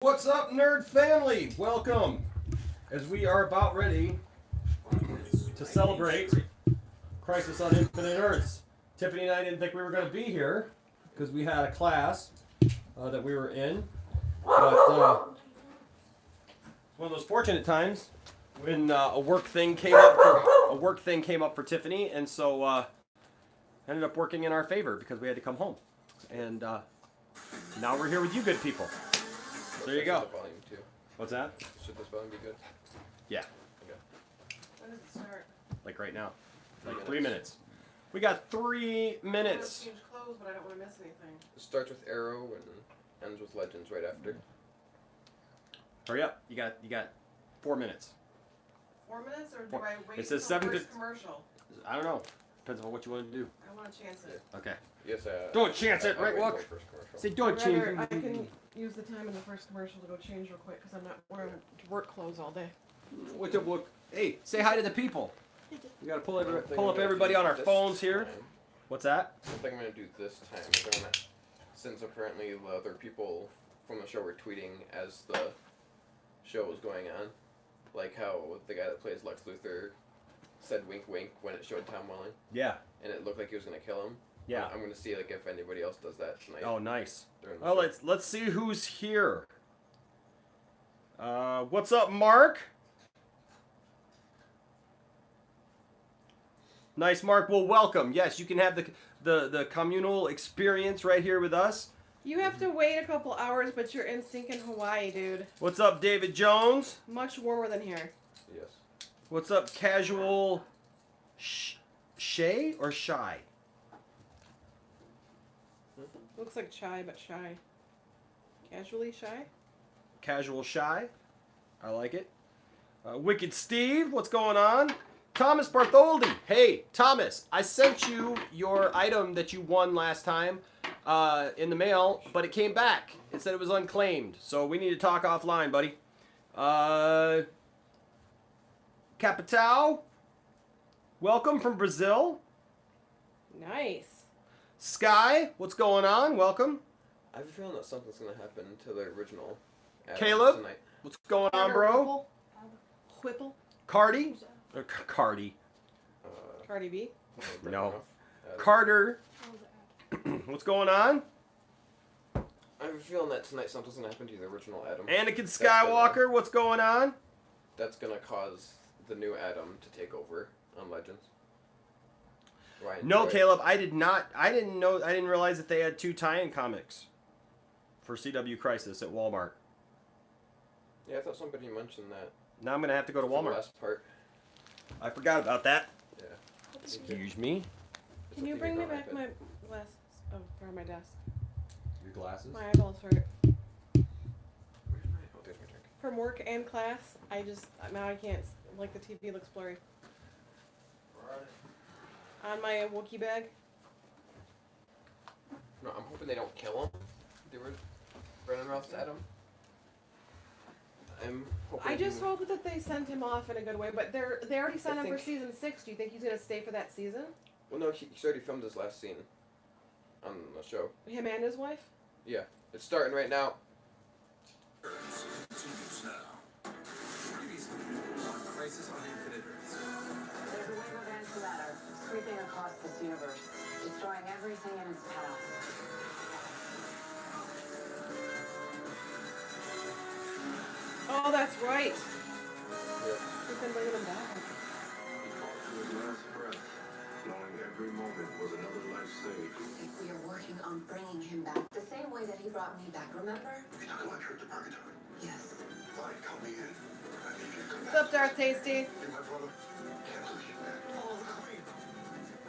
What's up, nerd family? Welcome. As we are about ready to celebrate Crisis on Infinite Earths. Tiffany and I didn't think we were going to be here because we had a class that we were in. But it's one of those fortunate times when a work thing came up for Tiffany, and so ended up working in our favor because we had to come home. And now we're here with you good people. There you go. Volume too. What's that? Should this volume be good? Yeah. Okay. When does it start? Like right now. Like 3 minutes. We got 3 I minutes. want to change clothes, but I don't want to miss anything. It starts with Arrow and ends with Legends right after. Hurry up. You got 4 minutes. 4 minutes, or do I wait It says until 7 the first to- commercial? I don't know. Depends on what you want to do. I want to chance it. Okay. Yes, Don't chance it, I'll right, wait Walk? until the first commercial. Say don't I change. can use the time in the first commercial to go change real quick because I'm not wearing work clothes all day. What's up, look? Hey, say hi to the people. We gotta pull One thing up I'm gonna everybody do on our this phones here. time- What's that? One thing I'm gonna do this time is I'm gonna, since apparently the other people from the show were tweeting as the show was going on, like how the guy that plays Lex Luthor said wink wink when it showed Tom Welling, Yeah. and it looked like he was gonna kill him. Yeah. I'm gonna see like if anybody else does that tonight. Oh, nice. During the Well, show. let's see who's here. What's up, Mark? Nice, Mark. Well, welcome. Yes, you can have the communal experience right here with us. You have to wait a couple hours, but you're in stinking Hawaii, dude. What's up, David Jones? Much warmer than here. Yes. What's up, Casual Shay or Shy? Looks like shy, but shy. Casually shy? Casual Shy. I like it. Wicked Steve, what's going on? Thomas Bartholdi. Hey, Thomas, I sent you your item that you won last time in the mail, but it came back. It said it was unclaimed, so we need to talk offline, buddy. Capital, welcome from Brazil. Nice. Sky, what's going on? Welcome. I have a feeling that something's gonna happen to the original Adam Caleb? tonight. What's going on, bro? Whipple? Cardi? Or Cardi. Cardi B? No. Carter. What's going on? I have a feeling that tonight something's gonna happen to the original Adam. Anakin Skywalker, what's going on? That's gonna cause the new Adam to take over on Legends. Ryan No, Joy. Caleb, I didn't realize that they had 2 tie-in comics for CW Crisis at Walmart. Yeah, I thought somebody mentioned that. Now I'm going to have to go to for the Walmart. last part. I forgot about that. Yeah. Excuse me. It's Can a you TV bring me on back iPad. my glasses? Oh, they're on my desk. Your glasses? My eyeballs hurt. Where's my? Oh, there's my drink. From work and class, now I can't, like the TV looks blurry. On my Wookiee bag. No, I'm hoping they don't kill him. They were Brennan Roth's Adam. I'm hoping. I just hope that they sent him off in a good way, but they already signed him for think- season 6. Do you think he's gonna stay for that season? Well, no, he's already filmed his last scene on the show. Him and his wife? Yeah, it's starting right now. Continues now. Previously on Crisis on Infinite Earths. There's a wave of antimatter sweeping across this universe, destroying everything in its path. Oh, that's right. Yeah. We've been bringing him back. He fought to his last breath, knowing every moment was another life saved. We are working on bringing him back the same way that he brought me back, remember? He took a lecture to purgatory. Yes. Fine, count me in. I need you to come What's back. up, Darth Tasty? You're my brother. Can't lose you, man. Follow the queen.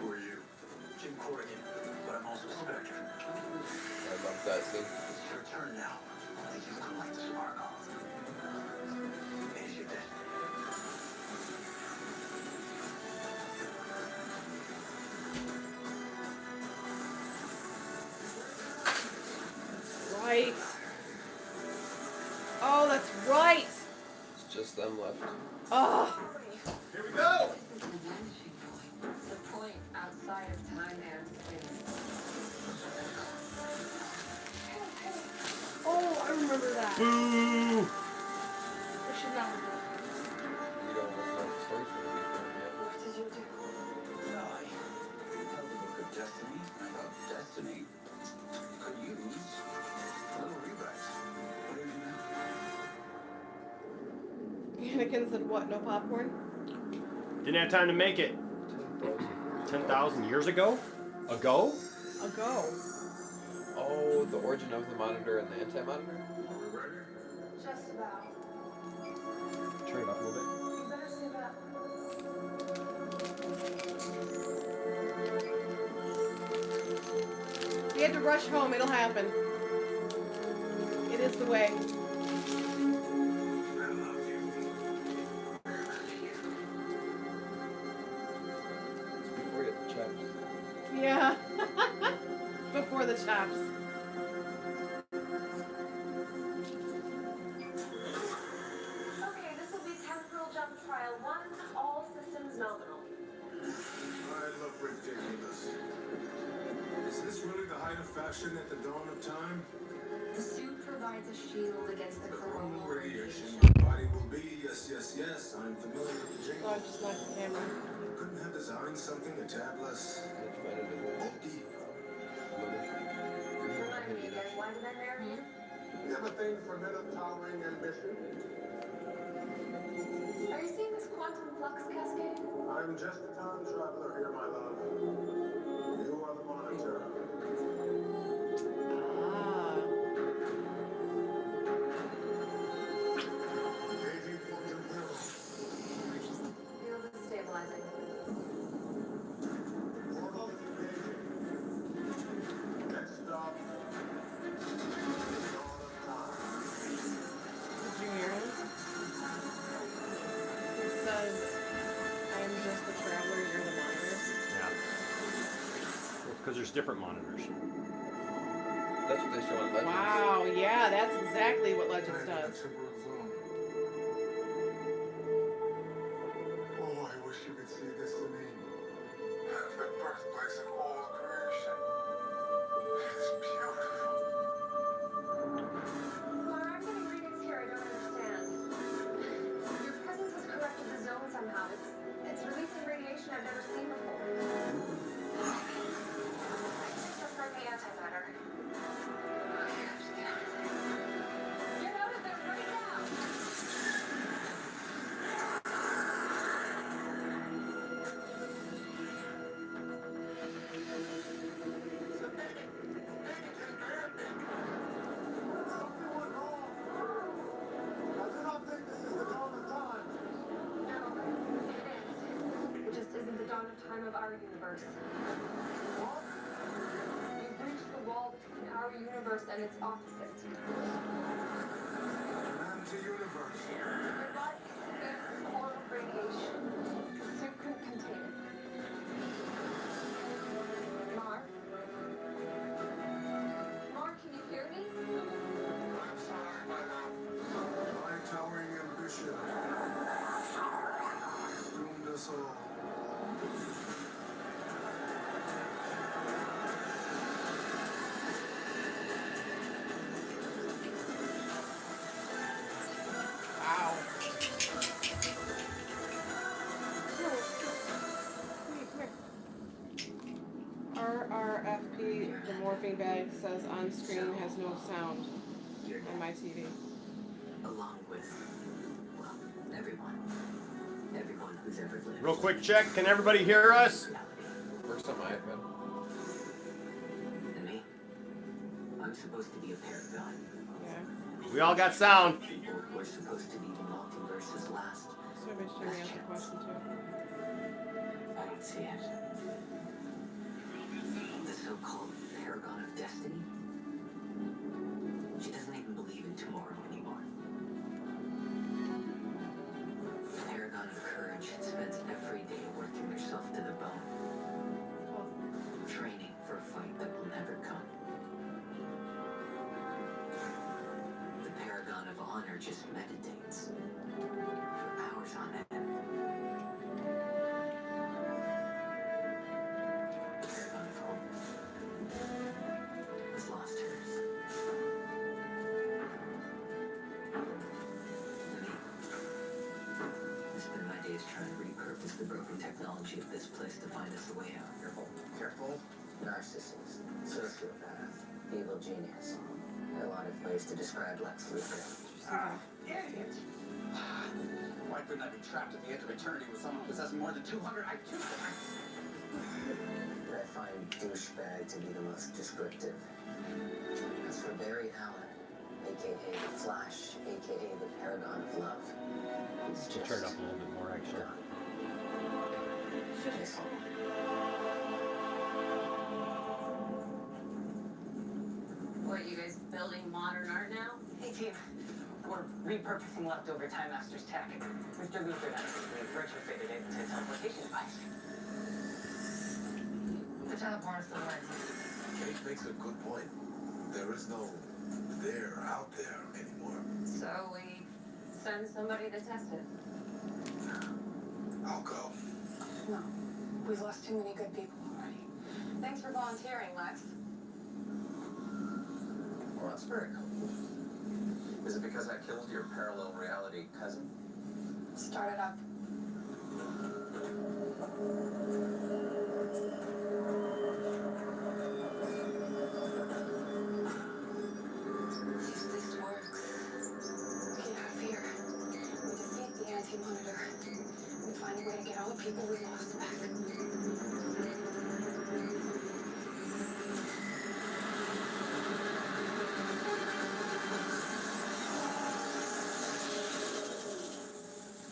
Who are you? Jim Corrigan. But I'm also Spectre. I love that scene. It's your turn now. Think you've come like the sparkle. Is your destiny. Right. Oh, that's right. It's just them left. Oh. Here we go. The vanishing point. The point outside of time and space. Oh, I remember that. Boo! We should not have done We don't know what the story's going to be for him yet. What did you do? I tell the book of destiny about destiny could use a little rewrite. What did you know? that. Anakin said, what, no popcorn? Didn't have time to make it. 10,000 years ago? Ago? Ago. Oh, the origin of the monitor and the anti-monitor? Are we ready? Just about. Turn it up a little bit. You better save up. He had to rush home. It'll happen. It is the way. I love you. Before you hit the chops. Yeah. Before the chops. Okay, this will be temporal jump trial 1, all systems nominal. I look ridiculous. Is this really the height of fashion at the dawn of time? The suit provides a shield against the The coronal coronal radiation. radiation your body will be. Yes, yes, yes. I'm familiar with the Oh, jingle. I just knocked the camera. Couldn't have designed something a tad less Let's find it in the bulky. Remind me again, why did I marry him? You have a thing for men of towering ambition? Are you seeing this quantum flux cascade? I'm just a time traveler here, my love. You are the monitor. Ah. Engaging quantum will. Field is stabilizing. Portal is engaging. Next stop. Dawn of time. Did you hear him? He says, I'm just the traveler, you're the monitor. Yeah. Because there's different monitors. That's what they show on Legends. Wow, yeah, that's exactly what Legends does. Oh, I wish you could see this in me. The birthplace of all creation. It's beautiful. Laura, I'm getting readings here I don't understand. Your presence has corrupted the zone somehow. It's releasing radiation I've never seen before. Just like the antimatter. Get out of there right now! Something went wrong. I do not think this is the dawn of time. No, it is. It just isn't the dawn of time of our universe. What? You've reached the wall between our universe and its opposite. An anti-universe. Your body is coral radiation. The suit couldn't contain it. Mar? Mar, can you hear me? I'm sorry, my love. My towering ambition doomed us all. Wow. RRFP, the morphing bag, says on screen has no sound on my TV. Along with, well, everyone. Everyone who's ever lived. Real quick check. Can everybody hear us? Works on my iPad. And me? I'm supposed to be a paragon. Yeah. We all got sound. People who are supposed to be the multiverse's last. So everybody should me ask a question too. I don't see it. The so-called paragon of destiny? She doesn't even believe in tomorrow anymore. The paragon of courage spends every day working herself to the bone, training for a fight that will never come. The paragon of honor just meditates for hours on end. The paragon of hope has lost hers. humanity is trying to repurpose the broken technology of this place to find us a way out. Careful. Careful. Narcissist. Sociopath. Evil genius. There are a lot of ways to describe Lex Luthor. Idiot! Why couldn't I be trapped at the edge of eternity with someone possessing more than 200 IQ? I find douchebag to be the most descriptive. As for Barry Allen, aka the Flash, aka the Paragon of Love, he's just Turn it up a little bit more, actually. Listen. What, you guys building modern art now? Hey team, we're repurposing leftover Time Master's tech. Mr. Luther and I retrofitted it into a teleportation device. The teleporter still works. Kate makes a good point. There is no there out there anymore. So we send somebody to test it. I'll go. No. We've lost too many good people already. Thanks for volunteering, Lex. Well, that's very cool. Is it because I killed your parallel reality cousin? Start it up. If this works, We get out of here. We defeat the anti-monitor. We find a way to get all the people we lost back.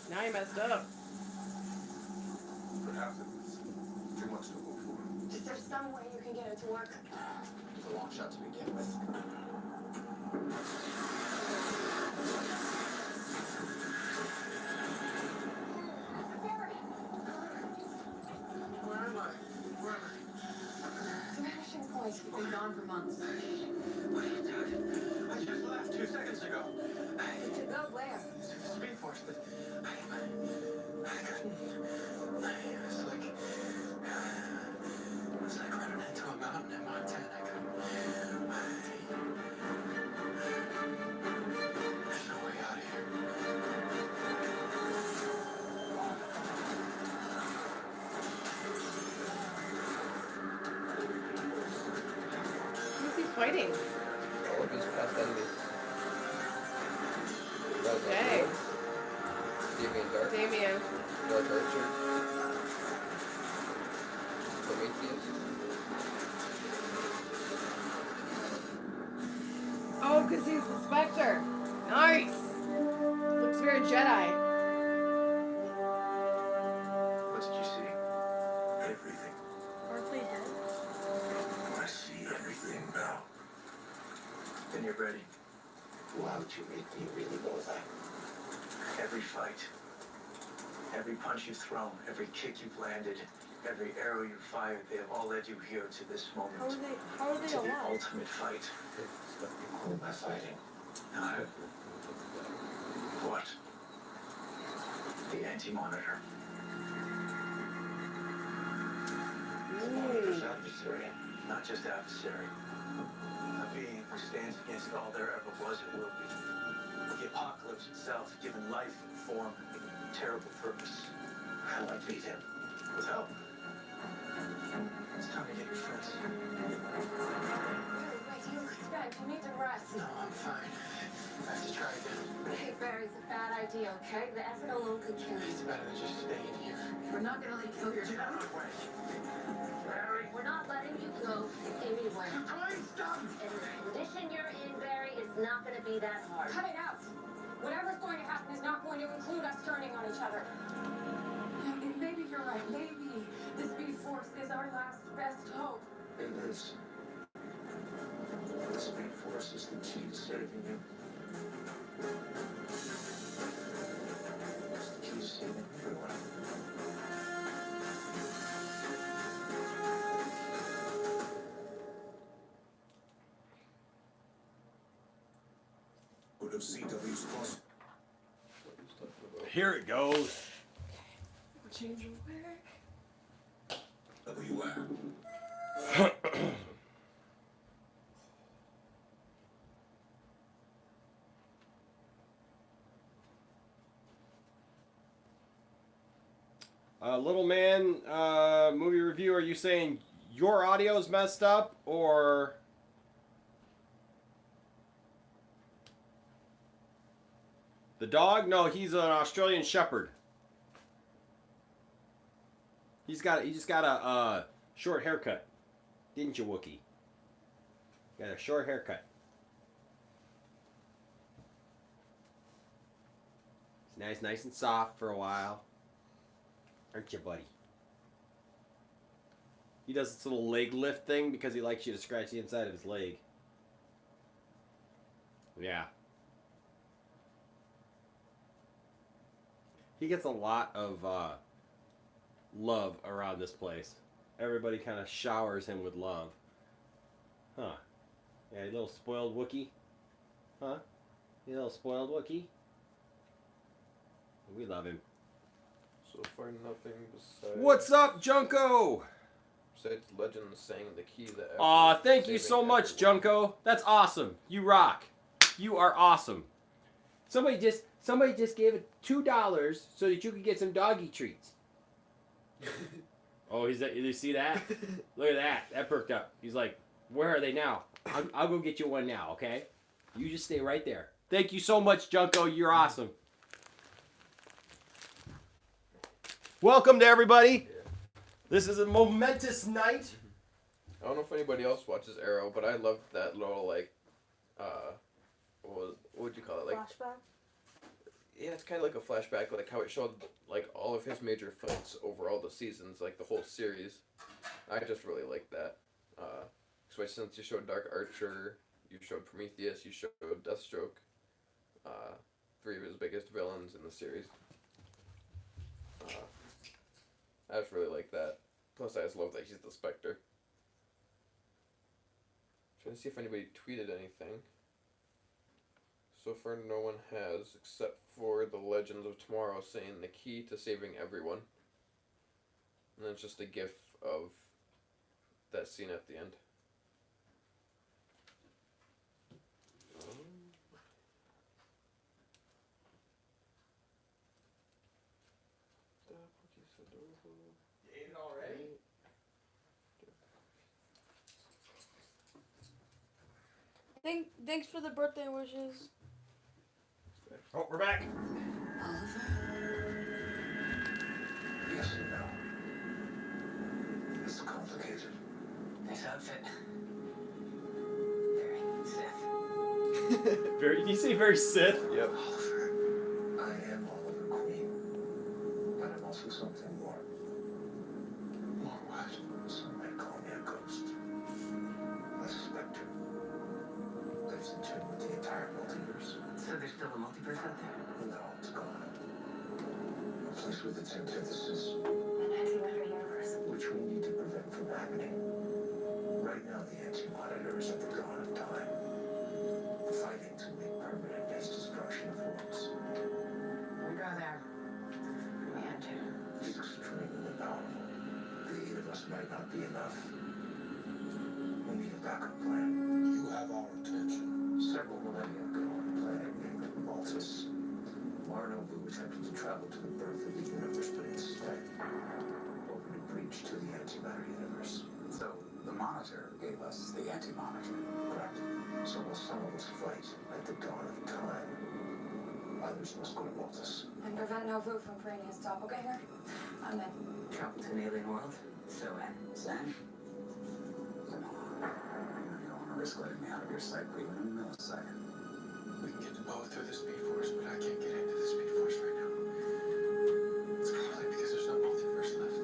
Now you messed up. Perhaps it was too much to hope for. Is there some way you can get it to work? It's a long shot to begin with. Barry! Where am I? Where am I? Vanishing point. You've been gone for months. What are you doing? I just left 2 seconds ago. To go where? Speed Force, but I couldn't. It was like running into a mountain in Montana. I couldn't. There's no way out of here. Who's he fighting? All of his past enemies. Dang. Damien Dark. Damien. Dark Archer. Prometheus. Oh, because he's the Spectre. Nice. Looks very Jedi. What did you see? Everything. Aren't they dead? I see everything now. Then you're ready. Why would you make me really know that? Every fight, every punch you've thrown, every kick you've landed, every arrow you've fired, they have all led you here to this moment. How are they To the alive? ultimate fight. Who am I fighting? Not it. What? The anti-monitor. The monitor's adversary. Not just adversary. A being who stands against all there ever was and will be. The apocalypse itself, given life and form, and terrible purpose. How do I beat him? With help. It's time to get your friends. Barry, wait, you look spent. You need to rest. No, I'm fine. I have to try again. Hey, Barry, it's a bad idea, okay? The effort alone could kill you. It's better than just staying here. We're not gonna let you kill Get yourself. out of the way. Barry! We're not letting you go anywhere. Please stop! And the condition you're in, Barry, is not gonna be that hard. Cut it out. Whatever's going to happen is not going to include us turning on each other. Maybe you're right. Maybe the Speed Force is our last best hope. It is. The Speed Force is the key to saving you. It's the key to saving everyone. Good of CW's cost. Here it goes. Change your wig. WR. Little man, movie review. Are you saying your audio's messed up or? The dog? No, he's an Australian Shepherd. He just got a short haircut, didn't you, Wookie? Got a short haircut. It's nice and soft for a while, aren't you, buddy? He does this little leg lift thing because he likes you to scratch the inside of his leg. Yeah. He gets a lot of love around this place. Everybody kind of showers him with love. Huh. Yeah, you little spoiled Wookie. Huh? You little spoiled Wookie. We love him. So far, nothing besides. What's up, Junko? Besides legends saying the key that. Aw, thank you so saving much, everyone. Junko. That's awesome. You rock. You are awesome. Somebody just gave it $2 so that you could get some doggy treats. Oh, you see that? Look at that. That perked up. He's like, where are they now? I'll go get you one now, okay? You just stay right there. Thank you so much, Junko. You're awesome. Welcome to everybody. Yeah. This is a momentous night. I don't know if anybody else watches Arrow, but I loved that little what would you call it? Like Flashback? yeah, it's kind of like a flashback, like how it showed like all of his major fights over all the seasons, like the whole series. I just really liked that. Especially since you showed Dark Archer, you showed Prometheus, you showed Deathstroke, 3 of his biggest villains in the series. I just really like that. Plus, I just love that he's the Spectre. Trying to see if anybody tweeted anything. So far, no one has, except for the Legends of Tomorrow saying the key to saving everyone. And then it's just a gif of that scene at the end. You ate it already? Thanks for the birthday wishes. Oh, we're back. Yes and no. It's complicated. Nice outfit. Very Sith. Did you say very Sith? Yep. Oliver, I am Oliver Queen, but I'm also something more. More what? Some might call me a ghost. A specter. Lives in tune with the entire multiverse. So there's still a multiverse out there? No, it's gone. A place with its antithesis, An antimatter universe. which we need to prevent from happening. Right now, the anti-monitor is at the dawn of time, fighting to make permanent mass destruction of worlds. We go there. We had to. He's extremely powerful. The 8 of us might not be enough. We need a backup plan. You have our attention. Several millennia ago on a planet named Maltus, Marnovu attempted to travel to the birth of the universe, but instead opened a breach to the antimatter universe. So, the Monitor gave us the Anti-Monitor. Correct. So while some of us fight at the dawn of time, others must go to Maltus. And prevent Novu from creating his doppelganger? I'm in. Travel to an alien world. So, Sam? Come on. You don't want to risk letting me out of your sight for even a millisecond. We can get the boat through the Speed Force, but I can't get into the Speed Force right now. It's probably because there's no multiverse left.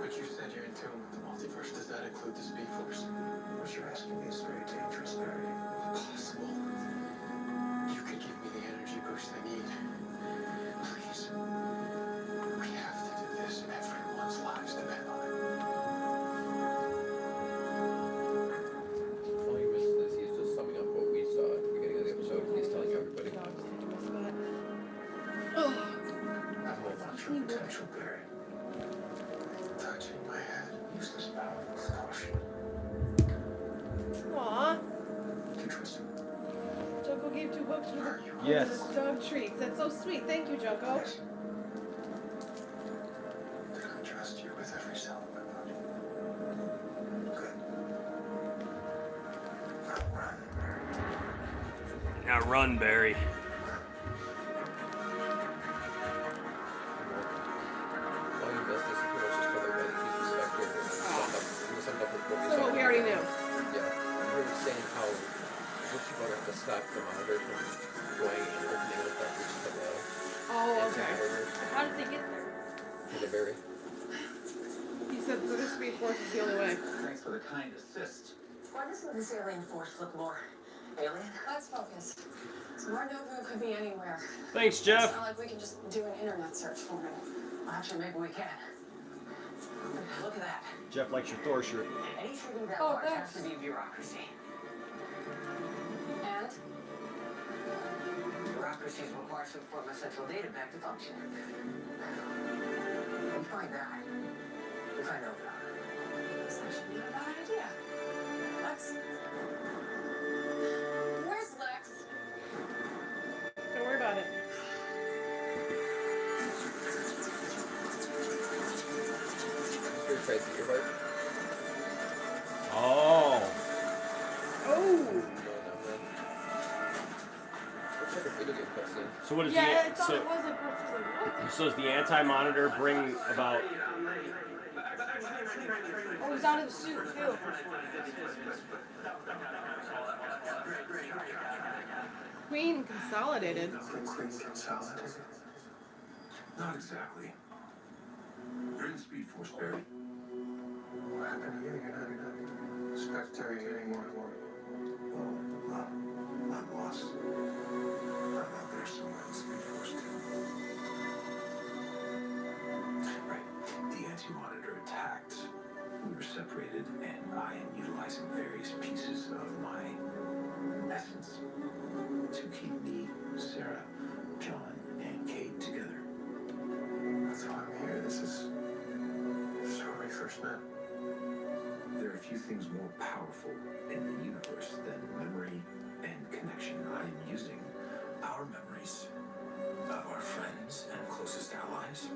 But you said you're in tune with the multiverse. Does that include the Speed Force? What you're asking me is very dangerous, Barry. Impossible. You could give me the energy boost I need. Please. We have to do this. Everyone's lives depend on it. All you missed is he's just summing up what we saw at the beginning of the episode. He's telling everybody. I hold on to your potential, Barry. Touching my head. Use this power with caution. Aw. Do you trust me? Joko gave 2 books for Are you? Yes. the dog treats. That's so sweet. Thank you, Joko. Yes. Now run, Barry. All your business is pretty much just covered by the Spectre and summed up with what we So what we already knew. Yeah. You were saying how rich people have to stop the monitor from going and opening with that which is the Oh, okay. How did they get there? the berry. He said so the Speed Force is the only way. Thanks for the kind assist. Why doesn't this alien force look more alien? Let's focus. Smart Nobu could be anywhere. Thanks, It's Jeff. not like we can just do an internet search for him. Well, actually, maybe we can. Look at that. Jeff likes your Thor shirt. Any city that Oh, large has thanks. to be bureaucracy. And Bureaucracies require some form of central data bank to function. We find that. We find out about it. this actually not a bad idea. Lex. Where's Lex? Don't worry about it. Very tried to earbud. Oh. Oh! Looks like a video game cutscene. So what is Yeah, I the thought it was at first. I was like, what? so does the anti-monitor bring about? Oh, he's out of the suit too. Queen consolidated. The Queen consolidated? Not exactly. You're in the Speed Force, Barry. What happened to you? You're not Spectre anymore. Well, I'm lost. I'm out there somewhere in the Speed Force too. Right. The anti-monitor attacked. We were separated, and I am utilizing various pieces of my essence to keep me, Sarah, John, and Kate together. That's why I'm here. This is where we first met. There are a few things more powerful in the universe than memory and connection. I am using our memories of our friends and closest allies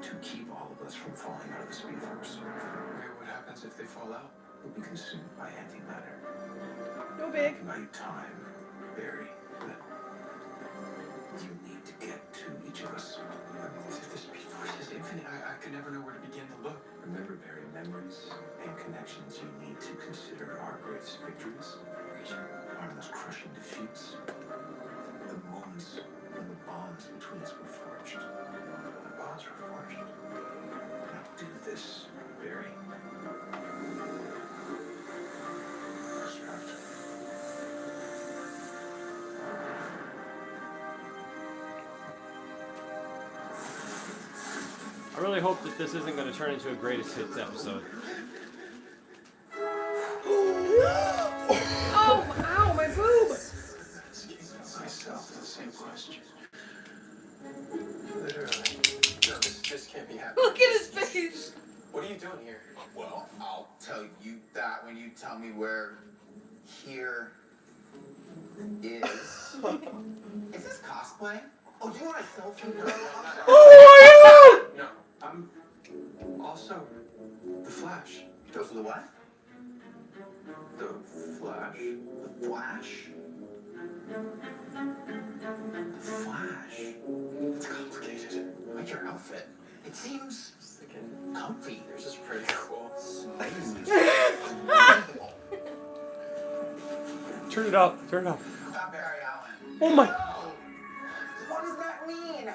to keep all of us from falling out of the Speed Force. Wait, what happens if they fall out? We'll be consumed by antimatter. Go big. By time, Barry, that you need to get to each of us. I mean, if the Speed Force is infinite, I could never know where to begin to look. Remember, Barry, memories and connections you need to consider our greatest victories, our most crushing defeats, the moments when the bonds between us were forged. The bonds were forged. Now do this, Barry. Respect. I really hope that this isn't going to turn into a greatest hits episode. Oh, ow, my boob! Asking myself the same question. Literally. No, this can't be happening. Look at his face. What are you doing here? Well, I'll tell you that when you tell me where here is. Is this cosplay? Oh, do you want a selfie? Oh my God! No, I'm also the Flash. Those are the what? The Flash. The Flash? The Flash? It's complicated. Like your outfit. It seems comfy. Yours is pretty cool. Turn it up. Turn it up. Stop Barry Allen. Oh my. What does that mean?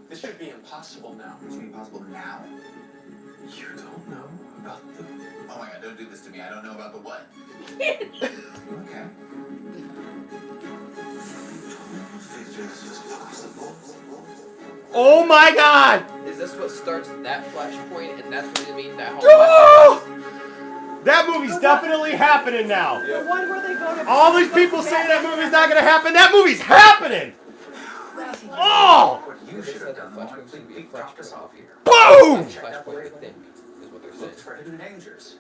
This should be impossible now. It's impossible now. You don't know about the... Oh my god, don't do this to me. I don't know about the what. Okay. This is possible. Oh my God! Is this what starts that flashpoint, and that's what you mean that whole Oh! That movie's definitely happening now. The one where they go to... All these people saying that movie's not going to happen. That movie's happening! Oh! What you should have done more is flashpoint be a dropped us flashpoint off here. Boom! flashpoint, I think, is what they're saying. Look for hidden dangers.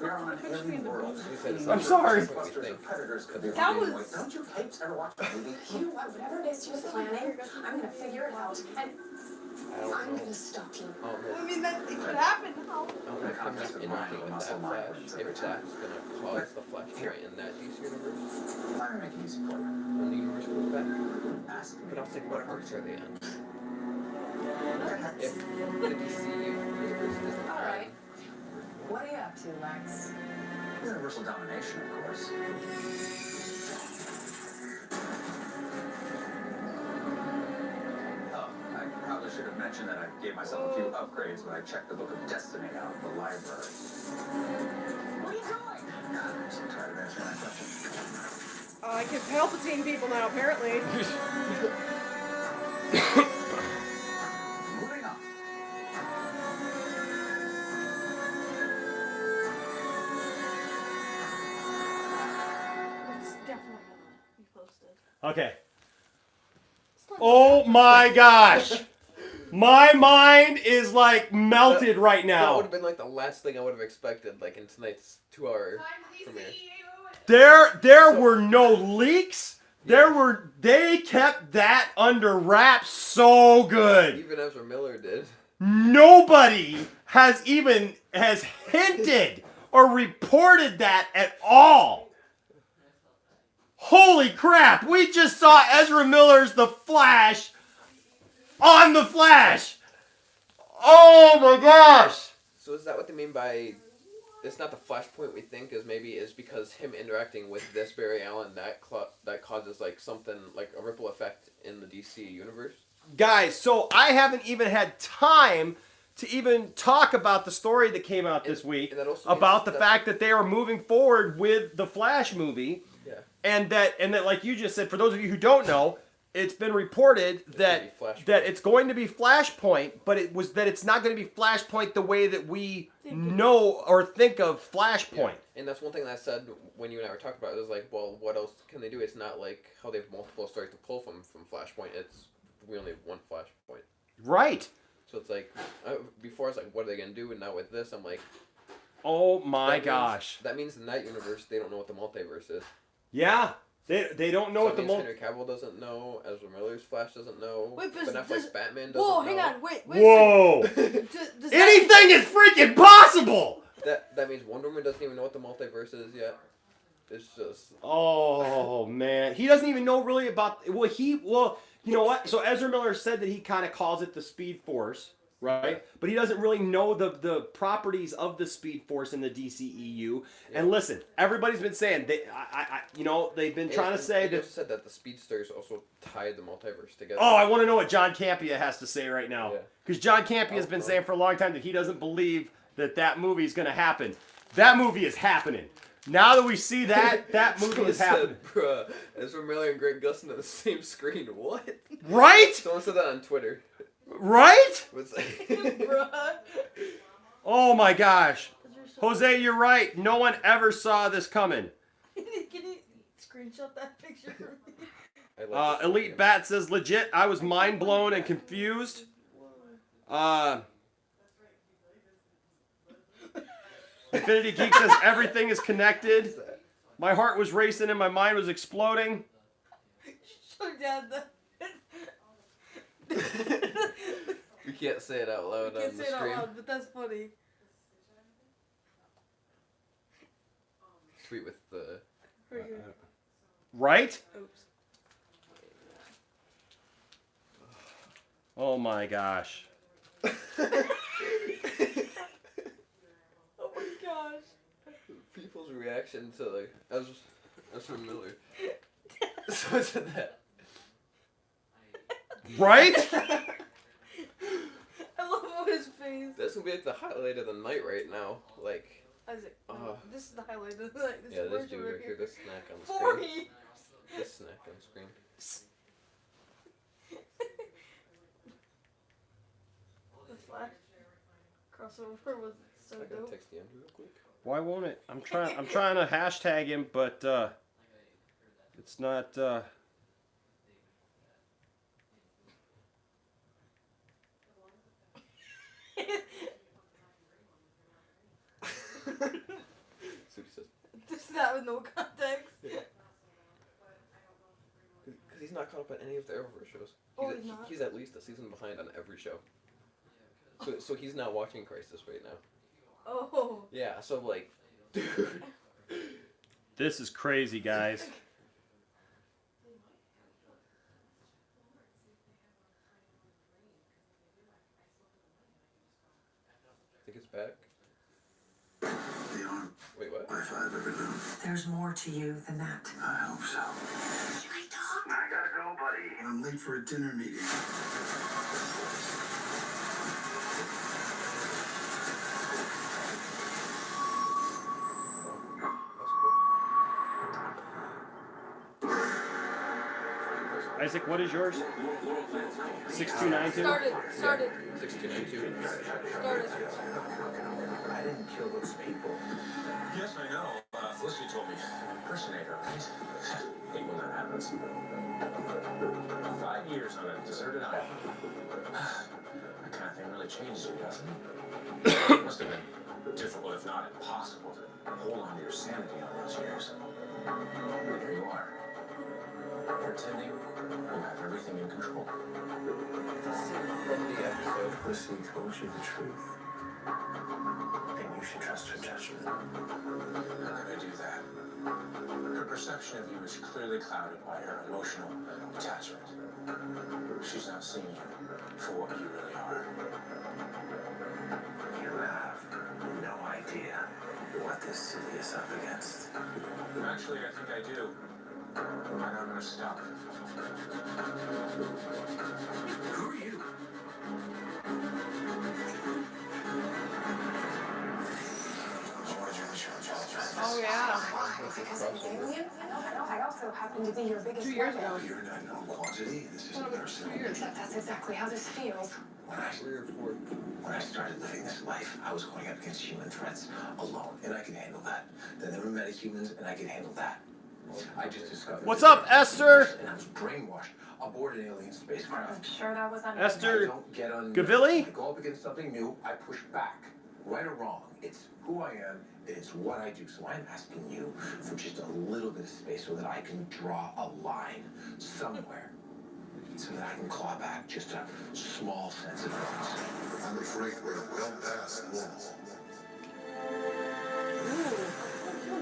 We're on an alien world. You said it's I'm not sorry. flashpoint, you think. Predators could be That running was- away. Don't you capes ever watch a movie? You know what? Whatever it is you're planning, I'm gonna figure it out, and I don't I'm know. gonna stop you. I don't know. I mean, that it could happen. How? I don't know if I'm just interacting with that flash, if that's gonna cause the flashpoint in that DC universe. Why am I making these for you? when the universe comes back. Ask me. But I was like, what arcs are they on? That's If the DC universe isn't All right. What are you up to, Lex? universal domination, of course. Oh, I probably should have mentioned that I gave myself a few upgrades when I checked the Book of Destiny out of the library. What are you doing? God, I'm so tired of answering that question. I can Palpatine people now, apparently. Moving on. It's definitely gonna be posted. Okay. Oh my gosh. My mind is like melted right That would now. have been like the last thing I would have expected, like in tonight's 2-hour premiere. There were no leaks. They kept that under wraps so good. Even Ezra Miller did. Nobody has hinted or reported that at all. Holy crap, we just saw Ezra Miller's The Flash on The Flash. Oh my gosh. So is that what they mean by it's not the flashpoint we think is because him interacting with this Barry Allen that causes like something like a ripple effect in the DC universe? Guys, so I haven't even had time to even talk about the story that came out this week and that also about means the fact that they are moving forward with the Flash movie. Yeah. And that like you just said, for those of you who don't know, it's been reported that it's going to be Flashpoint, but it's not going to be Flashpoint the way that we know or think of Flashpoint. Yeah. And that's one thing that I said when you and I were talking about it. It was like, well, what else can they do? It's not like how they have multiple stories to pull from Flashpoint. We only have one Flashpoint. Right. So it's like, before I was like, what are they going to do? And now with this, I'm like, oh my gosh. That means in that universe, they don't know what the multiverse is. Yeah. They don't know what the Henry Cavill doesn't know. Ezra Miller's Flash doesn't know. Wait, but Ben Affleck's Batman doesn't whoa, know. hang on, wait. Whoa! Does Anything is freaking possible. That means Wonder Woman doesn't even know what the multiverse is yet. It's just. Oh man, he doesn't even know really about. Well, you know what? So Ezra Miller said that he kind of calls it the Speed Force, right? But he doesn't really know the properties of the Speed Force in the DCEU. Yeah. And listen, everybody's been saying they've been trying to say that. Said that the speedsters also tied the multiverse together. Oh, I want to know what John Campea has to say right now, because John Campea has been saying for a long time that he doesn't believe that movie is going to happen. That movie is happening. Now that we see that movie is happening. Bruh, Ezra Miller and Grant Gustin on the same screen. What? Right? Someone said that on Twitter. Right? Bruh. Oh my gosh. Jose, you're right. No one ever saw this coming. Can you screenshot that picture for me? Elite Bat says, legit, I was mind blown and confused. Infinity Geek says, everything is connected. My heart was racing and my mind was exploding. Shut down You can't say it out loud on the screen. Can't say it out loud, but that's funny. Tweet with the... Right? Oops. Oh my gosh. Oh my gosh. People's reaction to like Ezra Miller. So said that. Right? I love his face. That's gonna be like the highlight of the night right now. Like. Isaac, this is the highlight of the night. This This dude right here, this snack on the 4 screen. years. This snack on the screen. The Flash crossover was so I gotta dope. text Andrew real quick. Why won't it? I'm trying to hashtag him, but it's not So he says. Just that with no context. Because he's not caught up on any of the Arrowverse shows. He's not? He's at least a season behind on every show. So he's not watching Crisis right now. Oh. Yeah, so like, dude. This is crazy, guys. think it's back. The arm Wait, what? life I've ever known. There's more to you than that. I hope so. I gotta go, buddy. I'm late for a dinner meeting. That's cool. Isaac, what is yours? 6292? Started. 6292. Started. I didn't kill those people. Yes, I know. Felicity told me. Impersonator, right? Hate when that happens. 5 years on a deserted island. That kind of thing really changes you, doesn't it? It must have been difficult, if not impossible, to hold on to your sanity all those years. But here you are. Pretending you have everything in control. From the episode. Lucy told you the truth. Then you should trust her judgment. How could I do that? Her perception of you is clearly clouded by her emotional attachment. She's not seeing you for what you really are. You have no idea what this city is up against. Actually, I think I do. And I'm gonna stop it. Who are you? Oh yeah. Because I'm an alien? I also happen to be your biggest 2 years weapon. ago. You're not known quantity. This is personal. Except that's exactly how this feels. When I started living this life, I was going up against human threats alone, and I could handle that. Then there were metahumans, and I could handle that. I just discovered. What's up, Esther? And I was brainwashed aboard an alien spacecraft. I'm sure that was I Esther don't get on. Gavilli? I go up against something new, I push back. Right or wrong, it's who I am, and it's what I do. So I'm asking you for just a little bit of space so that I can draw a line somewhere. So that I can claw back just a small sense of peace. I'm afraid we're well past normal.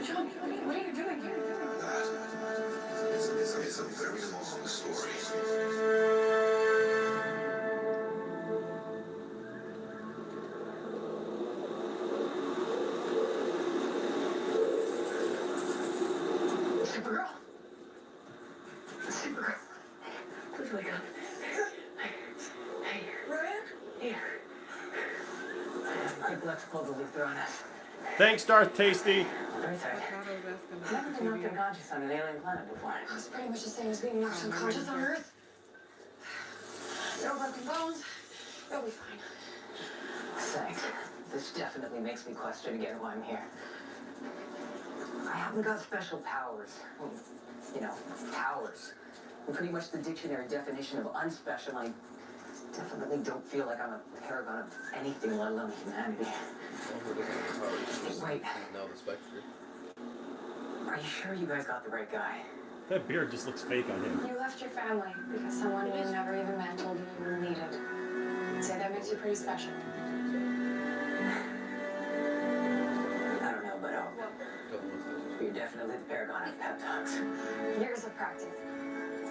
John, what are you doing here? That is a very long story. Supergirl. Supergirl. Please wake up. Hey. Ryan? Here. Quick electrical deleter on us. Thanks, Darth Tasty. Very tight. Never been knocked unconscious on an alien planet before. It's pretty much the same as being knocked unconscious on Earth. No broken bones. You'll be fine. Thanks. This definitely makes me question again why I'm here. I haven't got special powers. You know, powers. And pretty much the dictionary definition of unspecial. I definitely don't feel like I'm a paragon of anything, let alone humanity. Wait. No, the Spectre. Are you sure you guys got the right guy? That beard just looks fake on him. You left your family because someone you never even met told you you were needed. I'd say that makes you pretty special. I don't know, but you're definitely the paragon of pep talks. Years of practice.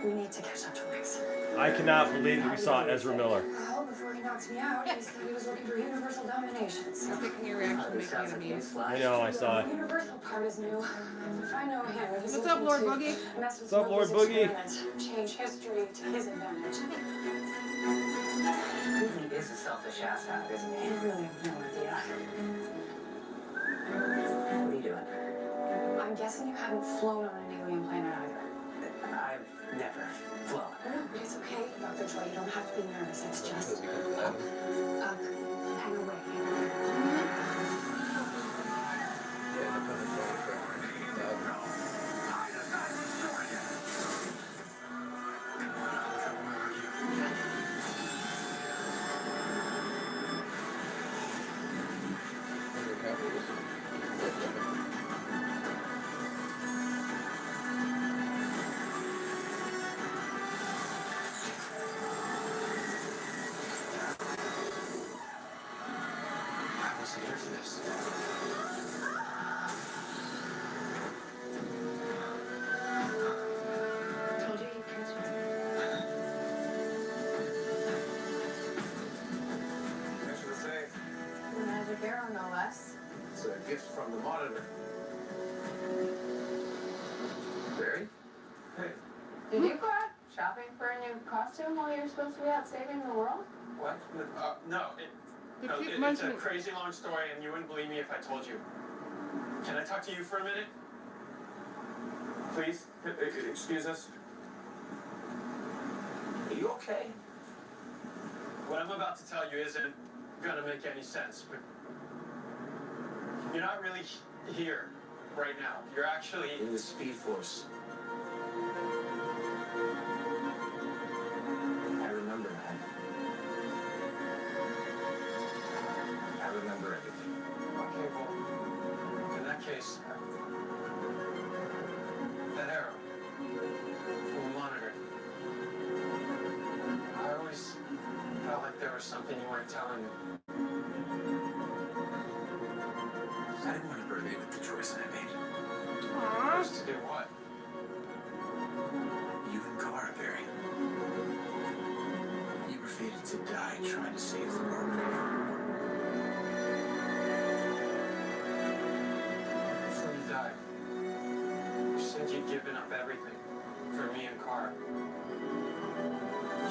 We need to catch up to Lex. I cannot believe that we saw Ezra Miller. Well, before he knocked me out, he said he was looking for universal domination. So I'm picking your reaction to Sounds making like it you mean. I know, I saw it. The universal part is new. If I know him, he's What's up, Lord looking to Boogie? mess with What's up, Lord Logan's Boogie? experiments, change history to his advantage. He is a selfish asshat, isn't he? I really have no idea. What are you doing? I'm guessing you haven't flown on an alien planet either. I've never flown. No, but it's okay, Dr. Troy. You don't have to be nervous. It's just up, up, and away. gift from the Monitor. Barry? Hey. Did you go out shopping for a new costume while you're supposed to be out saving the world? What? No. It's a crazy long story, and you wouldn't believe me if I told you. Can I talk to you for a minute? Please? Excuse us? Are you okay? What I'm about to tell you isn't gonna make any sense, but you're not really here right now. You're actually in the Speed Force. I remember that. I remember everything. Okay, well, in that case, that arrow from the Monitor. I always felt like there was something you weren't telling me. I didn't want to burden you with the choice I made. Choice to do what? You and Cara, Barry. You were fated to die trying to save the world. Before you died, you said you'd given up everything for me and Cara.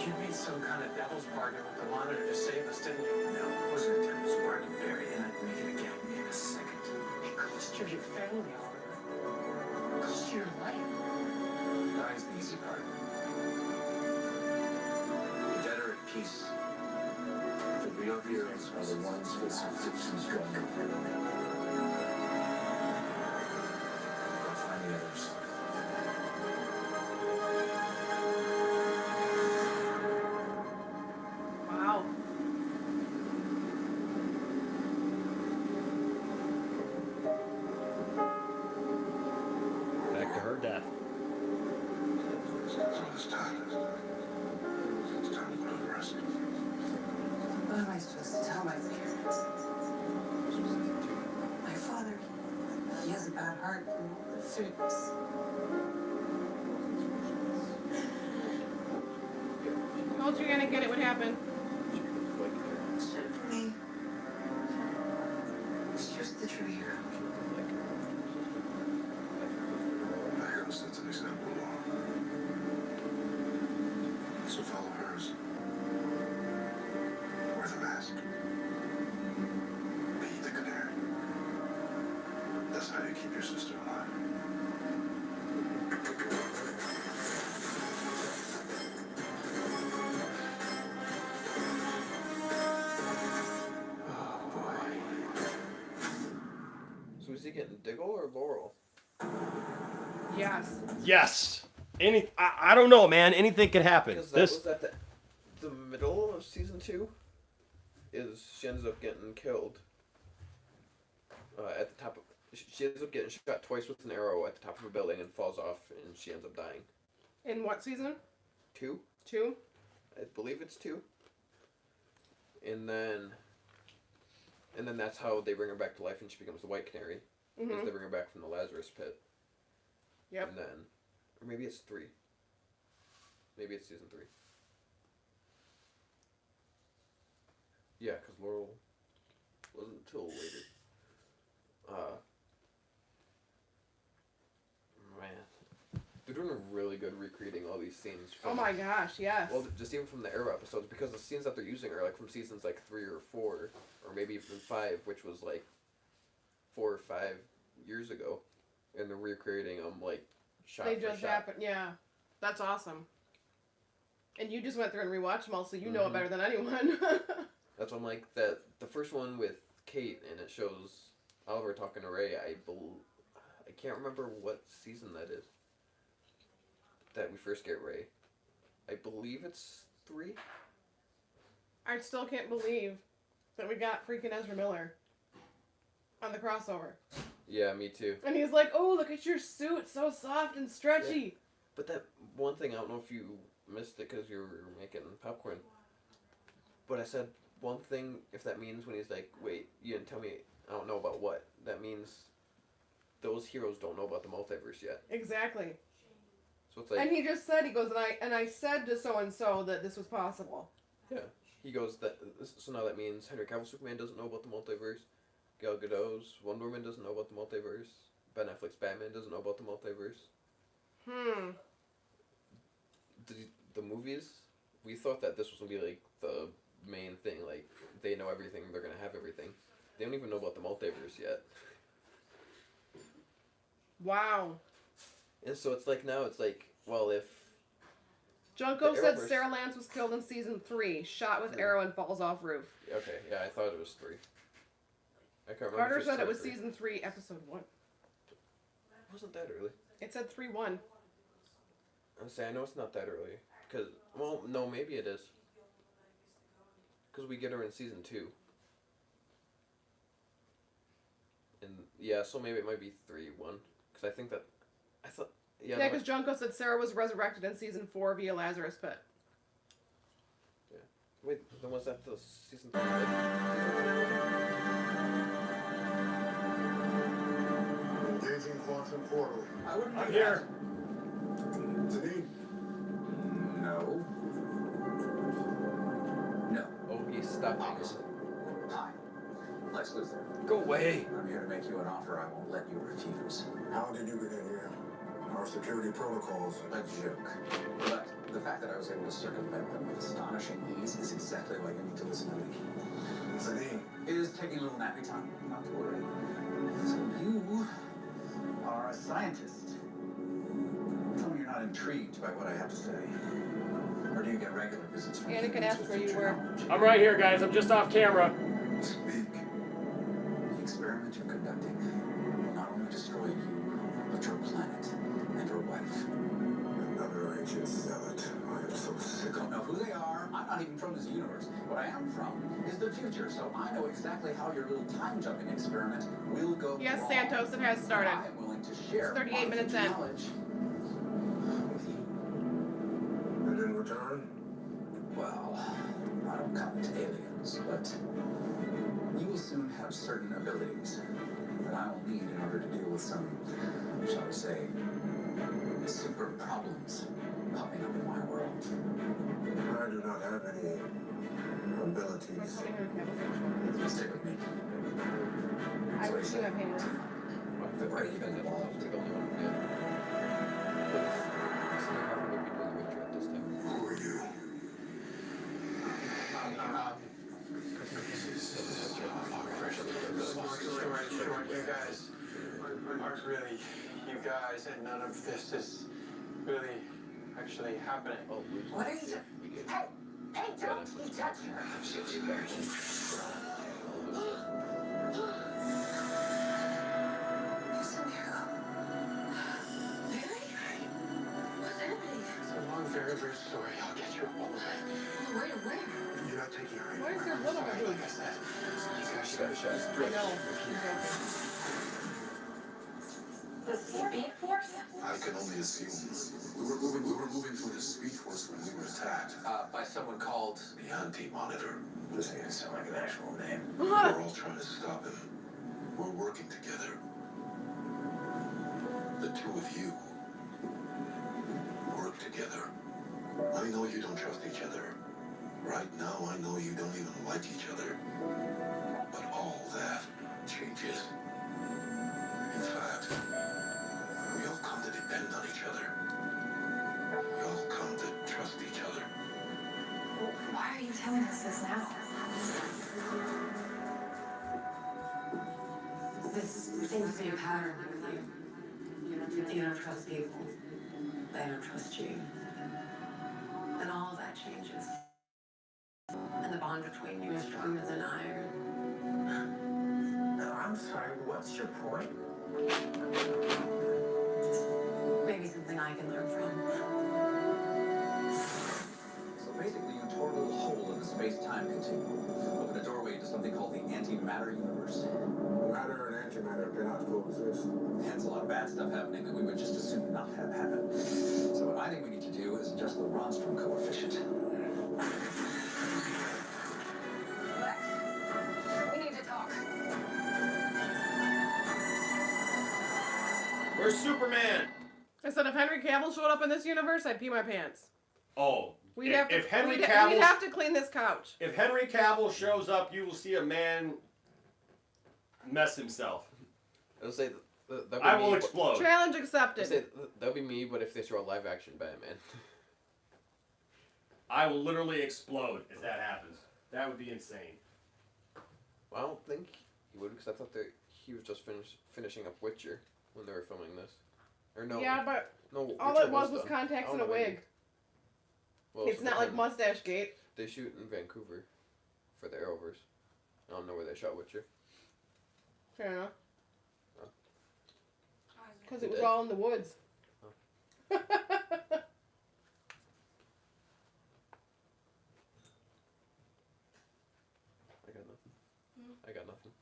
You made some kind of devil's bargain with the Monitor to save us, didn't you? No, it wasn't a devil's bargain, Barry, and I'd make it again in a second. It cost you your family, Oliver. It cost you your life. Dying's the easy part. The dead are at peace. The real heroes are the ones with some fiction's gun. Go find the others. Wow. Back to her death. So it's time. It's time to go to rest. What am I supposed to tell my parents? My father, he has a bad heart from all the soups. Told you gonna get it would happen. Except for me. It's just the true hero. The hero sets an example of honor. So follow hers. Wear the mask. Be the canary. That's how you keep your sister alive. Oh boy. So is he getting Diggle or Laurel? Yes. Yes. I don't know, man. Anything could happen. Because that was at the middle of season 2. She ends up getting killed. At the top of, she ends up getting shot twice with an arrow at the top of a building and falls off, and she ends up dying. In what season? 2? 2? I believe it's 2. And then that's how they bring her back to life, and she becomes the White Canary. Because they bring her back from the Lazarus pit. Yep. And then, or maybe it's 3. Maybe it's season 3. Yeah, because Laurel wasn't until later. Man, they're doing a really good recreating all these scenes. Oh my gosh, yes. Well, just even from the Arrow episodes, because the scenes that they're using are like from seasons like 3 or 4, or maybe even 5, which was like 4 or 5 years ago, and they're recreating them like shot They for just shot. happened, yeah. That's awesome. And you just went through and rewatched them all, so you know it better than anyone. That's why I'm like that. The first one with Kate, and it shows Oliver talking to Ray. I can't remember what season that is. That we first get Ray. I believe it's 3. I still can't believe that we got freaking Ezra Miller on the crossover. Yeah, me too. And he's like, "Oh, look at your suit, so soft and stretchy." Yeah. But that one thing, I don't know if you missed it because you were making popcorn. But I said one thing, if that means when he's like, "Wait, you didn't tell me, I don't know about what." That means those heroes don't know about the multiverse yet. Exactly. So it's like, And he just said, he goes, and I said to so and so that this was possible. yeah. He goes, so now that means Henry Cavill Superman doesn't know about the multiverse. Gal Gadot's Wonder Woman doesn't know about the multiverse. Ben Affleck's Batman doesn't know about the multiverse. The movies, we thought that this was going to be, like, the main thing. Like, they know everything, they're going to have everything. They don't even know about the multiverse yet. Wow. And so it's like, now it's like, well, if... Junko The said Arrowverse- Sarah Lance was killed in season 3, shot with arrow and falls off roof. Okay, yeah, I thought it was 3. I can't remember. Carter if said 2 it or was 3. season 3, episode 1. Wasn't that early? It said 3-1. I know it's not that early. Cause, well, no, maybe it is. Because we get her in season 2. And, yeah, so maybe it might be 3-1. Because I think that... I thought... Yeah, Yeah, because Junko said Sarah was resurrected in season 4 via Lazarus Pit. Yeah. Wait, then was that the season 3? Engaging quantum portal. I wouldn't I'm do here. Denise? No. No. Oh, he's stopping. Opposite. Hi. Lex Luthor. Go away! I'm here to make you an offer I won't let you refuse. How did you get in here? Our security protocols. A joke. But the fact that I was able to circumvent them with astonishing ease is exactly why you need to listen to me. Zadine. It is taking a little nappy time, not to worry. So you are a scientist. Tell me you're not intrigued by what I have to say. Or do you get regular visits from Anakin humans asked with where you future were. knowledge? I'm right here, guys. I'm just off camera. Speak. The experiment you're conducting will not only destroy you, but your planet and your wife. Another ancient zealot. I am so I sick don't of know who they are. I'm not even from this universe. What I am from is the future, so I know exactly how your little time-jumping experiment will go Yes, wrong. Santos, it has started. I am willing to share It's 38 my minutes future in. knowledge with you. And in return, Well, I don't count aliens, but you will soon have certain abilities that I will need in order to deal with some, shall we say, super problems popping up in my world. I do not have any abilities. Stick with me. I wish you have hands. The right thing involved. The only one. Yeah. Because Cindy Crawford would be doing the Witcher at this time. Who are you? Short, you guys aren't really you guys, and none of this is really actually happening. Oh, What are you doing? Hey, hey, don't you touch her. It's a miracle. Really? What's happening? It's a long, very brief story. I'll get you all the way. Oh, where to where? You're not taking her Why is there anywhere. blood on my Like boot? I said, She got shot. I know. The Speed Force? I can only assume. We were moving through the Speed Force when we were attacked. By someone called... The Anti-Monitor. Doesn't even sound like an actual name. We're all trying to stop him. We're working together. The two of you work together. I know you don't trust each other. Right now, I know you don't even like each other. But all that changes. In fact, we all come to depend on each other. We all come to trust each other. Why are you telling us this now? This seems to be a pattern with you. You don't trust people. They don't trust you. And all of that changes. And the bond between you is stronger than iron. I'm sorry, what's your point? Maybe something I can learn from. So basically, you tore a little hole in the space-time continuum. Opened a doorway into something called the antimatter universe. Matter and antimatter cannot coexist. Hence a lot of bad stuff happening that we would just as soon not have happen. So what I think we need to do is adjust the Ronstrom coefficient. Lex, we need to talk. Where's Superman? I said if Henry Cavill showed up in this universe, I'd pee my pants. Oh, We'd have to. if Henry we'd Cavill, have to clean this couch. if Henry Cavill shows up, you will see a man mess himself. I would say that'd be I will me, explode. Challenge I'd accepted. say that would be me, but if they throw a live action Batman. I will literally explode if that happens. That would be insane. Well, I don't think he would, because I thought that he was just finishing up Witcher when they were filming this. Or no. Yeah, but no, all Witcher it was done. contacts I and don't a know, maybe. wig. Well, It's so not they like can- Mustache Gate. They shoot in Vancouver for the Arrowverse. I don't know where they shot Witcher. Fair enough. Oh. Because They it was did? all in the woods. Oh. I got nothing. I got nothing.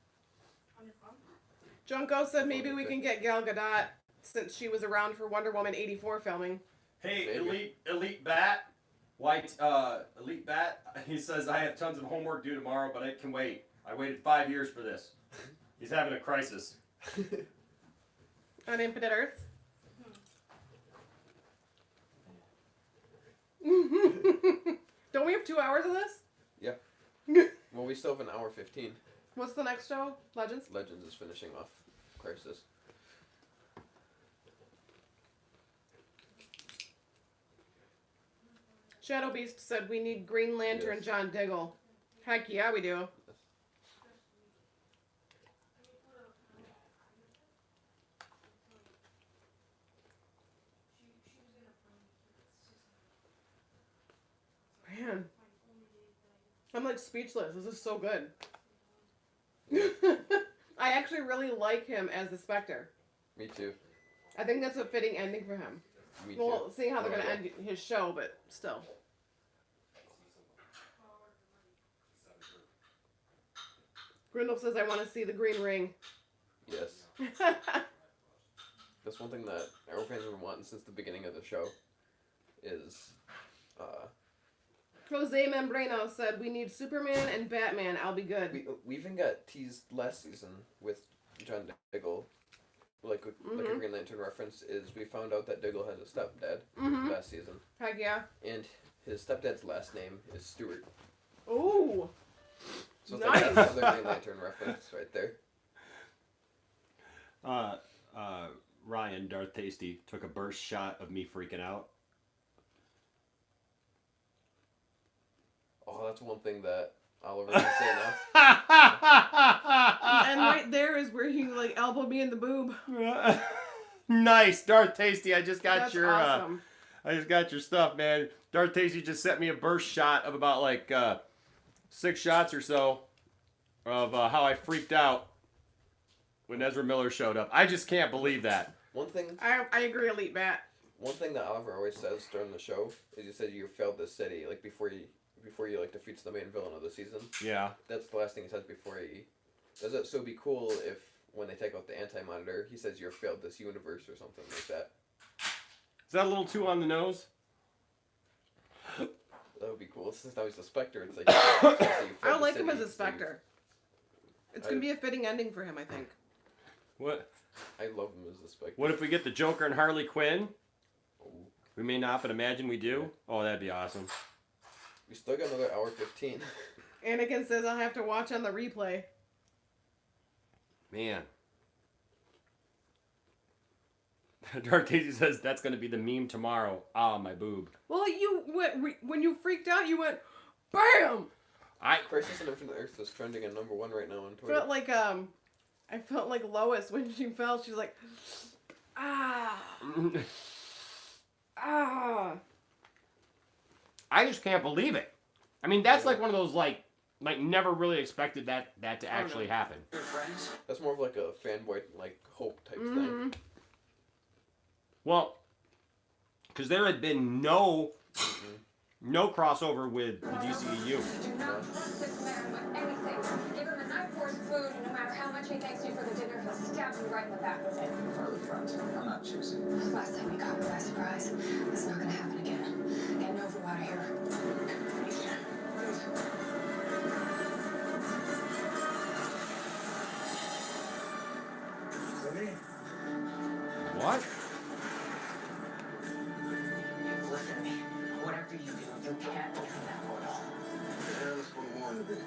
On your phone? Junko said maybe we can get Gal Gadot since she was around for Wonder Woman 84 filming. Hey, Maybe. Elite Bat, Elite Bat. He says I have tons of homework due tomorrow, but I can wait. I waited 5 years for this. He's having a crisis. On Infinite Earths. Don't we have 2 hours of this? Yeah. Well, we still have an hour 15. What's the next show? Legends? Legends is finishing off Crisis. Shadow Beast said we need Green Lantern Yes. John Diggle. Heck yeah, we do. Man. I'm like speechless. This is so good. I actually really like him as the Spectre. Me too. I think that's a fitting ending for him. Me too. Well, seeing how they're Oh, going to yeah. end his show, but still. Grindel says, I want to see the green ring. Yes. That's one thing that Arrow fans have been wanting since the beginning of the show. Is, Jose Membrano said, we need Superman and Batman. I'll be good. we even got teased last season with John Diggle, like a Green Lantern reference. Is we found out that Diggle has a stepdad last season, Heck yeah. and his stepdad's last name is Stewart. Ooh. So Nice. that's another Green Lantern reference right there. Ryan, Darth Tasty, took a burst shot of me freaking out. Oh, that's one thing that Oliver can say now. And right there is where he like elbowed me in the boob. Nice, Darth Tasty. I just got That's your awesome. I just got your stuff, man. Darth Tasty just sent me a burst shot of about like 6 shots or so of how I freaked out when Ezra Miller showed up. I just can't believe that. One thing I agree, Elite Bat. One thing that Oliver always says during the show is he said you failed this city, like before you like defeats the main villain of the season. Yeah. That's the last thing he says before he does it. So it'd be cool if when they take out the Anti-Monitor, he says you failed this universe or something like that. Is that a little too on the nose? That would be cool. Since now he's a Spectre, it's like you failed I the like him city, as a so you- Spectre. It's going to be a fitting ending for him, I think. What? I love him as the Spectre. What if we get the Joker and Harley Quinn? Oh. We may not, but imagine we do. Oh, that'd be awesome. We still got another hour 15. Anakin says I'll have to watch on the replay. Man. Dark Daisy says that's going to be the meme tomorrow. Ah, my boob. Well, when you freaked out, you went, BAM! Crisis on Infinite Earth is trending at #1 right now on Twitter. Felt like I felt like Lois when she fell. She's like, ah, ah. I just can't believe it. I mean, that's like one of those like never really expected that to actually happen. That's more of like a fanboy like hope type Mm-hmm. thing. Well, because there had been no crossover with the DCEU. Do not trust this man with anything. Give him a knife or spoon, and no matter how much he thanks you for the dinner, he'll stab you right in the back with it. Harley front. I'm not choosing. Last time we caught me by surprise. It's not gonna happen again. Get Nova out of here. What? Listen to me. Whatever you do, you can't open that portal. The hell is one warned of it?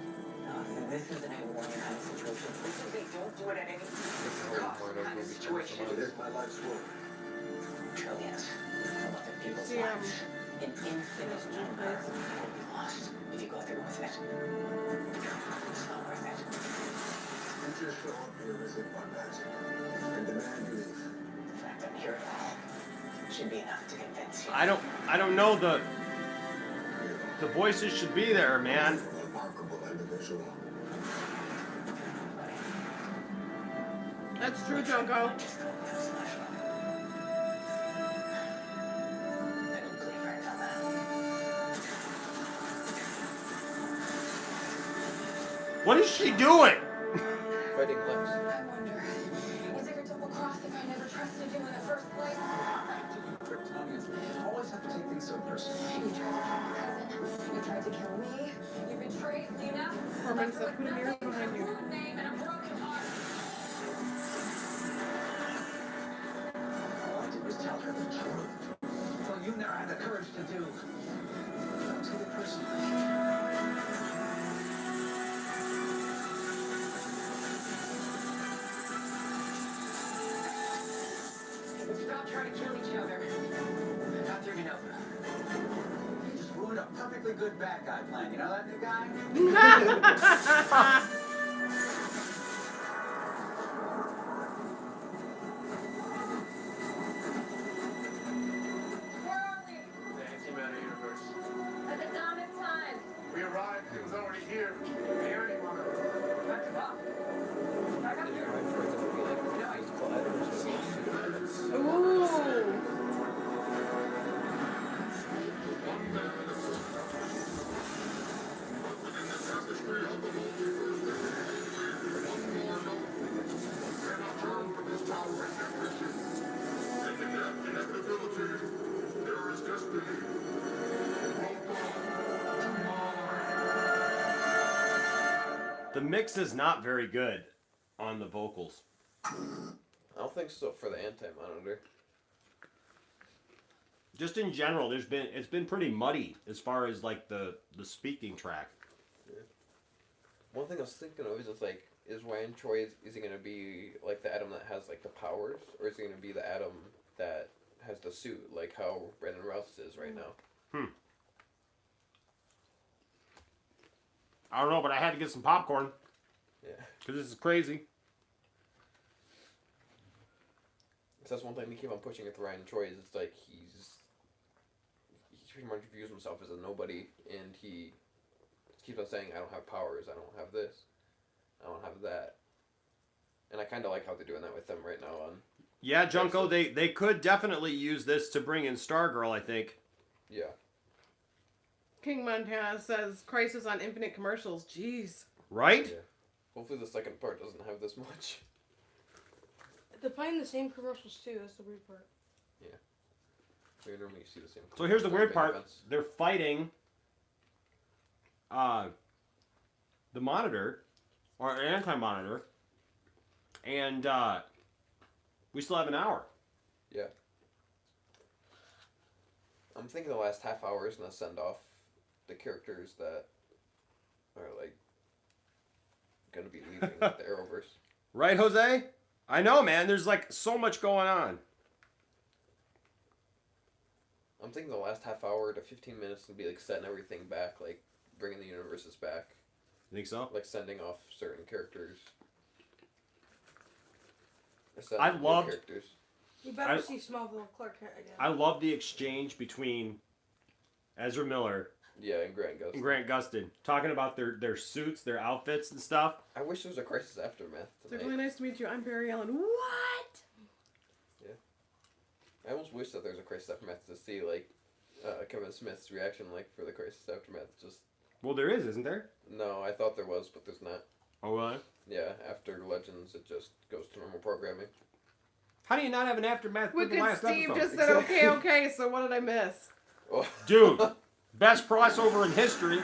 No, this isn't a warning kind of situation. Listen to me. Don't do do it at any cost. Kind of situation. It is my life's work. Trillions of other people's See, lives. An infinite number will be lost if you go through with it. It's not worth it. You just show up here as if by magic and demand you leave. The fact I'm here at all should be enough to convince you. I don't know the voices should be there, man. Remarkable individual. That's true, Junko. Just go through special. I don't believe right on that. What is she doing? Fighting Lex. I wonder, is it your double cross if I never trusted you in the first place? Always have to take things so personal. You tried to kill my cousin. You tried to kill me. You betrayed Lena. Herman said, put a mirror behind you. Rude name and a broken heart. All I did was tell her the truth. Well, you never had the courage to do. Don't take it personally. Stop trying to kill each other. Not through Nova. You just ruined a perfectly good bad guy plan. You know that new guy? Where are we? The antimatter universe. At the dawn of time. We arrived. It was already here. The antimatter. Back to Bob. Back up Did you here. mind for it to be like physical items or Ooh. The mix is not very good on the vocals. I don't think so for the anti-monitor. Just in general, it's been pretty muddy as far as like the speaking track. Yeah. One thing I was thinking of is just like, is Ryan Troy, is he gonna be like the Atom that has like the powers, or is he gonna be the Atom that has the suit, like how Brandon Routh is right now? I don't know, but I had to get some popcorn Yeah. because this is crazy. So that's one thing they keep on pushing with Ryan Troy is it's like he pretty much views himself as a nobody, and he keeps on saying, I don't have powers, I don't have this, I don't have that. And I kind of like how they're doing that with them right now on... Yeah, Junko, they could definitely use this to bring in Stargirl, I think. Yeah. King Montana says, Crisis on Infinite Commercials. Jeez. Right? Yeah. Hopefully the second part doesn't have this much. They're playing the same commercials too. That's the weird part. Yeah. We normally see the same. So here's the weird part. Events. They're fighting the Monitor, or an anti-Monitor, and we still have an hour. Yeah. I'm thinking the last half hour is going to send off the characters that are, like, going to be leaving the Arrowverse. Right, Jose? I know, man. There's, like, so much going on. I'm thinking the last half hour to 15 minutes will be, like, setting everything back, like, bringing the universes back. You think so? Like, sending off certain characters. I loved... Characters. You better see Smallville Clark Kent again. I love the exchange between Ezra Miller Yeah, and Grant Gustin. and Grant Gustin talking about their suits, their outfits and stuff. I wish there was a Crisis Aftermath It's tonight. really nice to meet you. I'm Barry Allen. What? Yeah. I almost wish that there was a Crisis Aftermath to see, like, Kevin Smith's reaction, like, for the Crisis Aftermath. Just... Well, there is, isn't there? No, I thought there was, but there's not. Oh, really? Yeah, after Legends, it just goes to normal programming. How do you not have an aftermath with the Wicked last Steve episode? just said, okay, okay, so what did I miss? Oh. Dude, best crossover in history.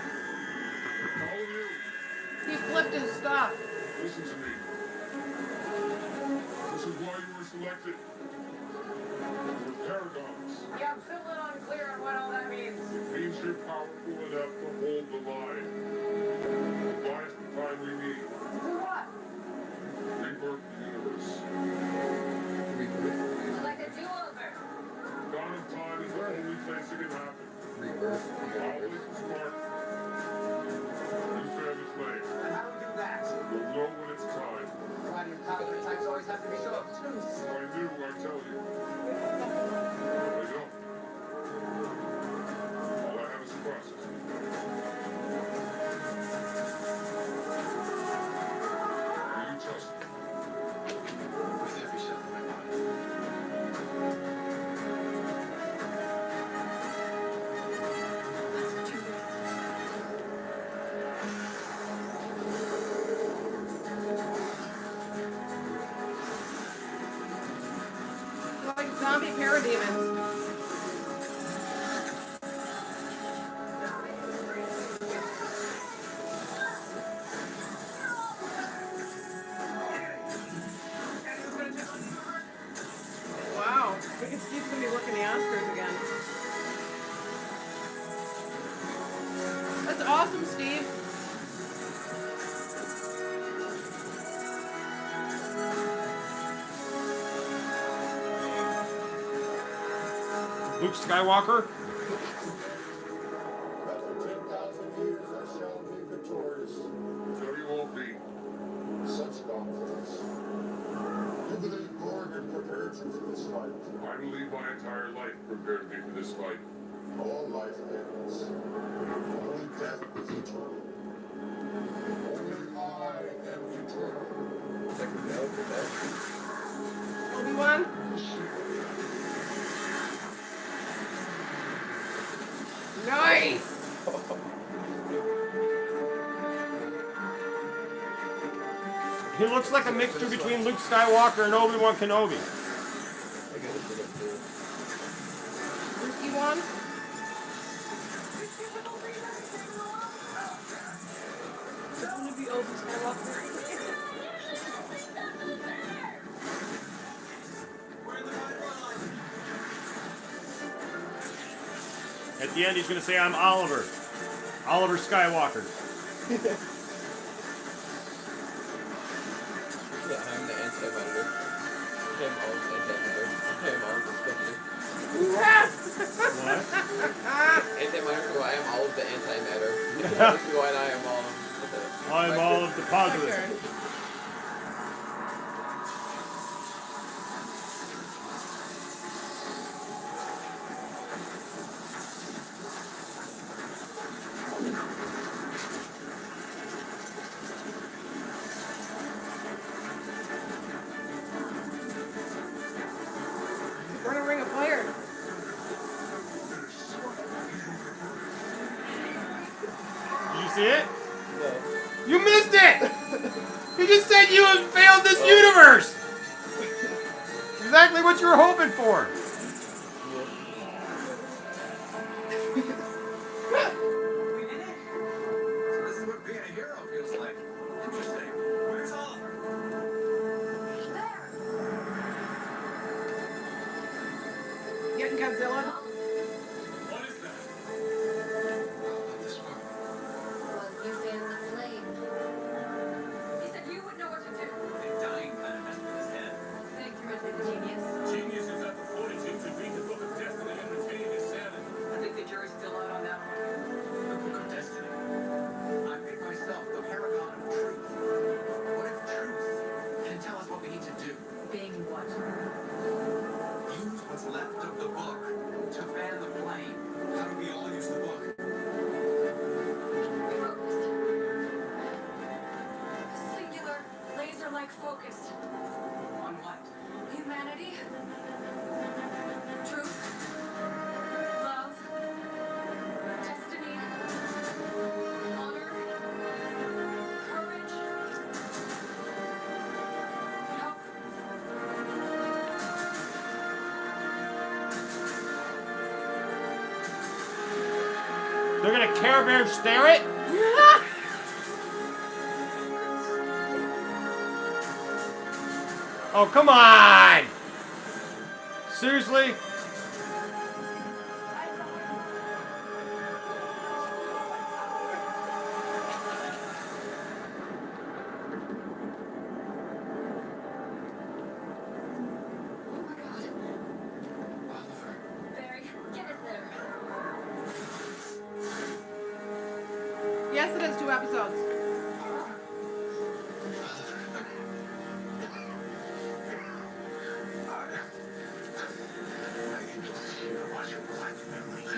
He flipped his stuff. Listen to me. This is why you were selected. We're paragons. Yeah, I'm still a little unclear on what all that means. Means you're powerful enough to hold the line. Buy us the time we need. For what? Rebirth Zombie parademons. Wow. Wicked Steve's gonna be working the Oscars again. That's awesome, Steve. Luke Skywalker. After 10,000 years, I shall be victorious. No, you won't be. Such confidence. You believe Morgan prepared you for this fight. I believe my entire life prepared me for this fight. All life ends. Only death is eternal. Only I am eternal. Obi-Wan? Nice! He looks like a mixture between Luke Skywalker and Obi-Wan Kenobi. Obi-Wan? It's gonna be Obi Skywalker. At the end, he's going to say, I'm Oliver. Oliver Skywalker. Yeah, I'm the anti-matter. I'm Olive's anti-matter. I'm Olive's sculptor. What? Anti-matter, so I am Olive the anti-matter. That's why I am Olive. I'm Olive the positive. We're in a ring of fire. Did you see it? No. You missed it! You just said you have failed this universe! Exactly what you were hoping for. We did it! So this is what being a hero feels like. Interesting. Where's Oliver? Getting Godzilla? What is that? This one. Well, you fan the flame. He said you would know what to do. The dying kind of messed with his head. Thank you, Ridley the genius. Genius is at the fortitude to read the Book of Destiny and retain his sanity. I think the jury's still out on that one. The Book of Destiny. I pick myself the paragon of truth. What if truth can tell us what we need to do? Being what? Use what's left of the book to fan the flame. How do we all use the book? Focused. Singular, laser-like focus. On what? Humanity. Truth. Love. Destiny. Honor. Courage. Hope. They're gonna Care Bear stare it? Oh, come on! Seriously? Oh my God. Oliver. Barry, get it there. Yes, it is 2 episodes.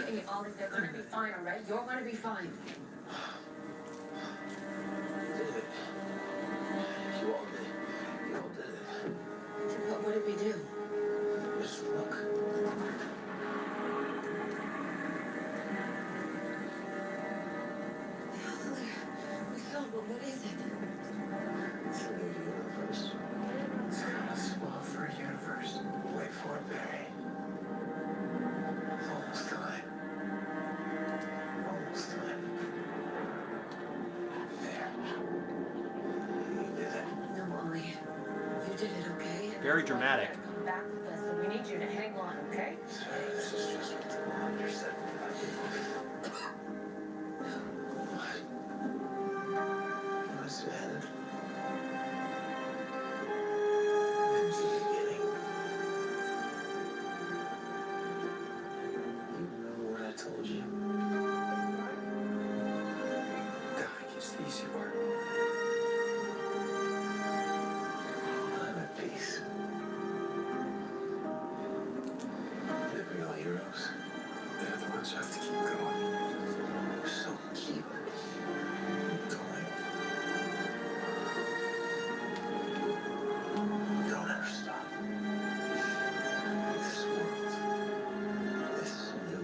Hey, Olive, they're gonna be fine, alright? You're gonna be fine. Did it. You all did. You all did it. What did we do? Just look. We saw, but what is it? It's a new universe. It's gonna swell for a universe. Wait for it, Barry. Very dramatic. Back with us, so we need you to hang on, okay? This is just what the monitor said. What's it headed? It's the beginning. You remember what I told you? God gets the easy part. I'm at peace. The real heroes, they're the ones who have to keep going. So keep going. Don't ever stop. This world, this new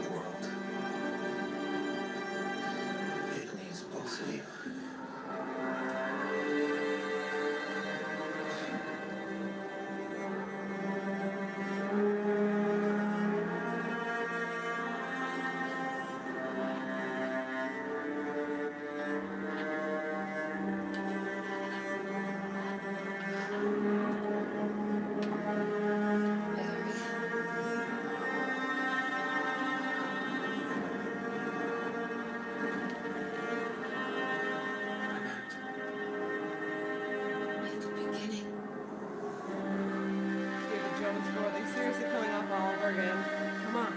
world, it needs both of you. David Jones score. Are they seriously coming off all over again? Come on.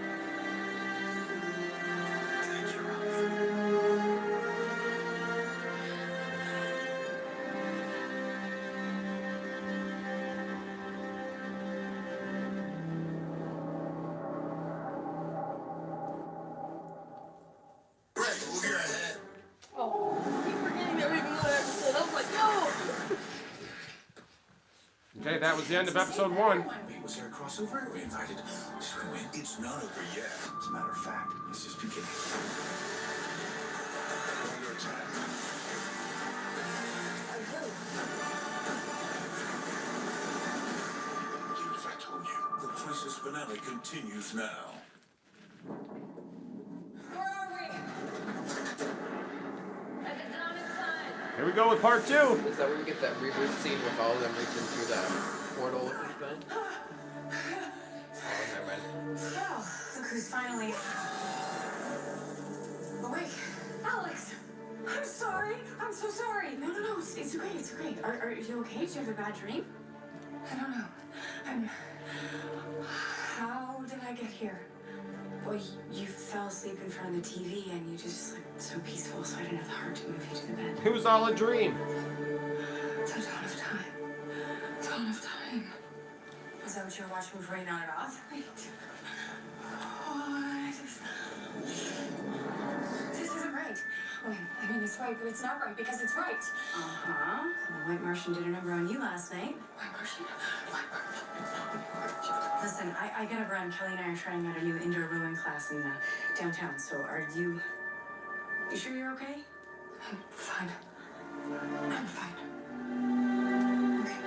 Oh, I keep forgetting that we're even another episode. I was like, no! Okay, that was the end of episode 1. Wait, was there a crossover? Are we invited? Should we win? It's not over yet. As a matter of fact, it's just beginning. One more time. Do as I told you. The crisis finale continues now. Where are we? At the Diamond Sun. Here we go with part 2. Is that where we get that rebirth scene with all of them reaching through that portal looking thing? Oh, never mind. Oh, look who's finally awake. Alex! I'm sorry. I'm so sorry. No, it's great, it's great. Are you okay? Did you have a bad dream? I don't know. How did I get here? Well, you fell asleep in front of the TV and you just looked so peaceful, so I didn't have the heart to move you to the bed. It was all a dream. It's a ton of time. Ton of time. Was that what you were watching before you nodded off? Wait. What? This isn't right. Okay, I mean, it's right, but it's not right because it's right. Uh-huh. The White Martian did a number on you last night. White Martian? Listen, I gotta run. Kelly and I are trying out a new indoor rowing class in downtown, so are you... You sure you're okay? I'm fine. I'm fine. Okay.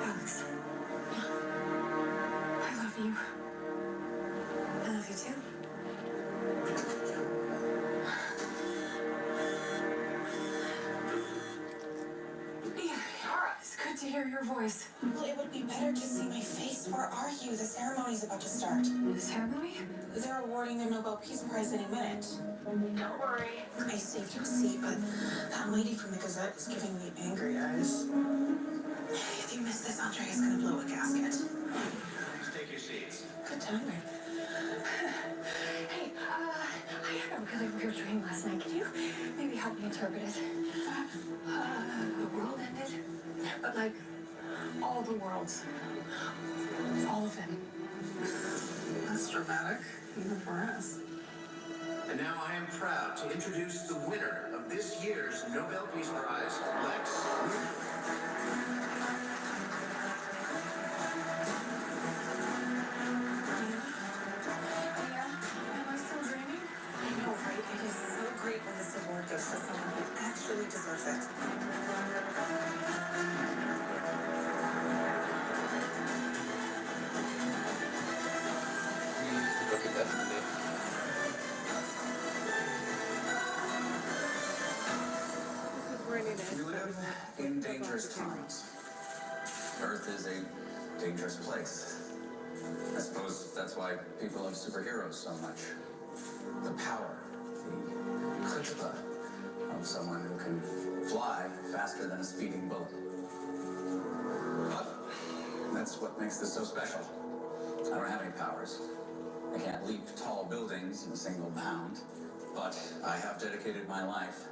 Alex. I love you. I love you too. Yeah, it's good to hear your voice. Well, it would be better to see my face. Where are you? The ceremony's about to start. The ceremony? They're awarding the Nobel Peace Prize any minute. Don't worry. I saved you a seat, but that lady from the Gazette is giving me angry eyes. If you miss this, Andrea's gonna blow a gasket. Please take your seats. Good timing. Hey, I had a really weird dream last night. Can you maybe help me interpret it? The world ended, but like all the worlds. All of them. That's dramatic, even for us. And now I am proud to introduce the winner of this year's Nobel Peace Prize, Lex Luthor. Am I still dreaming? I know, right? It is so great when this award goes to someone who actually deserves it. We used to look at Destiny. This is where I need We live in dangerous times. Earth is a dangerous place. I suppose that's why people love superheroes so much. The power, the chutzpah of someone who can fly faster than a speeding bullet. But that's what makes this so special. I don't have any powers. I can't leap tall buildings in a single bound, but I have dedicated my life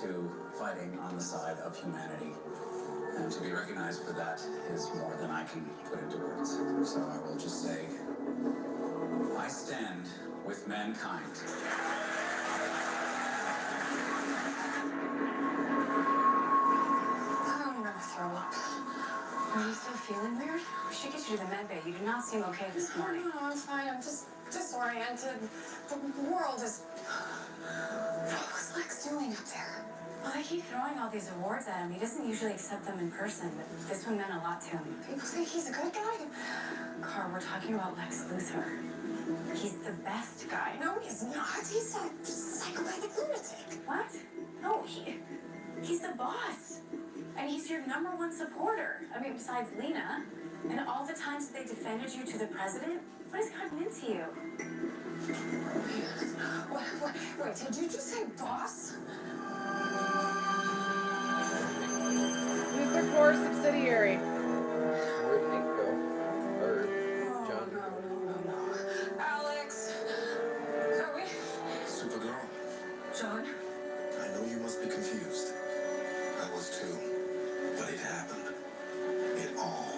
to fighting on the side of humanity. And to be recognized for that is more than I can put into words. So I will just say, I stand with mankind. I'm gonna throw up. Are you still feeling weird? We should get you to the med bay. You do not seem okay this morning. No, I'm fine. I'm just disoriented. The world is... What's Lex doing up there? Well, they keep throwing all these awards at him. He doesn't usually accept them in person, but this one meant a lot to him. People think he's a good guy. Carl, we're talking about Lex Luthor. He's the best guy. No, he's not. He's a psychopathic lunatic. What? No, he's the boss. And he's your #1 supporter. I mean, besides Lena. And all the times they defended you to the president, what has gotten into you? Wait, did you just say boss? Luther Core subsidiary. Where'd Hank go? Or John? No. Alex. Zoe. Supergirl, John? I know you must be confused. I was too. But it happened. It all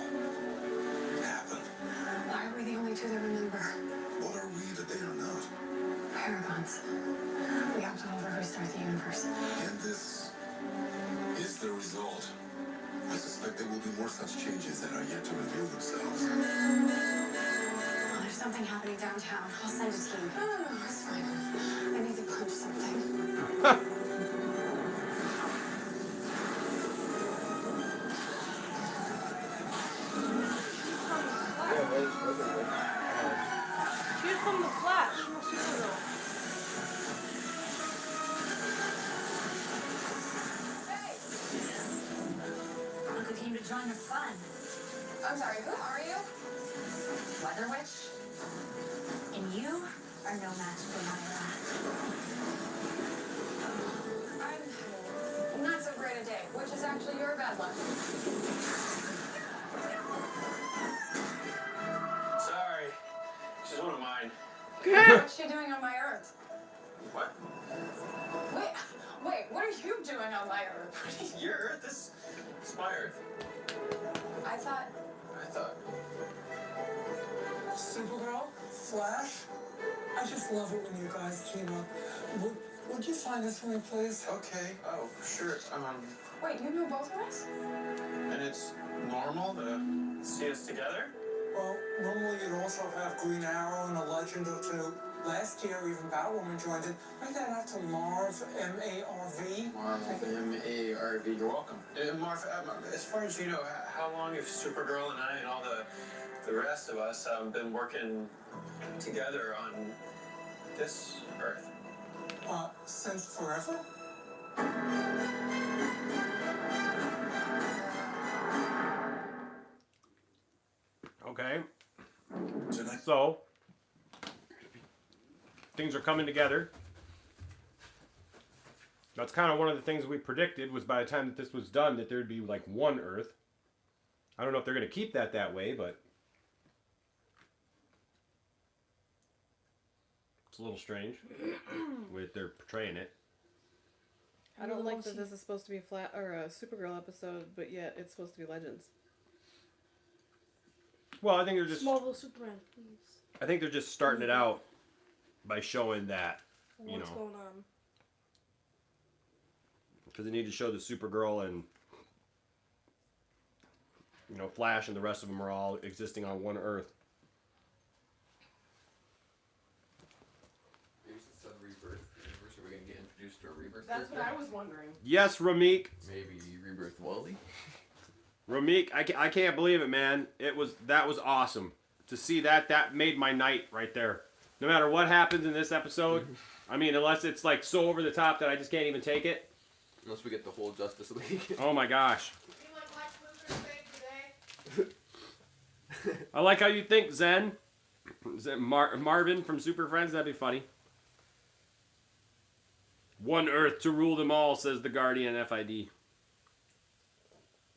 happened. Why are we the only two that remember? What are we that they are not? Paragons. We have to over restart the universe. And this is the result. I suspect there will be more such changes that are yet to reveal themselves. Oh, there's something happening downtown. I'll send a team. No, it's fine. I need to punch something. She's from the Flash. From Supergirl. Uncle came to join the fun. I'm sorry, who are you? Weather Witch? And you are no match for my wrath. I'm not so great a day, which is actually your bad luck. Sorry. She's one of mine. What's she doing on my Earth? What? Wait, what are you doing on my Earth? Your Earth? This is my Earth. I thought... Supergirl? Flash? I just love it when you guys team up. Would you sign this for me, please? Okay. Oh, sure. Wait, you know both of us? And it's normal to see us together? Well, normally you'd also have Green Arrow and a Legend or two. Last year, even Batwoman joined it. Write that out to Marv, M-A-R-V. Marv, M-A-R-V. You're welcome. Marv, as far as you know, how long have Supergirl and I and all the rest of us been working together on this Earth? Since forever? Okay. So, things are coming together. That's kind of one of the things we predicted was by the time that this was done that there'd be like one Earth. I don't know if they're going to keep that way, but it's a little strange with they're portraying it. I don't like that this is supposed to be a Supergirl episode, but yet it's supposed to be Legends. Well, I think they're just Smallville Superman, please. I think they're just starting it out by showing that, you What's know, going on? because they need to show the Supergirl and, you know, Flash and the rest of them are all existing on one Earth. Maybe since it's a rebirth universe, are we gonna get introduced to a rebirth? That's what character? I was wondering. Yes, Ramik. Maybe rebirth Wally. Ramik, I can't believe it, man. That was awesome to see that. That made my night right there. No matter what happens in this episode, I mean, unless it's like so over the top that I just can't even take it. Unless we get the whole Justice League. Oh my gosh. You like Lex Luthor saved today? I like how you think, Zen. Marvin from Super Friends, that'd be funny. One Earth to rule them all, says the Guardian FID. The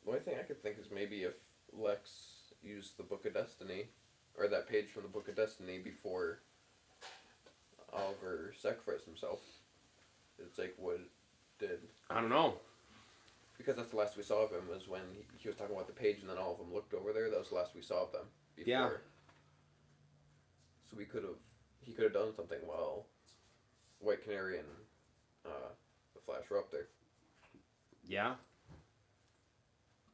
only thing I could think is maybe if Lex used the Book of Destiny, or that page from the Book of Destiny before Oliver sacrificed himself. It's like what did... I don't know. Because that's the last we saw of him, was when he was talking about the page and then all of them looked over there. That was the last we saw of them before. Yeah. So he could have done something while White Canary and the Flash were up there. Yeah.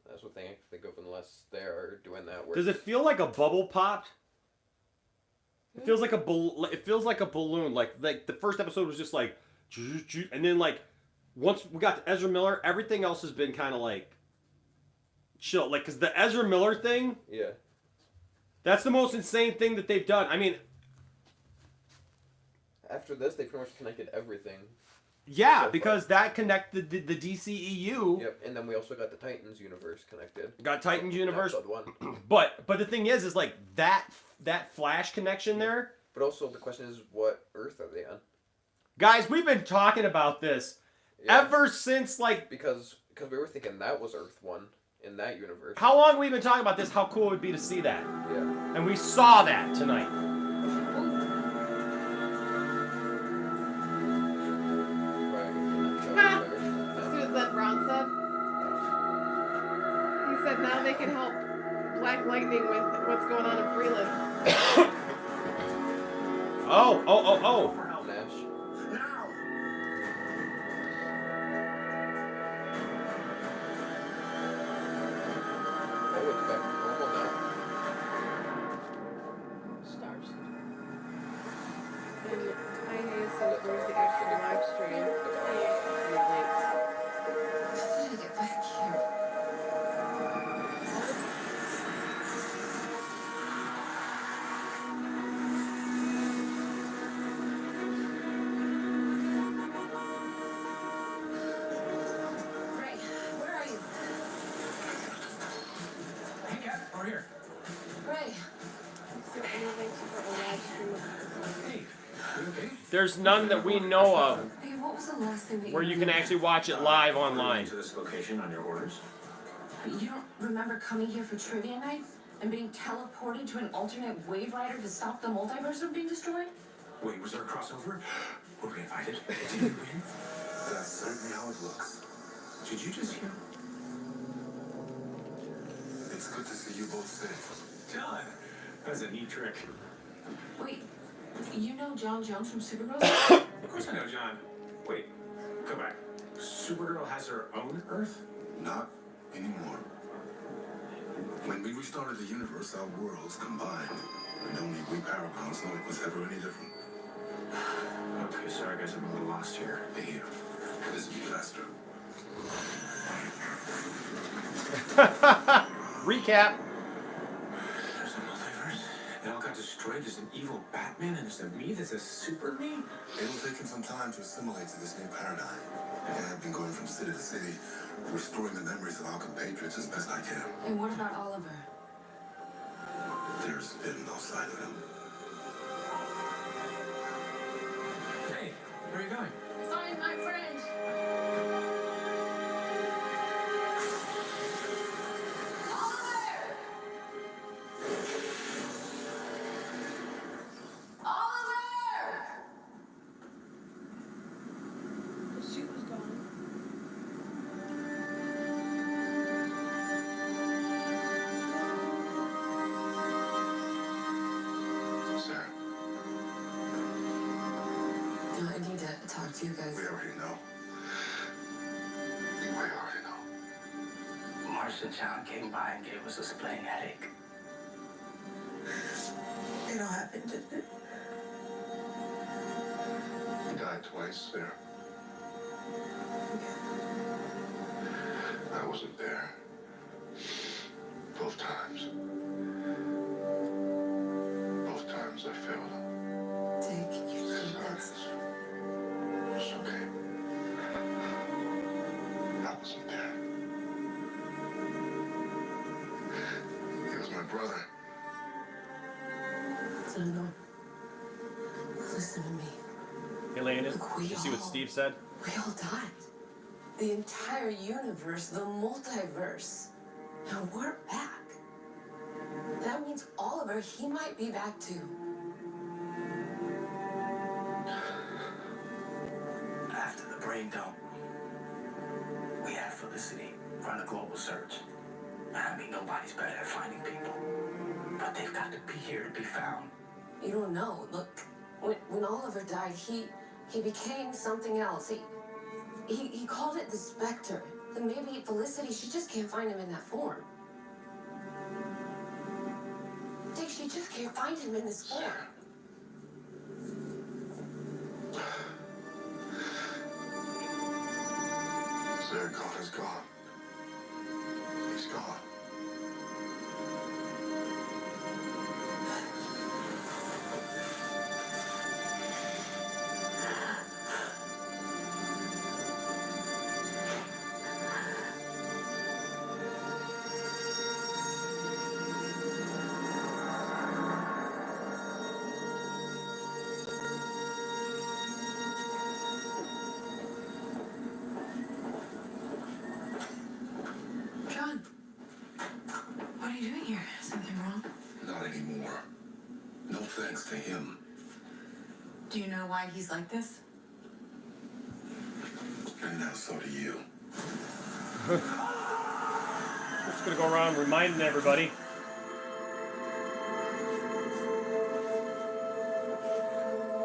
That's one thing I can think of, unless they are doing that. Where Does it feel like a bubble popped? It feels like a balloon. Like the first episode was just like, and then like once we got to Ezra Miller, everything else has been kind of like chill. Like, cause the Ezra Miller thing, yeah, that's the most insane thing that they've done. I mean, after this, they pretty much connected everything. Yeah, because that connected the DCEU. Yep, and then we also got the Titans universe connected. Got Titans universe. Episode 1. But the thing is like that Flash connection there. But also the question is, what Earth are they on? Guys, we've been talking about this ever since like because we were thinking that was Earth 1 in that universe. How long have we been talking about this? How cool it would be to see that? Yeah. And we saw that tonight. See what Zed Brown said? He said now they can help Black Lightning with what's going on in Freeland. Oh. Nash. Oh, it's back to normal now. Stars. And I Hayes says, where's the actual live stream? And links. How did I get back here? Ray, where are you? Hey, Cat, over here. Ray. So any links for a live stream of Hey, you okay? There's none that we know of Hey, what was the last thing that where you can actually watch it live online. To this location on your orders. You don't remember coming here for trivia night and being teleported to an alternate wave rider to stop the multiverse from being destroyed? Wait, was there a crossover? Were we invited? Did you win? That's certainly how it looks. Did you just hear? It's good to see you both safe. John, that's a neat trick. Wait, you know John Jones from Supergirl? Of course I know John. Wait, go back. Supergirl has her own Earth? Not anymore. When we restarted the universe, our worlds combined. And only we Paragons know it was ever any different. Okay, so I guess I'm a little lost here. Here, this will be faster. Recap. There's a multiverse. It all got destroyed. There's an evil Batman, and there's a me that's a super me. It will take him some time to assimilate to this new paradigm. And I've been going from city to city, restoring the memories of our compatriots as best I can. And what about Oliver? There's been no sign of him. Hey, where are you going? Find my friend! The suit was gone. Sarah, No, I need to talk to you guys. we already know. We already know. Martian John came by and gave us a splitting headache. It all happened, didn't it? He died twice, Sarah. I wasn't there. Both times. Both times I failed him. Dick, you It's think that's... okay. brother. No. Listen to me. Hey, Landon, Look, you see what Steve said? We all died. The entire universe, the multiverse. And we're back. That means Oliver, he might be back too. After the brain dump, we had Felicity run a global search. I mean, nobody's better at finding people. But they've got to be here to be found. You don't know. Look, when Oliver died, he became something else. He called it the Spectre. Then maybe Felicity, she just can't find him in that form. Dick, she just can't find him in this form. Sarah, God is gone. He's gone. John, what are you doing here? Something wrong? Not anymore. No thanks to him. Do you know why he's like this? And now so do you. Just gonna go around reminding everybody.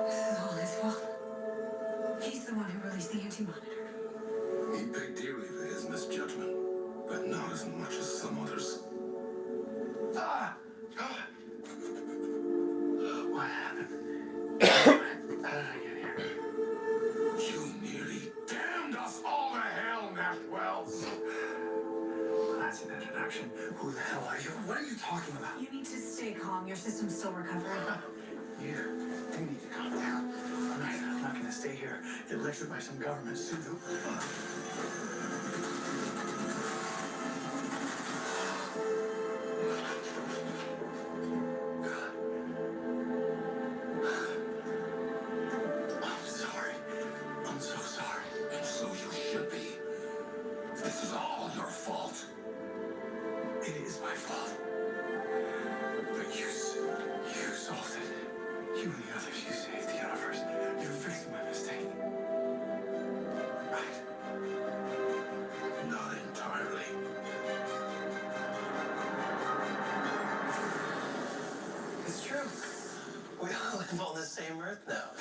This is all his fault. He's the one who released the anti-monitor. He paid dearly for his misjudgment, but not as much as some others. Ah! What happened? How did I get here? You nearly damned us all to hell, Nash Wells. That's an introduction. Who the hell are you? What are you talking about? You need to stay calm. Your system's still recovering. You need to calm down. I'm not gonna stay here, get lectured by some government pseudo. I'm sorry. I'm so sorry. And so you should be. This is all your fault. It is my fault. But you solved it. You and the others, you saved the universe. You fixed my mistake. Right? Not entirely. It's true. We all live on the same Earth now.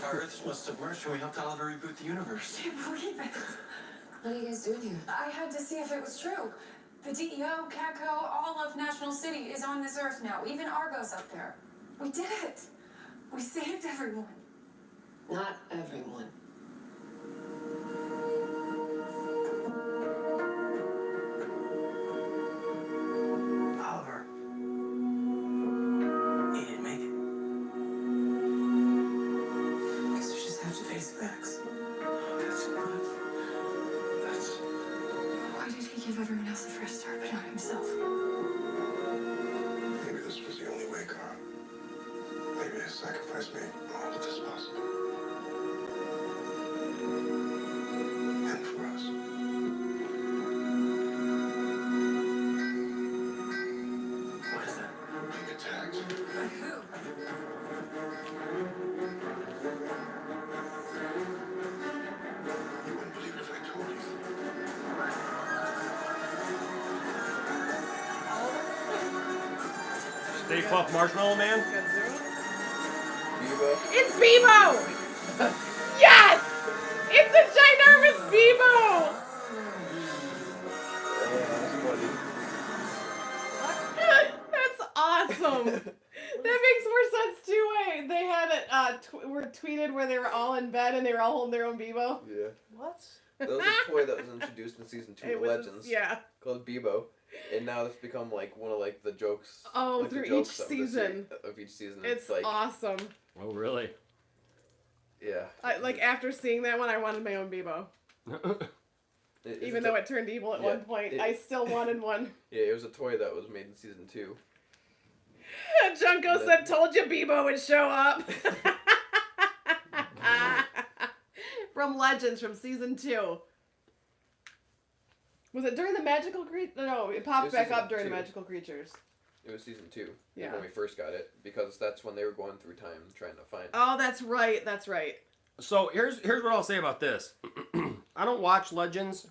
Our Earth's most submerged when we helped Oliver reboot the universe. I can't believe it. What are you guys doing here? I had to see if it was true. The DEO, CATCO, all of National City is on this Earth now. Even Argo's up there. We did it. We saved everyone. Not everyone. Oliver. He didn't make it. Guess we just have to face facts. That's... Why did he give everyone else a fresh start but not himself? Maybe this was the only way, Carl. Maybe his sacrifice made all of this possible. And for us. What is that? Being attacked. By who? You wouldn't believe it if I told you. Stay Puft Marshmallow Man? Bebo. It's Bebo! Yes! It's a ginormous Bebo! That's awesome. That makes more sense too. They had it were tweeted where they were all in bed and they were all holding their own Bebo. Yeah. What? That was a toy that was introduced in season 2 It of was- Legends. yeah. Called Bebo. And now it's become like one of like the jokes. Oh, like, the through jokes each of the season. of each season. It's like awesome. Oh, really? Yeah. Like after seeing that one, I wanted my own Bebo. Even though it turned evil at one point, I still wanted one. Yeah, it was a toy that was made in season 2. Junko said, "Told you Bebo would show up." From Legends from season 2. Was it during the magical creature? No, it popped back up during the magical creatures. It was season 2. Yeah. When we first got it, because that's when they were going through time trying to find. Oh, that's right. That's right. So here's what I'll say about this. I don't watch Legends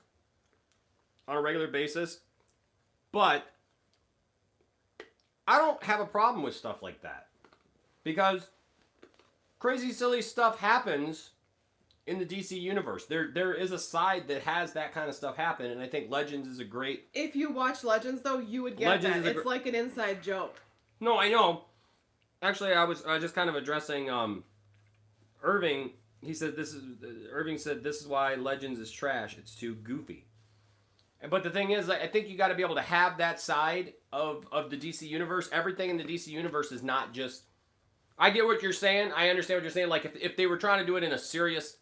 on a regular basis, but I don't have a problem with stuff like that because crazy, silly stuff happens in the DC universe. There is a side that has that kind of stuff happen, and I think Legends is a great. If you watch Legends, though, you would get Legends that. It's like an inside joke. No, I know. Actually, I was just kind of addressing Irving. He said Irving said this is why Legends is trash. It's too goofy. But the thing is, I think you got to be able to have that side of the DC universe. Everything in the DC universe is not just. I get what you're saying. I understand what you're saying. Like if they were trying to do it in a serious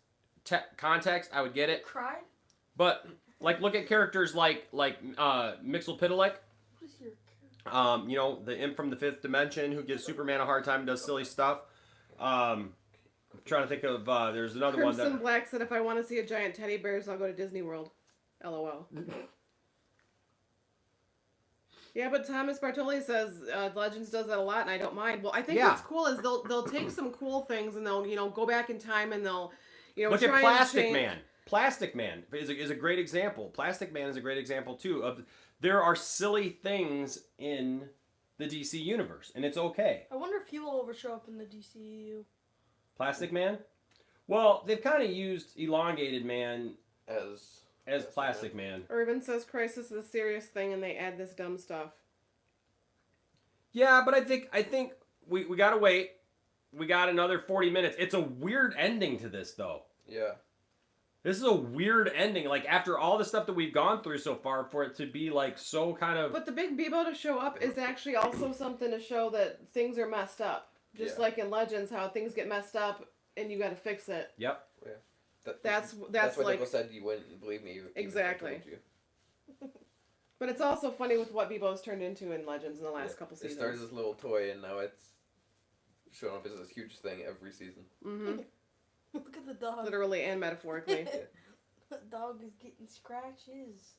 context, I would get it. Cried? But like look at characters like Mxyzptlk. You know, the imp from the 5th dimension who gives Superman a hard time and does silly stuff. I'm trying to think of there's another one Crimson that Black said, "If I want to see a giant teddy bears, I'll go to Disney World." LOL. Yeah, but Thomas Bartoli says Legends does that a lot, and I don't mind. Well, I think what's cool is they'll take some cool things and they'll go back in time and they'll look try at Plastic and Man. Plastic Man is a great example. Plastic Man is a great example too of there are silly things in the DC universe, and it's okay. I wonder if he will ever show up in the DCU. Plastic Man? Well, they've kind of used Elongated Man as Plastic Man. Irvin says Crisis is a serious thing, and they add this dumb stuff. Yeah, but I think we gotta wait. We got another 40 minutes. It's a weird ending to this, though. Yeah. This is a weird ending. Like, after all the stuff that we've gone through so far, for it to be, like, so kind of... But the big Bebo to show up is actually also something to show that things are messed up. Just like in Legends, how things get messed up, and you gotta fix it. Yep. Yeah. That's what like... people said you wouldn't believe me. Exactly. But it's also funny with what Bebo's turned into in Legends in the last couple seasons. It started as this little toy, and now it's showing up as this huge thing every season. Mm-hmm. Look at the dog. Literally and metaphorically. The dog is getting scratches.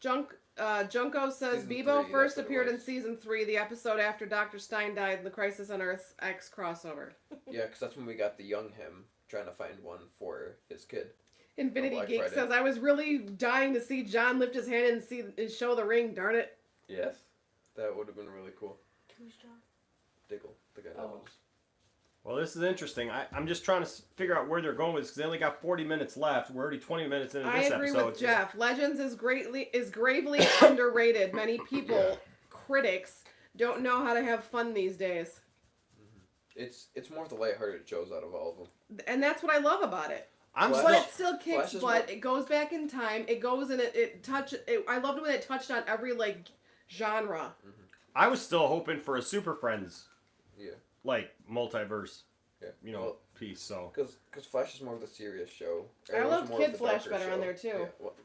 Junko says Season Bebo 3, first that's what it appeared in was. season 3, the episode after Dr. Stein died in the Crisis on Earth X crossover. Yeah, because that's when we got the young him trying to find one for his kid. Infinity Black Geek Friday. says, I was really dying to see John lift his hand and show the ring, darn it. Yes. That would have been really cool. Who's John? Diggle, the guy that was. Well, this is interesting. I'm just trying to figure out where they're going with this because they only got 40 minutes left. We're already 20 minutes into this I agree episode. with Jeff. Legends is gravely underrated. Many people, critics, don't know how to have fun these days. It's more of the lighthearted shows out of all of them. And that's what I love about it. But it still kicks Flash is butt. more- It goes back in time. It goes and I loved when it touched on every genre. I was still hoping for a Super Friends, Yeah. like multiverse, Yeah. piece. So Because Flash is more of the serious show. I Arrow's love more Kid of the Flash darker better on show. there, too. Yeah, well,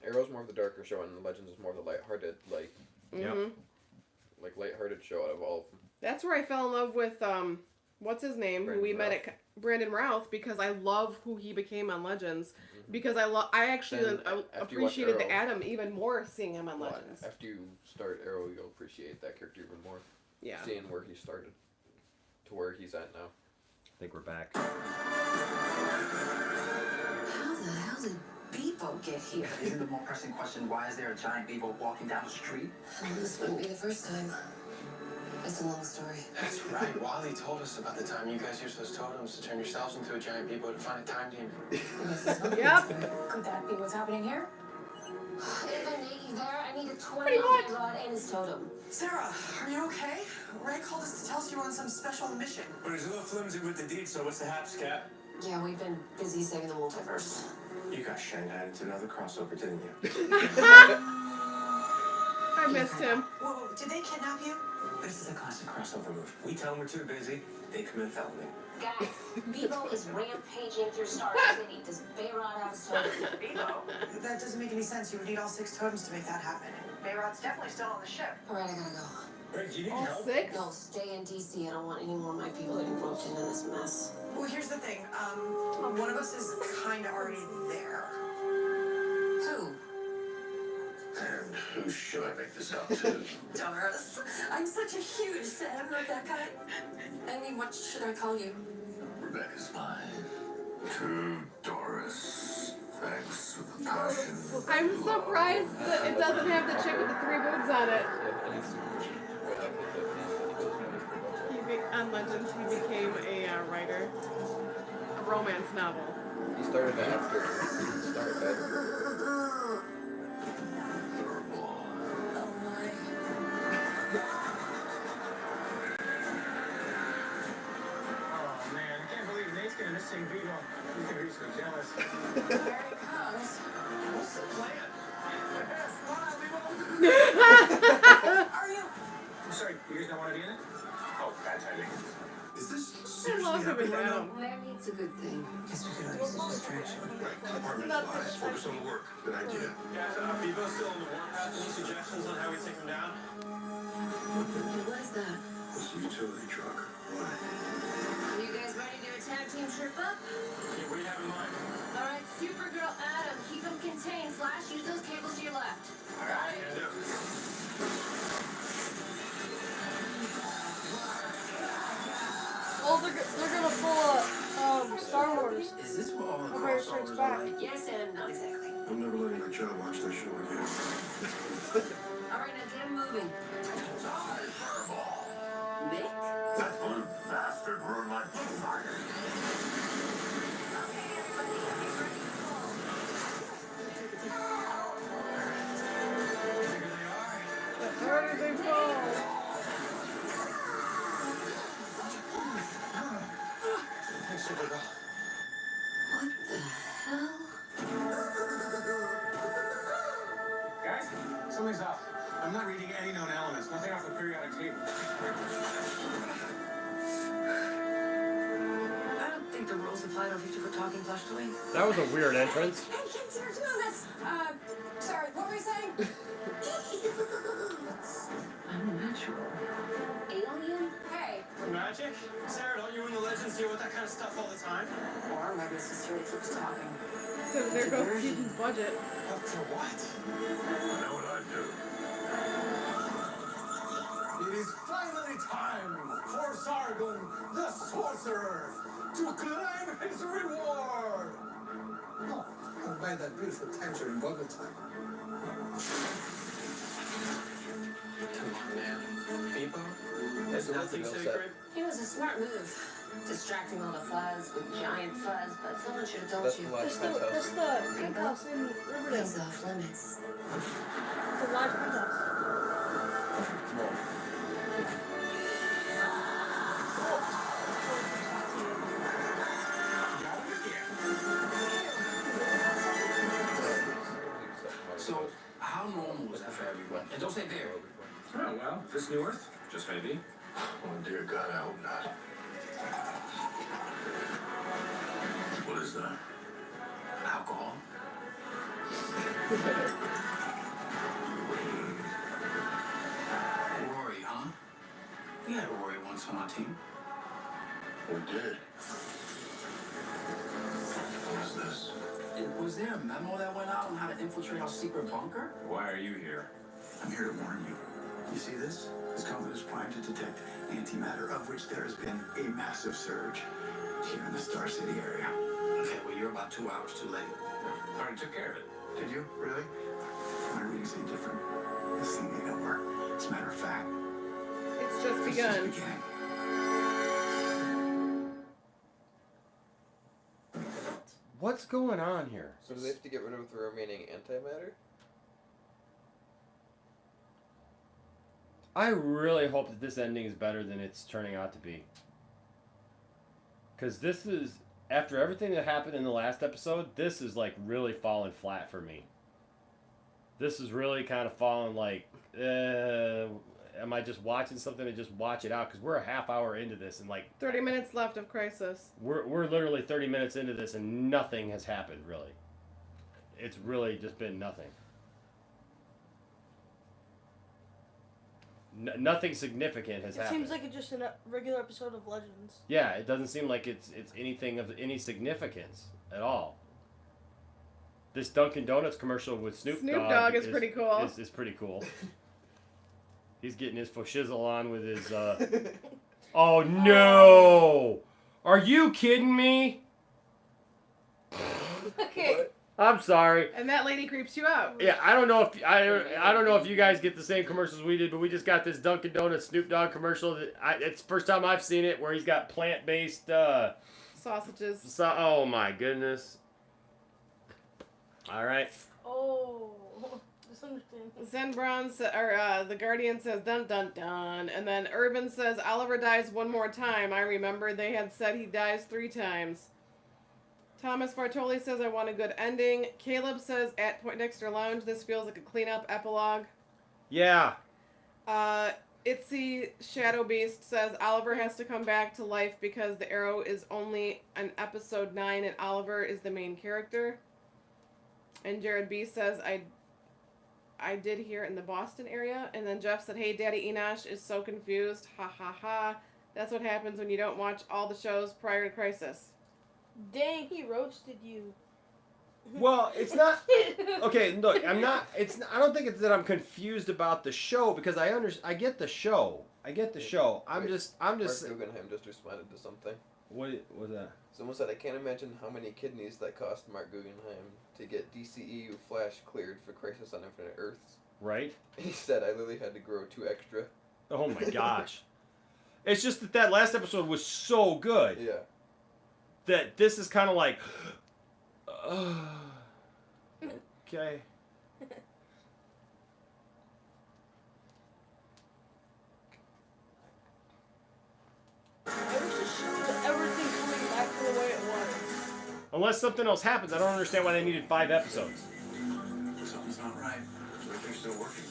Arrow's more of the darker show, and Legends is more of the lighthearted, lighthearted show out of all of them. That's where I fell in love with what's his name, who we met at Brandon Routh, because I love who he became on Legends. Because I actually Then after you watch appreciated the Arrow- Atom even more seeing him on Well, Legends. after you start Arrow, you'll appreciate that character even more. Yeah. Seeing where he started to where he's at now. I think we're back. How the hell did Bebo get here? Isn't the more pressing question, why is there a giant Bebo walking down the street? Well, this wouldn't be the first time. It's a long story. That's right. Wally told us about the time you guys used those totems to turn yourselves into a giant Bebo to find a time demon. Yep. Could that be what's happening here? Even Iggy there, I need a 20 Pretty much. rod and his totem. Sarah, are you okay? Ray called us to tell us you were on some special mission. But he's a little flimsy with the deed, so what's the haps, Cap? Yeah, we've been busy saving the multiverse. You got shanghaied into another crossover, didn't you? I missed him. Whoa, did they kidnap you? This is a classic crossover move. We tell them we're too busy, they commit felony. Guys, Bebo is rampaging through Star City. Does Bayrod have his totem? Bebo? That doesn't make any sense. You would need all 6 totems to make that happen. Bayrod's definitely still on the ship. All right, I gotta go. Rick, do you need All help? 6? No, stay in DC. I don't want any more of my people getting roped into this mess. Well, here's the thing. One of us is kind of already there. Who? And who should I make this out to? Doris. I'm such a huge fan of that guy. I mean, what should I call you? Rebecca's mine. To Doris. Thanks for the passion. I'm surprised that it doesn't have the chick with the 3 boobs on it. On Legends, he became a writer. A romance novel. He started after. He started better. Oh man, I can't believe Nate's gonna miss seeing Vivo. You can be so jealous. There he comes. What's the plan? Smile, Vivo! Are you? I'm sorry, you guys don't want to be in it? Oh, bad timing. Is this I seriously love him happening as right now? Adam. Maybe it's a good thing. Guess we could all use a distraction. Right, compartmentalize, focus on the work. Good idea. Guys, Vivo's still on the warpath. Any suggestions on how we take him down? What is that? It's a utility truck. Right. You guys ready to do a tag team trip up? Yeah, what do you have in mind? All right, Supergirl, Adam, keep them contained. Flash, use those cables to your left. All right. Yeah, Oh, they're gonna pull Star Wars. Is this what all the Empire Strikes crossovers Back. are like? Yes, Adam, not exactly. I'm never letting my child watch that show again. All right, now get him moving. Die, Fireball! Nick? That blue bastard ruined my fire. Where did they fall? Thanks, Supergirl. What the hell? Guys, something's off. I'm not reading any known elements. Nothing off the periodic table. I don't think the rules apply to a 50-foot talking plush toy. That was a weird entrance. Hey, kids, here's this. Sorry, what were you saying? Unnatural. Alien? Hey, Magic? Sarah, don't you in the Legends deal with that kind of stuff all the time? Or maybe it's just here he keeps talking. So there goes Steven's budget. Up to what? I know what I'd do. It is finally time for Sargon, the sorcerer, to claim his reward! Oh, I'll buy that beautiful tangerine bubble time. Come on, man. Vivo? There's That's nothing a real sacred? It was a smart move. Distracting all the fuzz with giant fuzz, but someone should have told That's you. the last That's penthouse. the pink house in Riverdale. He's off limits. The large pink house. Small. So, how normal was that for everyone? And don't say there. Oh, well, this new Earth? Just maybe. Oh, dear God, I hope not. What is that? Alcohol? Rory, huh? We had a Rory once on our team. We did. What is this? Was there a memo that went out on how to infiltrate our secret bunker? Why are you here? I'm here to warn you. You see this? This company is primed to detect antimatter, of which there has been a massive surge here in the Star City area. Okay, well, you're about 2 hours too late. I already took care of it. Did you? Really? My readings say different. This thing ain't over. As a matter of fact, It's just it's just begun. beginning. What's going on here? So do they have to get rid of the remaining antimatter? I really hope that this ending is better than it's turning out to be. Because this is, after everything that happened in the last episode, this is like really falling flat for me. This is really kind of falling like, am I just watching something to just watch it out? Because we're a half hour into this and like 30 minutes left of Crisis. we're literally 30 minutes into this and nothing has happened really. It's really just been nothing. nothing significant has It happened. seems like it's just a regular episode of Legends. Yeah, it doesn't seem like it's anything of any significance at all. This Dunkin' Donuts commercial with Snoop Dogg is pretty cool. Is pretty cool. He's getting his shizzle on with his. Oh no! Are you kidding me? Okay. I'm sorry. And that lady creeps you out. Yeah, I don't know if you guys get the same commercials we did, but we just got this Dunkin' Donuts Snoop Dogg commercial. It's the first time I've seen it where he's got plant-based sausages. Oh my goodness! All right. Oh, misunderstanding. Zen Brown the Guardian says dun dun dun, and then Urban says Oliver dies one more time. I remember they had said he dies 3 times. Thomas Bartoli says I want a good ending. Caleb says at Poindexter Lounge this feels like a cleanup epilogue. Yeah. Itzy Shadow Beast says Oliver has to come back to life because the Arrow is only on episode 9 and Oliver is the main character. And Jared B says I did hear in the Boston area. And then Jeff said, hey, Daddy Enosh is so confused. Ha ha ha. That's what happens when you don't watch all the shows prior to Crisis. Dang, he roasted you. Well, it's not okay. Look, I don't think it's that I'm confused about the show because I get the show. I'm just. Mark Guggenheim just responded to something. What was that? Someone said, I can't imagine how many kidneys that cost Mark Guggenheim to get DCEU Flash cleared for Crisis on Infinite Earths. Right? He said, I literally had to grow 2 extra. Oh my gosh. It's just that last episode was so good. Yeah. That this is kind of like... okay. I wish the show had everything coming back to the way it was. Unless something else happens, I don't understand why they needed 5 episodes. Something's not right. But they're still working.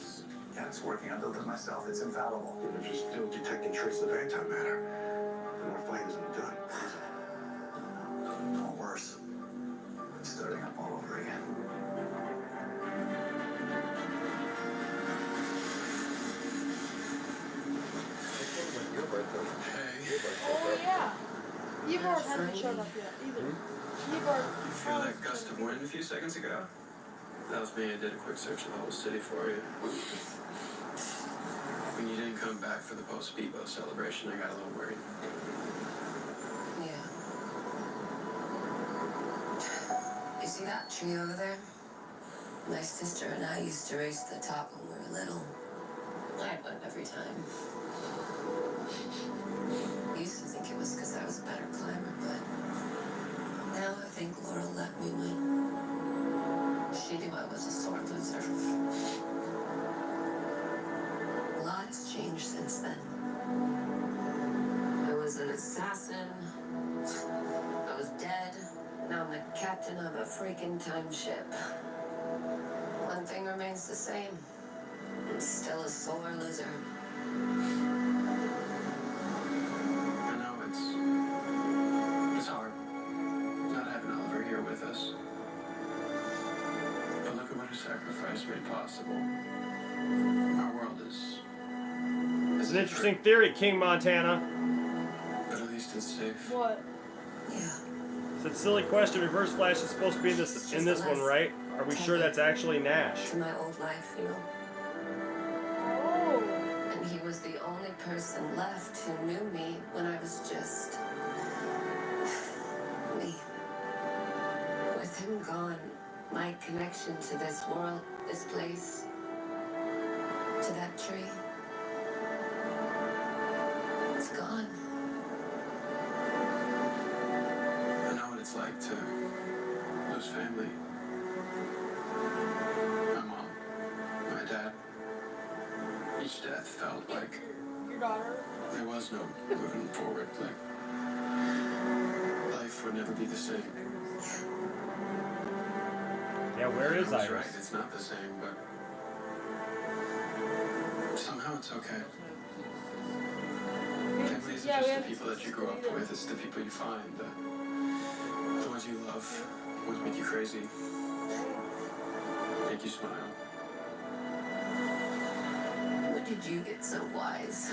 Yeah, it's working. I built it myself. It's infallible. But you're still detecting traces of antimatter. And our fight isn't done. Or worse. It's starting up all over again. Oh yeah. Ybor hasn't showed up yet either. Ybor. You feel that gust of wind a few seconds ago? That was me. I did a quick search of the whole city for you. When you didn't come back for the post-Speedboat celebration, I got a little worried. Yeah. You see that tree over there? My sister and I used to race to the top when we were little. I'd win every time. I used to think it was because I was a better climber, but now I think Laurel let me win. She knew I was a sore loser. A lot has changed since then. I was an assassin. I was dead. Now I'm the captain of a freaking time ship. One thing remains the same. I'm still a sore loser. I know it's hard not having Oliver here with us. But look at what a sacrifice made possible. Our world is... It's an interesting theory, King Montana. But at least it's safe. What? Yeah. It's a silly question. Reverse Flash is supposed to be in this one, right? Are we sure that's actually Nash? To my old life, you know. Oh. And he was the only person left who knew me when I was just me. With him gone, my connection to this world, this place, to that tree, it's gone. I know what it's like to lose family. My mom, my dad. Each death felt like Your daughter? there was no moving forward. Like life would never be the same. Yeah, where is Iris? Iris? Right, it's not the same, but somehow it's okay. Families Yeah, are we just haven't the people seen that you grow up either. with. It's the people you find. The ones you love, the ones make you crazy, make you smile. Would did you get so wise?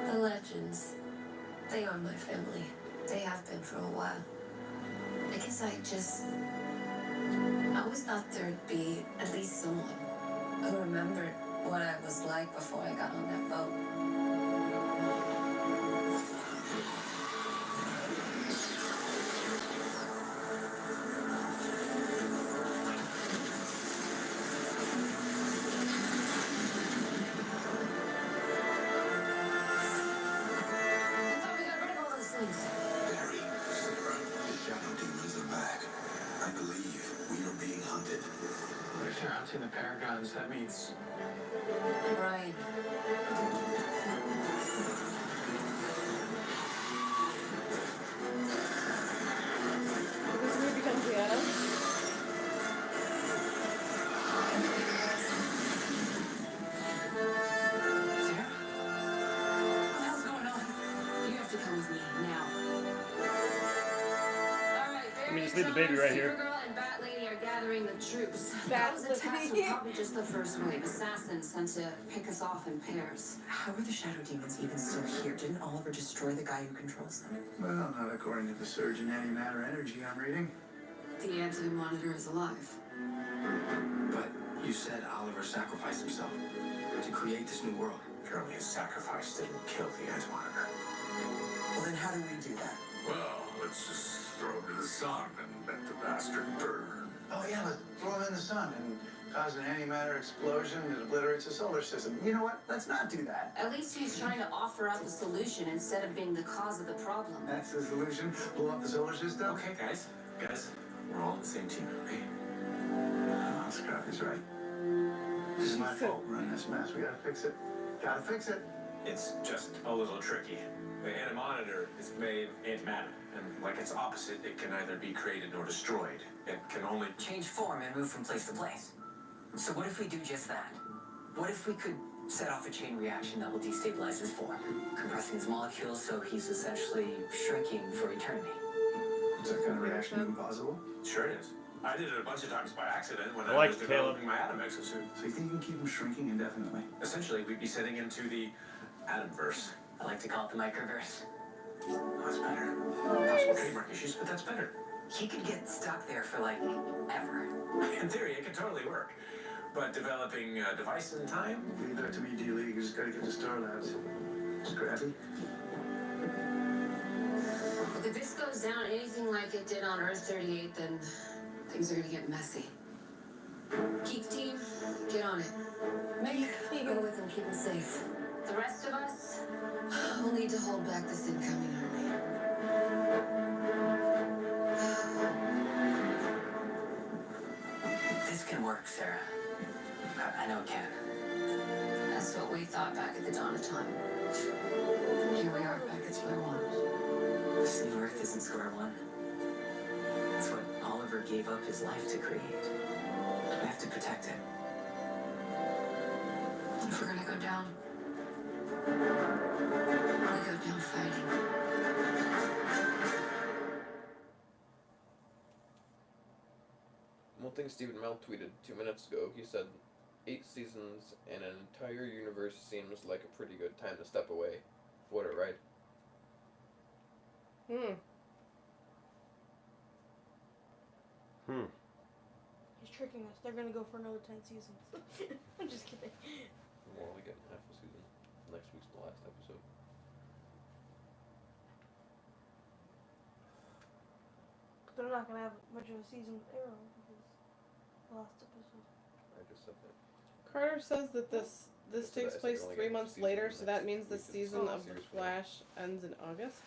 The legends, they are my family. They have been for a while. I guess I always thought there'd be at least someone who remembered what I was like before I got on that boat. Barry, Sarah, the shadow demons are back. I believe we are being hunted. But if they're hunting the paragons, that means Right. This is who becomes the Atom. Sarah? What the hell's going on? You have to come with me now. Let me just leave the baby right here. Supergirl and Bat Lady are gathering the troops. Bat Those attacks were Lady. probably just the first wave. Assassins sent to pick us off in pairs. How are the shadow demons even still here? Didn't Oliver destroy the guy who controls them? Well, not according to the surge in antimatter energy I'm reading. The anti-monitor is alive. But you said Oliver sacrificed himself to create this new world. Apparently his sacrifice didn't kill the Anti-Monitor. Well, then how do we do that? Well, let's just throw him in the sun and let the bastard burn. Oh, yeah, let's throw him in the sun and cause an antimatter explosion that obliterates the solar system. You know what? Let's not do that. At least he's trying to offer up a solution instead of being the cause of the problem. That's the solution. Blow up the solar system. Okay, guys, we're all on the same team, okay? Oh, Scrappy's right. This is my fault. We're in this mess. We gotta fix it. Gotta fix it. It's just a little tricky. The Anti-Monitor is made antimatter, and like its opposite, it can either be created or destroyed. It can only Change form and move from place to place. So what if we do just that? What if we could set off a chain reaction that will destabilize his form, compressing his molecules so he's essentially shrinking for eternity? Is that kind of reaction even possible? Sure it is. I did it a bunch of times by accident when I I like was Caleb. developing my atom exosuit. So you think you can keep him shrinking indefinitely? Essentially, we'd be setting into the Atomverse. I like to call it the microverse. That's better. Possible trademark issues, but that's better. He could get stuck there for like ever. In theory, it could totally work. But developing a device in time? Leave that to me, D-League. You just gotta get to Star Labs. Scrappy? If this goes down anything like it did on Earth 38, then things are gonna get messy. Keith team, get on it. Go with him, keep him safe. The rest of us will need to hold back this incoming army. This can work, Sarah. I know it can. That's what we thought back at the dawn of time. Here we are, back at square one. This new Earth isn't square one. It's what Oliver gave up his life to create. We have to protect it. If we're gonna go down, we go down fighting. One thing Stephen Mel tweeted 2 minutes ago, he said, 8 seasons and an entire universe seems like a pretty good time to step away. What a ride. He's tricking us. They're gonna go for another 10 seasons. I'm just kidding. We're only getting half a season. Next week's the last episode. They're not gonna have much of a season with Arrow because the last episode. I just said that. Carter says that this I said takes that place we're only 3 getting months season later, next so that means the week. It's season not of The series finale. Flash ends in August.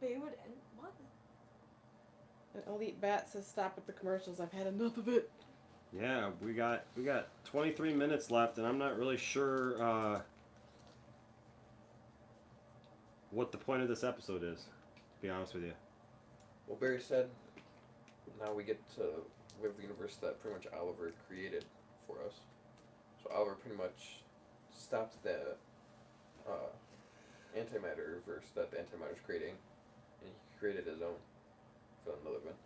But it would end. What? And Elite Bat says stop with the commercials. I've had enough of it. Yeah, we got 23 minutes left, and I'm not really sure what the point of this episode is, to be honest with you. Well, Barry said, now we get to live the universe that pretty much Oliver created for us. So Oliver pretty much stopped the antimatter verse that the antimatter's creating, and he created his own for another one.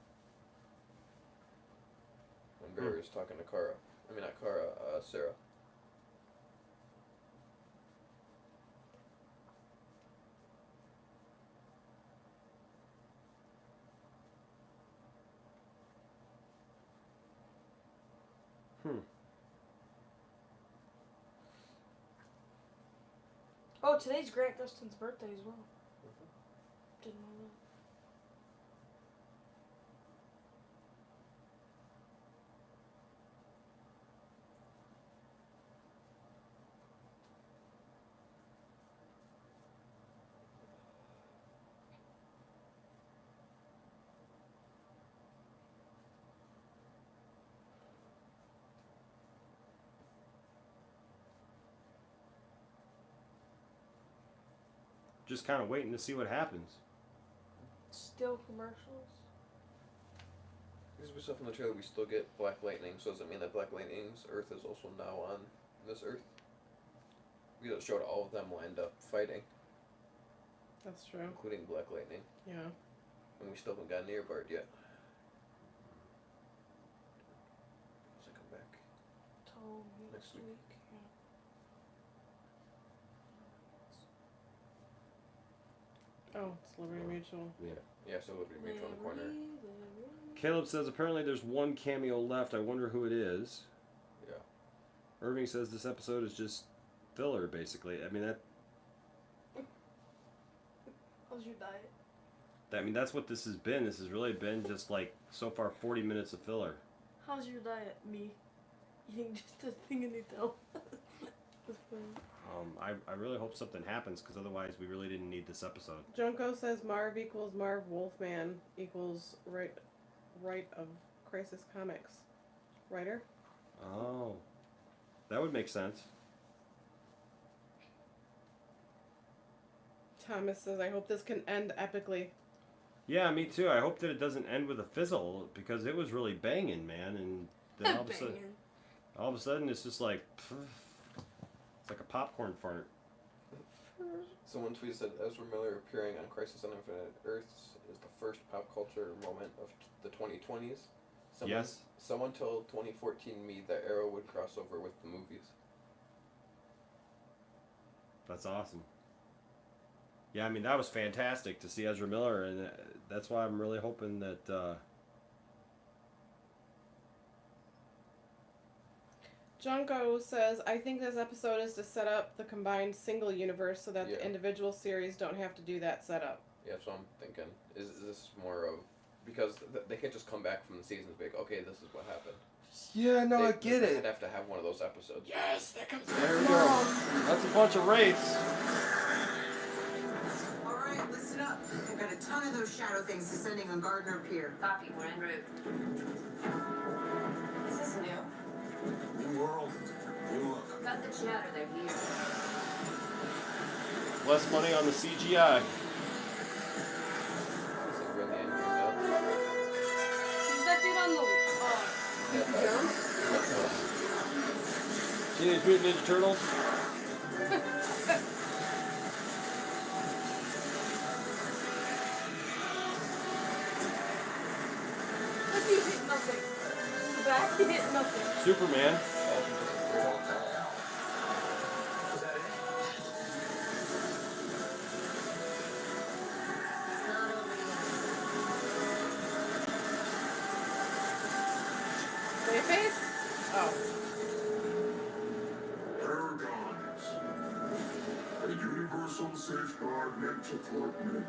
Bear is talking to Kara. I mean, not Kara, Sarah. Oh, today's Grant Gustin's birthday as well. Didn't know that. Just kind of waiting to see what happens. Still commercials. Because we saw from the trailer, we still get Black Lightning, so does it mean that Black Lightning's Earth is also now on this Earth? Because it showed all of them will end up fighting. That's true. Including Black Lightning. Yeah. And we still haven't gotten Earbard yet. Does it come back? Till next week. Yeah. Oh, it's Liberty Mutual. Yeah, so Liberty Mutual in the corner. Caleb says apparently there's one cameo left. I wonder who it is. Yeah. Irving says this episode is just filler, basically. I mean that. How's your diet? I mean that's what this has been. This has really been just like so far 40 minutes of filler. How's your diet? Me. Eating just a thing of Nutella. That's funny. I really hope something happens because otherwise we really didn't need this episode. Junko says Marv equals Marv Wolfman equals right of Crisis Comics. Writer? Oh. That would make sense. Thomas says, I hope this can end epically. Yeah, me too. I hope that it doesn't end with a fizzle because it was really banging, man. And then all of a sudden it's just like, it's like a popcorn fart. Someone tweeted that Ezra Miller appearing on Crisis on Infinite Earths is the first pop culture moment of the 2020s. Yes. Someone told 2014 me that Arrow would cross over with the movies. That's awesome. Yeah, I mean, that was fantastic to see Ezra Miller, and that's why I'm really hoping that... Junko says, I think this episode is to set up the combined single universe so that the individual series don't have to do that setup. Yeah, so I'm thinking, is this more of... Because they can't just come back from the seasons and be like, okay, this is what happened. Yeah, no, I get it. They'd have to have one of those episodes. Yes, that comes There we go. That's a bunch of wraiths. Alright, listen up. I've got a ton of those shadow things descending on Gardner Pier. Copy, we're en route. Is this new? New world, new look. Got the chatter, they're here. Less money on the CGI. Who's that dude on the Teenage Mutant Ninja Turtles? He hit nothing. The back, he hit nothing. Superman. Clayface? Oh. Paragons. A universal safeguard meant to thwart men.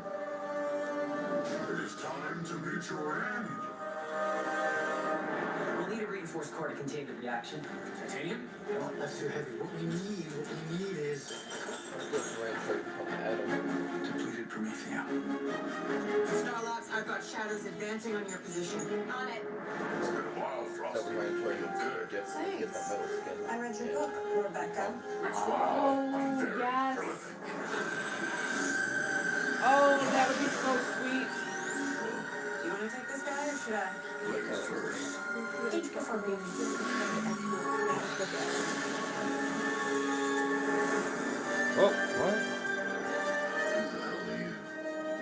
It is time to meet your end. We'll need a reinforced core to contain the reaction. Titanium? No, that's too heavy. What we need is... Depleted Promethea. Starlocks, I've got shadows advancing on your position. On it. It's been a while, Frosty. You look good. Gets that metal skin. I read your book, Rebecca. I'm very yes. prolific. Oh, that would be so sweet. Do you want to take this guy or should I? Ladies first. Each before being Oh, what? Who the hell are you?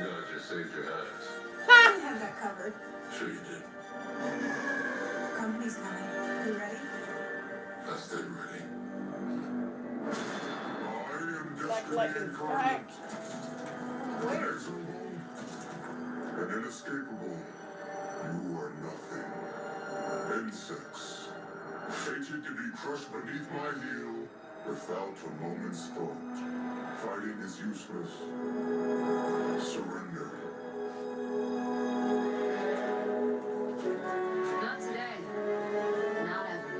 No, I just saved your ass. We have that covered. Sure you did. Company's coming. Like in fact. Where? And inescapable, you are nothing. Insects, fated to be crushed beneath my heel without a moment's thought. Fighting is useless. Surrender. Not today. Not ever.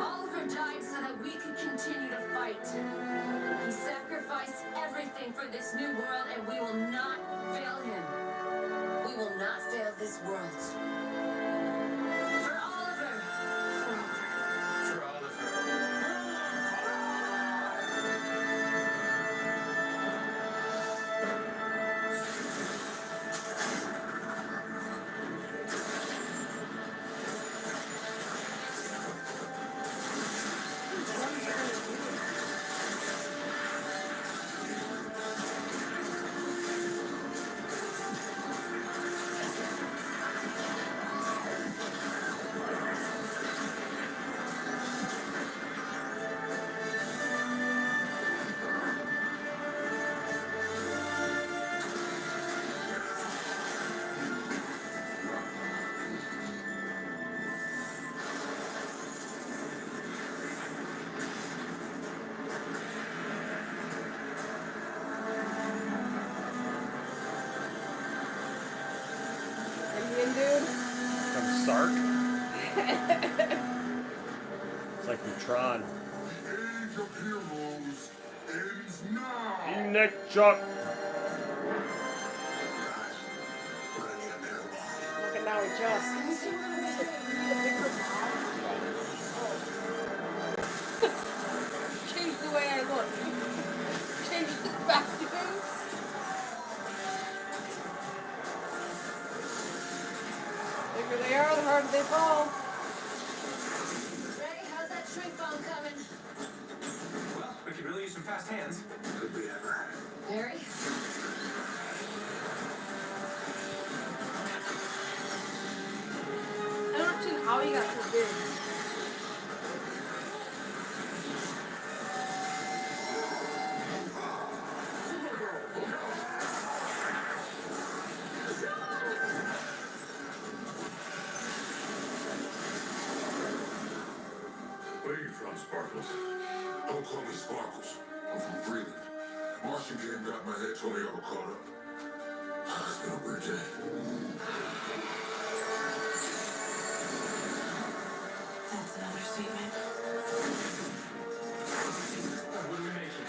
Oliver died so that we could continue to fight. He sacrificed everything for this new world, and we will not fail him. We will not fail this world. For Oliver. For Oliver. Indian dude. From Sark. It's like from Tron. The age of heroes ends now. Neck Chuck. Look at now we just. Change the way I look. Change the back to him. The bigger they are, the harder they fall. Ray, how's that shrink bomb coming? Well, we could really use some fast hands. Could we ever? Barry? I don't understand how he got so big. Where are you from, Sparkles? Don't call me Sparkles. I'm from Freeland. Martian came, got my head, told me I was caught up. It's been a weird day. That's an understatement. What do we make here?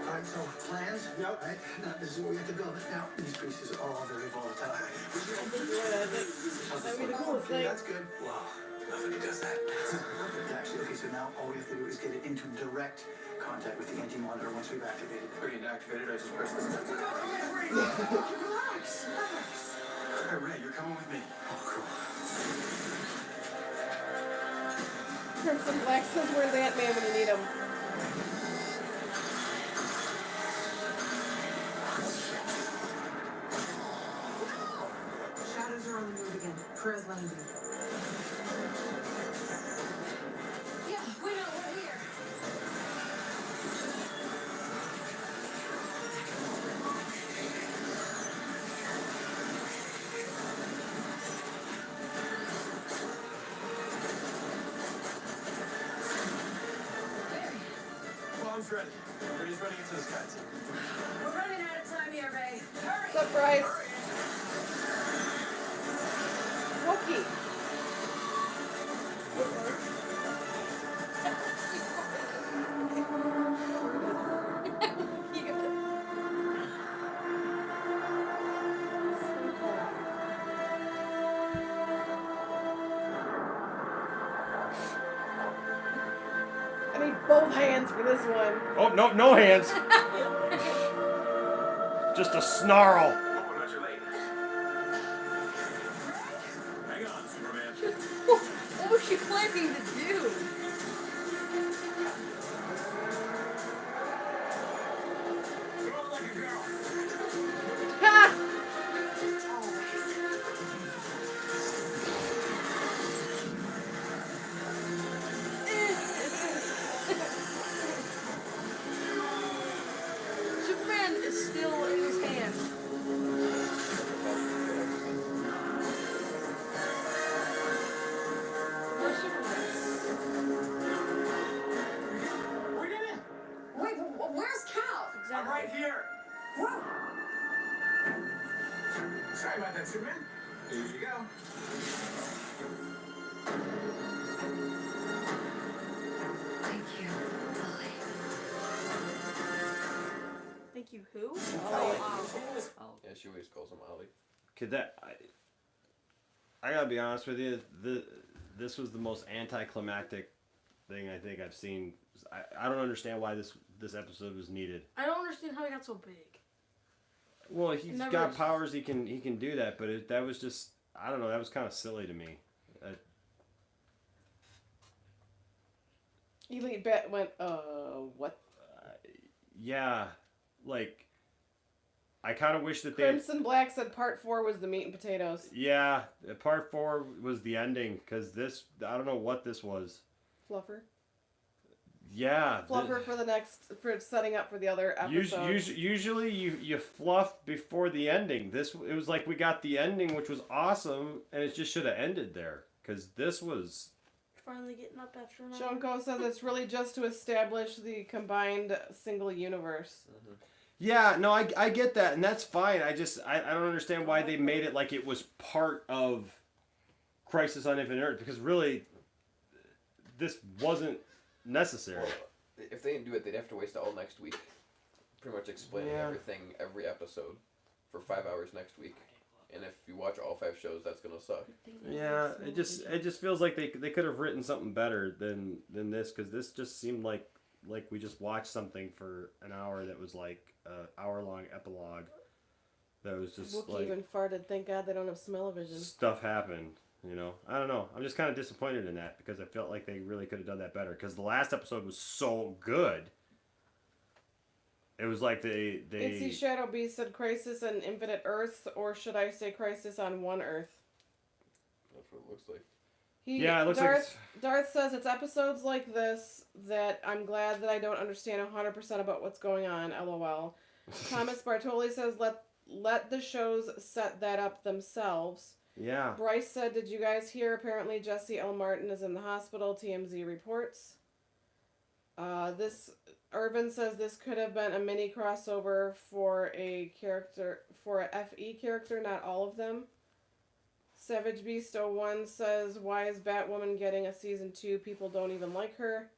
Alright, so plans? Yep. Right? Now, this is where we have to build it. Now, these pieces are all very volatile. That'd be the coolest thing. That's good. Wow. Nothing does that. Perfect, actually. Okay, so now all we have to do is get it into direct contact with the anti-monitor once we've activated it. For you to activate it, I just press this. Relax. Hey, Ray, you're coming with me. Oh, cool. Crimson Black says, where's Ant-Man when you need him? Shadows are on the move again. Perez landing. Yeah, we know we're here. Bomb's ready. We're just running into the skies. We're running out of time here, Ray. Hurry! What's up, Bryce? Wookie. I need both hands for this one. Oh, no, no hands. Just a snarl. Oh, I'm not your late. Hang on, Superman. What was she planning to do? Throw it like a girl. Ha! exactly. I'm right here. Woo! Sorry about that, Superman. Here you go. Thank you, Ollie. Thank you, who? Oh. Yeah, she always calls him Ollie. Could that? I gotta be honest with you. This was the most anticlimactic thing I think I've seen. I don't understand why this episode was needed. I don't understand how he got so big. Well, he's got powers. He can do that, but that was just, I don't know. That was kind of silly to me. Elite Bet went, what? Yeah, like, I kind of wish that Crimson Black said part 4 was the meat and potatoes. Yeah, part 4 was the ending, because this, I don't know what this was. Fluffer. Yeah. Fluffer for setting up for the other episodes. Usually you fluff before the ending. It was like we got the ending, which was awesome, and it just should have ended there, because this was... Finally getting up after an hour. Shonko says it's really just to establish the combined single universe. Mm-hmm. Yeah, no, I get that, and that's fine. I don't understand why they made it like it was part of Crisis on Infinite Earth, because really, this wasn't necessary. Well, if they didn't do it, they'd have to waste all next week, pretty much explaining everything every episode for 5 hours next week. And if you watch all 5 shows, that's gonna suck. Yeah, it just feels like they could have written something better than this, because this just seemed like we just watched something for an hour that was like an hour-long epilogue. That was just Wookiee like even farted. Thank God they don't have smell-o-vision. Stuff happened, you know. I don't know. I'm just kind of disappointed in that, because I felt like they really could have done that better. Because the last episode was so good. It was like they. Itzy Shadow Beast said Crisis on Infinite Earth, or should I say Crisis on One Earth? That's what it looks like. It looks like Darth says it's episodes like this that I'm glad that I don't understand 100% about what's going on. LOL. Thomas Bartoli says let the shows set that up themselves. Yeah. Bryce said, did you guys hear? Apparently Jesse L. Martin is in the hospital. TMZ reports. Irvin says this could have been a mini crossover for a FE character, not all of them. Savage Beast 01 says, why is Batwoman getting a season 2? People don't even like her.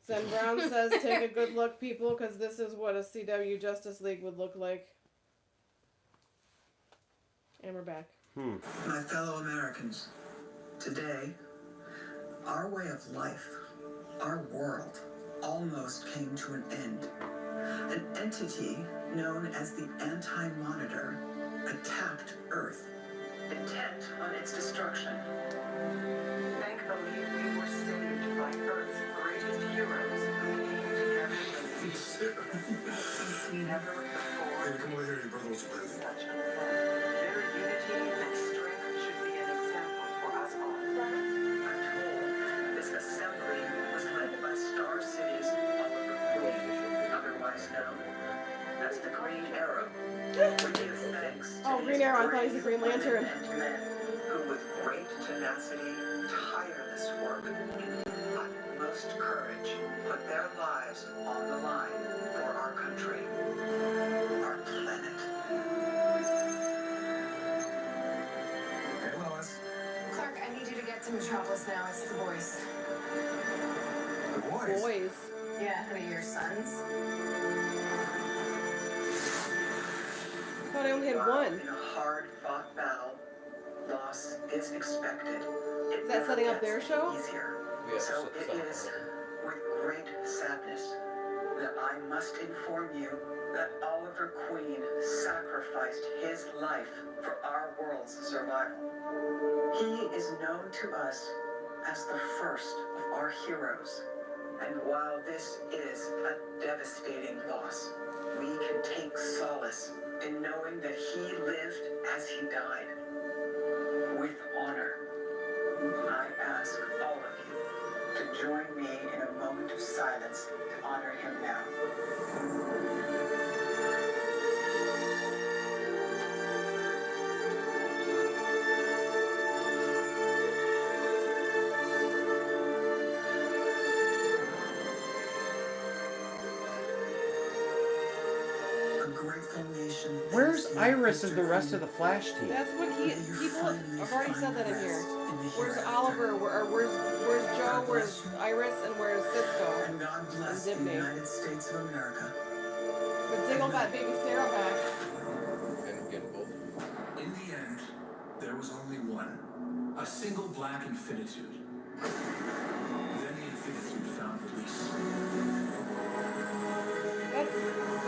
Zen Brown says, take a good look, people, because this is what a CW Justice League would look like. And we're back. My fellow Americans, today, our way of life, our world, almost came to an end. An entity known as the Anti-Monitor attacked Earth, intent on its destruction. Thankfully, we were saved by Earth's greatest heroes who came together in never before. Come over here, your brother was crazy. Such an event. Their unity and strength should be an example for us all. I'm told this assembly was led by Star City's Oliver Queen, otherwise known as the Green Arrow. We give thanks to Green Arrow, I thought he was a Green Lantern. Men who with great tenacity, tireless work, utmost courage, put their lives on the line for our country, our planet. Hey, Lois. Clark, I need you to get to Metropolis now. It's the boys. The boys? Boys. Yeah, who are your sons? I thought I only had one. In a hard-fought battle, loss is expected. Is that setting up their show? Easier. Yeah, So it is with great sadness that I must inform you that Oliver Queen sacrificed his life for our world's survival. He is known to us as the first of our heroes. And while this is a devastating loss, we can take solace in knowing that he lived as he died, with honor. I ask all of you to join me in a moment of silence to honor him now. Iris and the rest of the Flash team? That's what people have already said that in here. Where's Oliver? Where's Joe? Where's Iris? And where's Cisco? And God bless the Dibney. United States of America. But Diggle got baby Sarah back. And getting both. In the end, there was only one. A single black infinitude. Then the infinitude found release. That's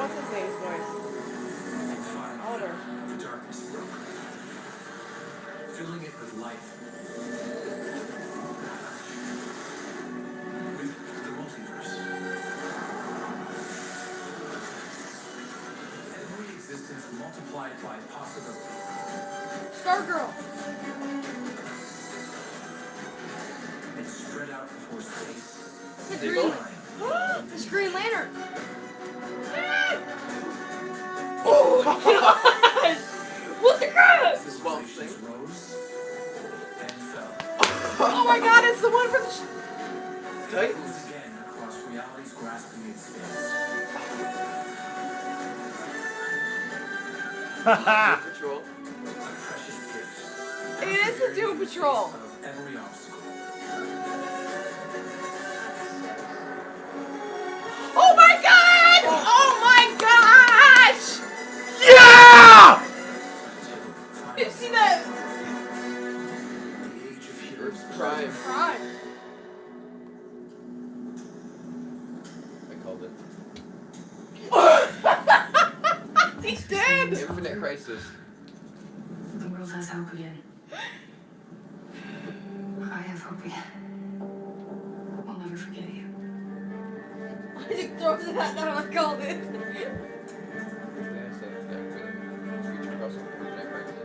what's his name's voice? And finally, Oliver. the darkness broke. Filling it with life. With the multiverse. Every existence multiplied by possibility. Stargirl. And spread out before space. The Green. It's Green Lantern. Oh my gosh! What the crap? This is Swamp Thing. Rose and fell. Oh my God! It's the one from. Titans. Again across reality's grasping expanse. Haha! Patrol. A precious gift. It is the Doom Patrol. Of every obstacle. Oh my God! Oh my gosh! Yeah! Did you see that? The age of heroes. Earth's Prime. Prime. I called it. He's dead. Infinite Crisis. The world has hope again. I have hope again. I'll never forget you. He throws it at them. I called it. Yeah, so that future crossover Infinite Crisis.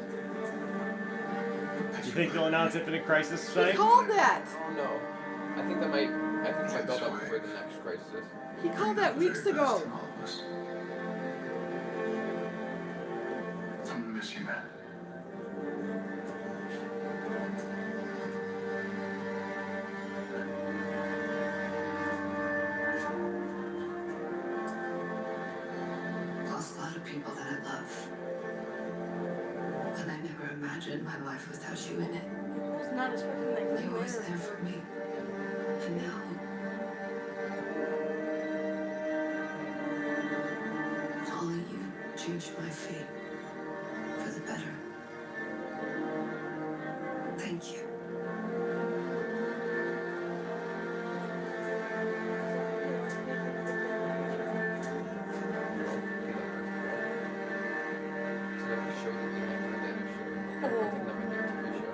You think they'll announce Infinite Crisis He tonight? called that. No. I think that might build up for the next crisis. He called that weeks ago. All of us. I'm gonna miss you, man. Lost a lot of people that I love. And I never imagined my life without you in it. I was not expecting that You Green were always Lantern. there for me. And now, only you changed my fate for the better. Thank you. It's like a show that they might turn into a show. I think that might be a TV show.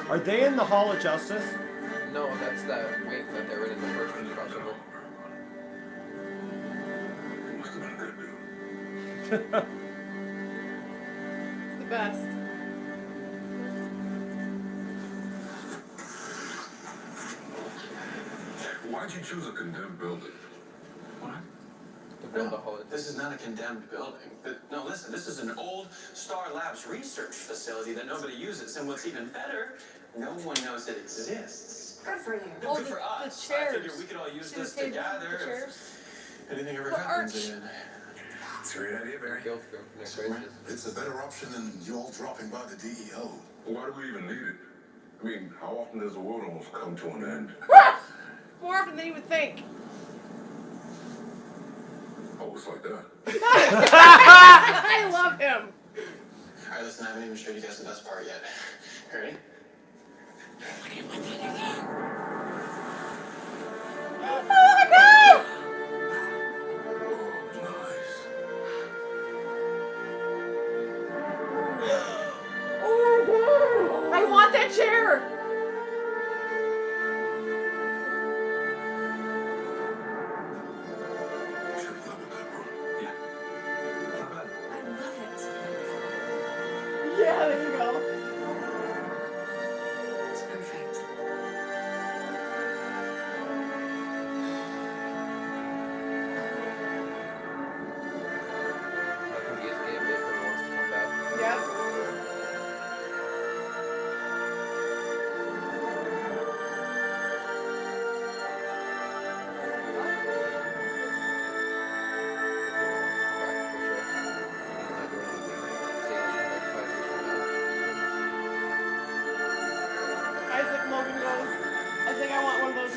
Are they in the Hall of Justice? No, that's that wave that they were in the first crossover. Must have been a good dude. It's the best. Why'd you choose a condemned building? What? To build the whole. This is not a condemned building. No, listen, this is an old Star Labs research facility that nobody uses. And what's even better, no one knows it exists. Good for you. Oh, Good for the us. I chairs. figure we could all use See the this table, together the chairs? if anything ever For happens Arch. again. It's a great idea, Barry. Built for Infinite Crisis. It's a better option than you all dropping by the DEO. Why do we even need it? I mean, how often does the world almost come to an end? More often than you would think. Oh, it's like that. I love him. All right, listen, I haven't even showed you guys the best part yet. Ready? Oh my God! Oh, nice. Oh my God! I want that chair. Should have with that, bro. Yeah. Not bad. I love it. Yeah, there you go. It's perfect. That could be his game if he wants to come back. Yep.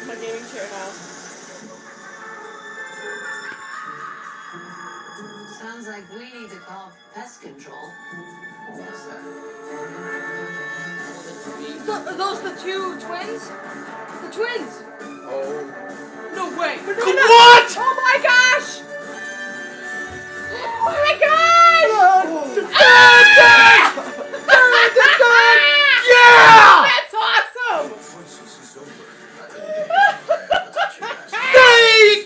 my gaming chair now. Sounds like we need to call pest control. What's that? Are those the two twins? The twins! Oh. No way. What? Oh my gosh! Oh my gosh! Yeah! That's awesome!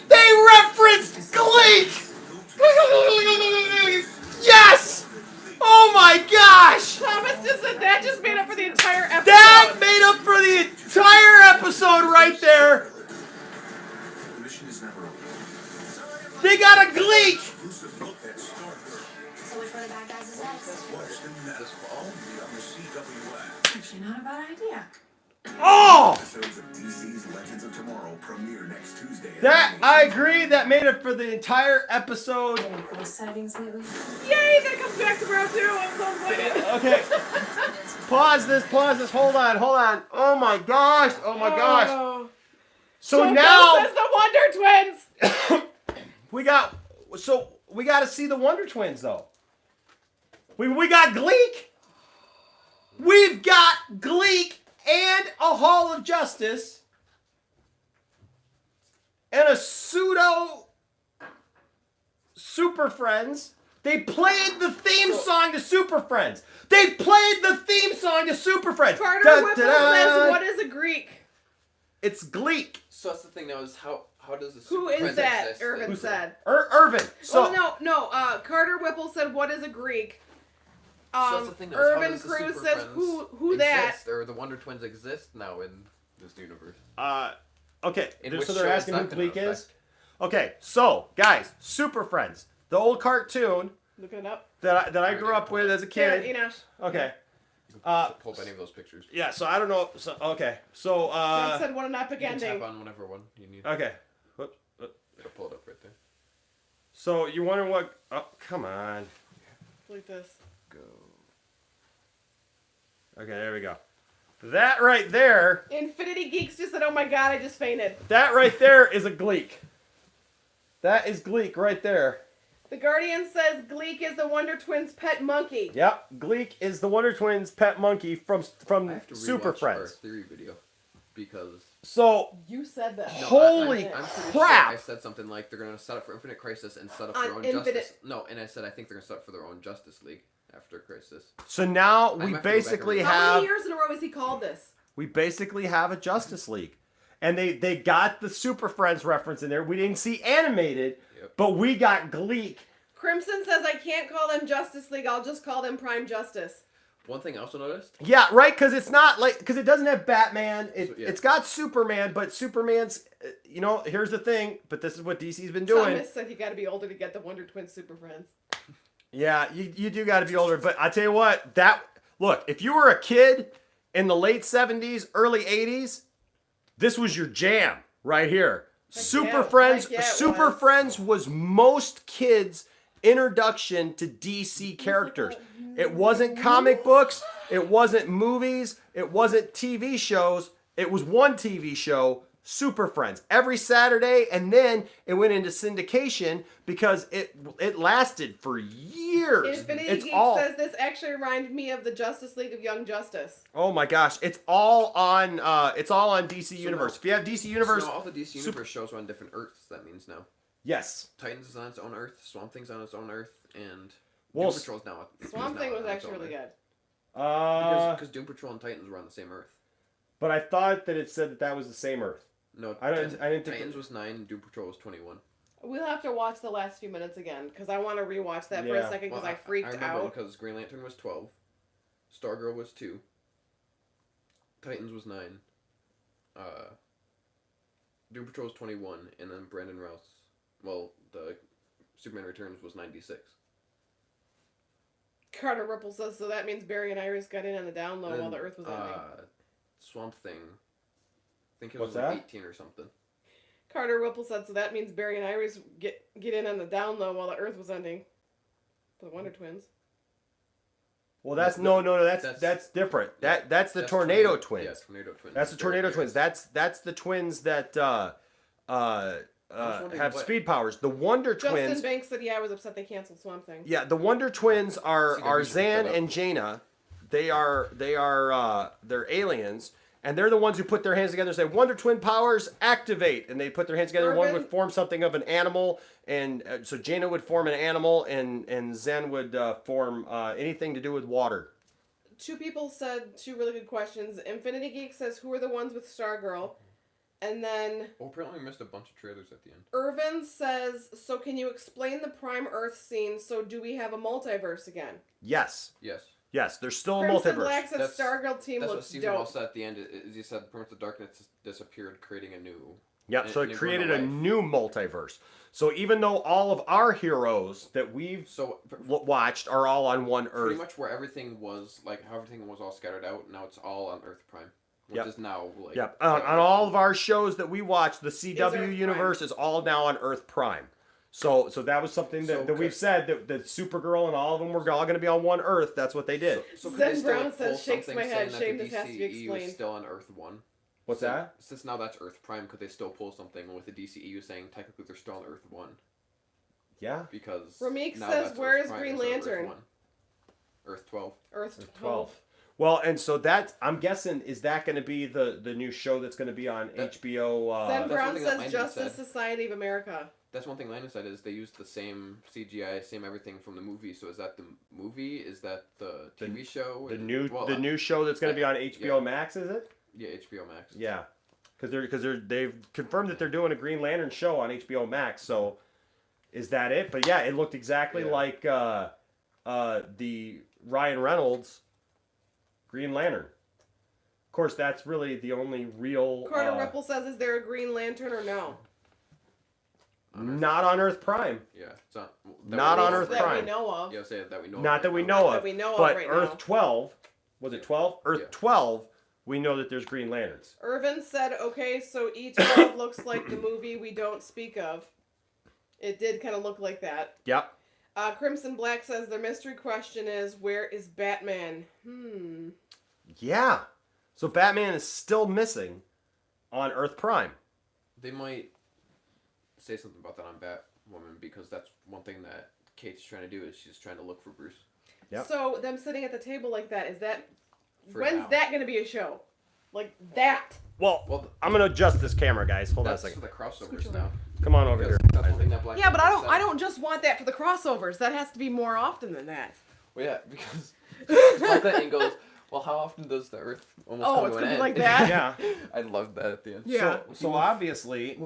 They referenced Gleek! Yes! Oh my gosh! Thomas just said that just made up for the entire episode. That made up for the entire episode right there. The mission is never over. They got a Gleek! Exclusive look at Stargirl. So which one of the bad guys is next? Watch them now. This fall, only on the CW app. Actually, not a bad idea. Oh! Episodes of DC's Legends of Tomorrow premiere next Tuesday. That, I agree, that made up for the entire episode. Any ghost sightings lately? Yay, that comes back tomorrow too. I'm so excited. Okay. Pause this, hold on. Oh my gosh, Oh. So Bill now, says the Wonder Twins. we got to see the Wonder Twins though. We got Gleek. We've got Gleek and a Hall of Justice and a pseudo Super Friends. They played the theme song to Super Friends. Carter Whipple says, "What is a Greek?" It's Gleek. So that's the thing now is how does this? Who is that? Irvin said. Irvin. So no. Carter Whipple said, "What is a Greek?" So that's the thing now, is how Irvin does the Cruz Super says, Friends "Who that?" exist, or the Wonder Twins exist now in this universe? Okay. In So which they're show asking is who that gonna Gleek is. affect? Okay. So guys, Super Friends, the old cartoon Looking it up. that I grew up with as a kid. Yeah, Enosh. Okay. Pull up any of those pictures. Yeah. So I don't know. So okay. So That said, "What an epic You can ending." tap on whatever one you need. okay. It'll pull it up right there. So you wonder what? Oh, come on. Like this. Go. Okay, there we go. That right there. Infinity Geeks just said, "Oh my god, I just fainted." That right there is a Gleek. That is Gleek right there. The Guardian says Gleek is the Wonder Twins' pet monkey. Yep, Gleek is the Wonder Twins' pet monkey from I have to Super rewatch Friends. our theory video because So You said that. no, holy I'm pretty crap! Sure I said something like they're gonna set up for Infinite Crisis and set up On their own Infinite- Justice. No, and I said I think they're gonna set up for their own Justice League after Crisis. So now I we might have to go back basically and How have many years in a row has he called this? a Justice League, and they got the Super Friends reference in there. We didn't see animated, but we got Gleek. Crimson says, "I can't call them Justice League. I'll just call them Prime Justice." One thing I also noticed. Yeah, right, because it's not like because it doesn't have Batman. Yeah. It's got Superman, but Superman's here's the thing. But this is what DC's been doing. Thomas said you got to be older to get the Wonder Twins Super Friends. Yeah, you do got to be older. But I tell you what, look, if you were a kid in the late 70s, early 80s, this was your jam right here. Super Friends. heck yeah, it Super was. Friends was most kids' introduction to DC characters. It wasn't comic books. It wasn't movies. It wasn't TV shows. It was one TV show, Super Friends, every Saturday, and then it went into syndication because it lasted for years. Infinity Geek says this actually reminded me of the Justice League of Young Justice. Oh my gosh, it's all on DC Universe. If you have DC Universe, So all the DC Universe shows are on different Earths. That means now. Yes. Titans is on its own Earth. Swamp Thing's on its own Earth, and Well, Doom Patrol's now. Swamp Thing was actually really good. Because Doom Patrol and Titans were on the same Earth. But I thought that it said that was the same Earth. No, I didn't think Titans was 9, and Doom Patrol was 21. We'll have to watch the last few minutes again because I want to rewatch that for a Yeah. second because Well, I freaked I remember out. because Green Lantern was 12, Stargirl was 2, Titans was 9, Doom Patrol was 21, and then Brandon Routh, the Superman Returns was 96. Carter Ripple says, so that means Barry and Iris got in on the down low while the Earth was ending. Swamp Thing, I think it What's was like that? 18 or something. Carter Ripple said, so that means Barry and Iris get in on the down low while the Earth was ending. For the Wonder Twins. Well, that's that's different. That's the Tornado Twins. Yeah, Tornado Twins. That's the Tornado Twins. That's the twins that have speed powers. The Wonder Twins. Justin Banks said, I was upset they canceled Swamp Thing. Yeah, the Wonder Twins are Zan and Jaina. They're aliens, and they're the ones who put their hands together and say, Wonder Twin powers, activate! And they put their hands together, and one would form something of an animal, and so Jaina would form an animal, and Zen would form anything to do with water. Two people said two really good questions. Infinity Geek says, who are the ones with Stargirl? And then... Oh, apparently we missed a bunch of trailers at the end. Irvin says, so can you explain the Prime Earth scene? So do we have a multiverse again? Yes. Yes, there's still a Crimson multiverse. Black says Stargirl team that's looks what Stephen dope. Wall said at the end. Is he said Prince of Darkness disappeared, creating a new... Yep, so it created a new multiverse. So even though all of our heroes that we've watched are all on one Earth. Pretty much where everything was, like, how everything was all scattered out, now it's all on Earth Prime. Which is now, like... Yep, on all of our shows that we watch, the CW universe is all now on Earth Prime. So that was something that we've said, that Supergirl and all of them were all going to be on one Earth. That's what they did. So Zen Brown says, shakes my head, shame this has to be DCEU explained. is still on Earth 1. What's that? Since now that's Earth Prime, could they still pull something with the DCEU saying technically they're still on Earth 1? Yeah. Because Rameek now says, that's where Earth is Prime Green instead of Lantern? Earth 12. Earth 12. Well, and so that, I'm guessing, is that going to be the new show that's going to be on HBO? Zen Brown says Justice Society of America. That's one thing Landon said, is they used the same CGI, same everything from the movie. So is that the movie? Is that the TV show? The new show that's going to be on HBO Max, is it? Yeah, HBO Max. Yeah, because they've confirmed that they're doing a Green Lantern show on HBO Max. So is that it? But yeah, it looked exactly like the Ryan Reynolds Green Lantern. Of course, that's really the only real... Carter Ripple says, is there a Green Lantern or no? Not on Earth Prime. Yeah, it's not on Earth Prime. That we know of. Yeah, say that we know. Not that we know of. That we know of but right Earth now. 12, was it 12? Earth 12, we know that there's Green Lanterns. Irvin said, okay, so E12 looks like the movie we don't speak of. It did kind of look like that. Yep. Crimson Black says, their mystery question is, where is Batman? Yeah. So Batman is still missing on Earth Prime. They might say something about that on Batwoman, because that's one thing that Kate's trying to do, is she's trying to look for Bruce. Yep. So them sitting at the table like that, is that... For when's now. that going to be a show? Like that? Well, I'm going to adjust this camera, guys. Hold on a That's second. for the crossovers now. Come on over here. That's one thing that Black Yeah, but Panther said. I don't just want that for the crossovers. That has to be more often than that. Well, yeah, because like that and goes, well, how often does the Earth almost come it's to an gonna end? be like that? Yeah. I love that at the end. Yeah. So obviously,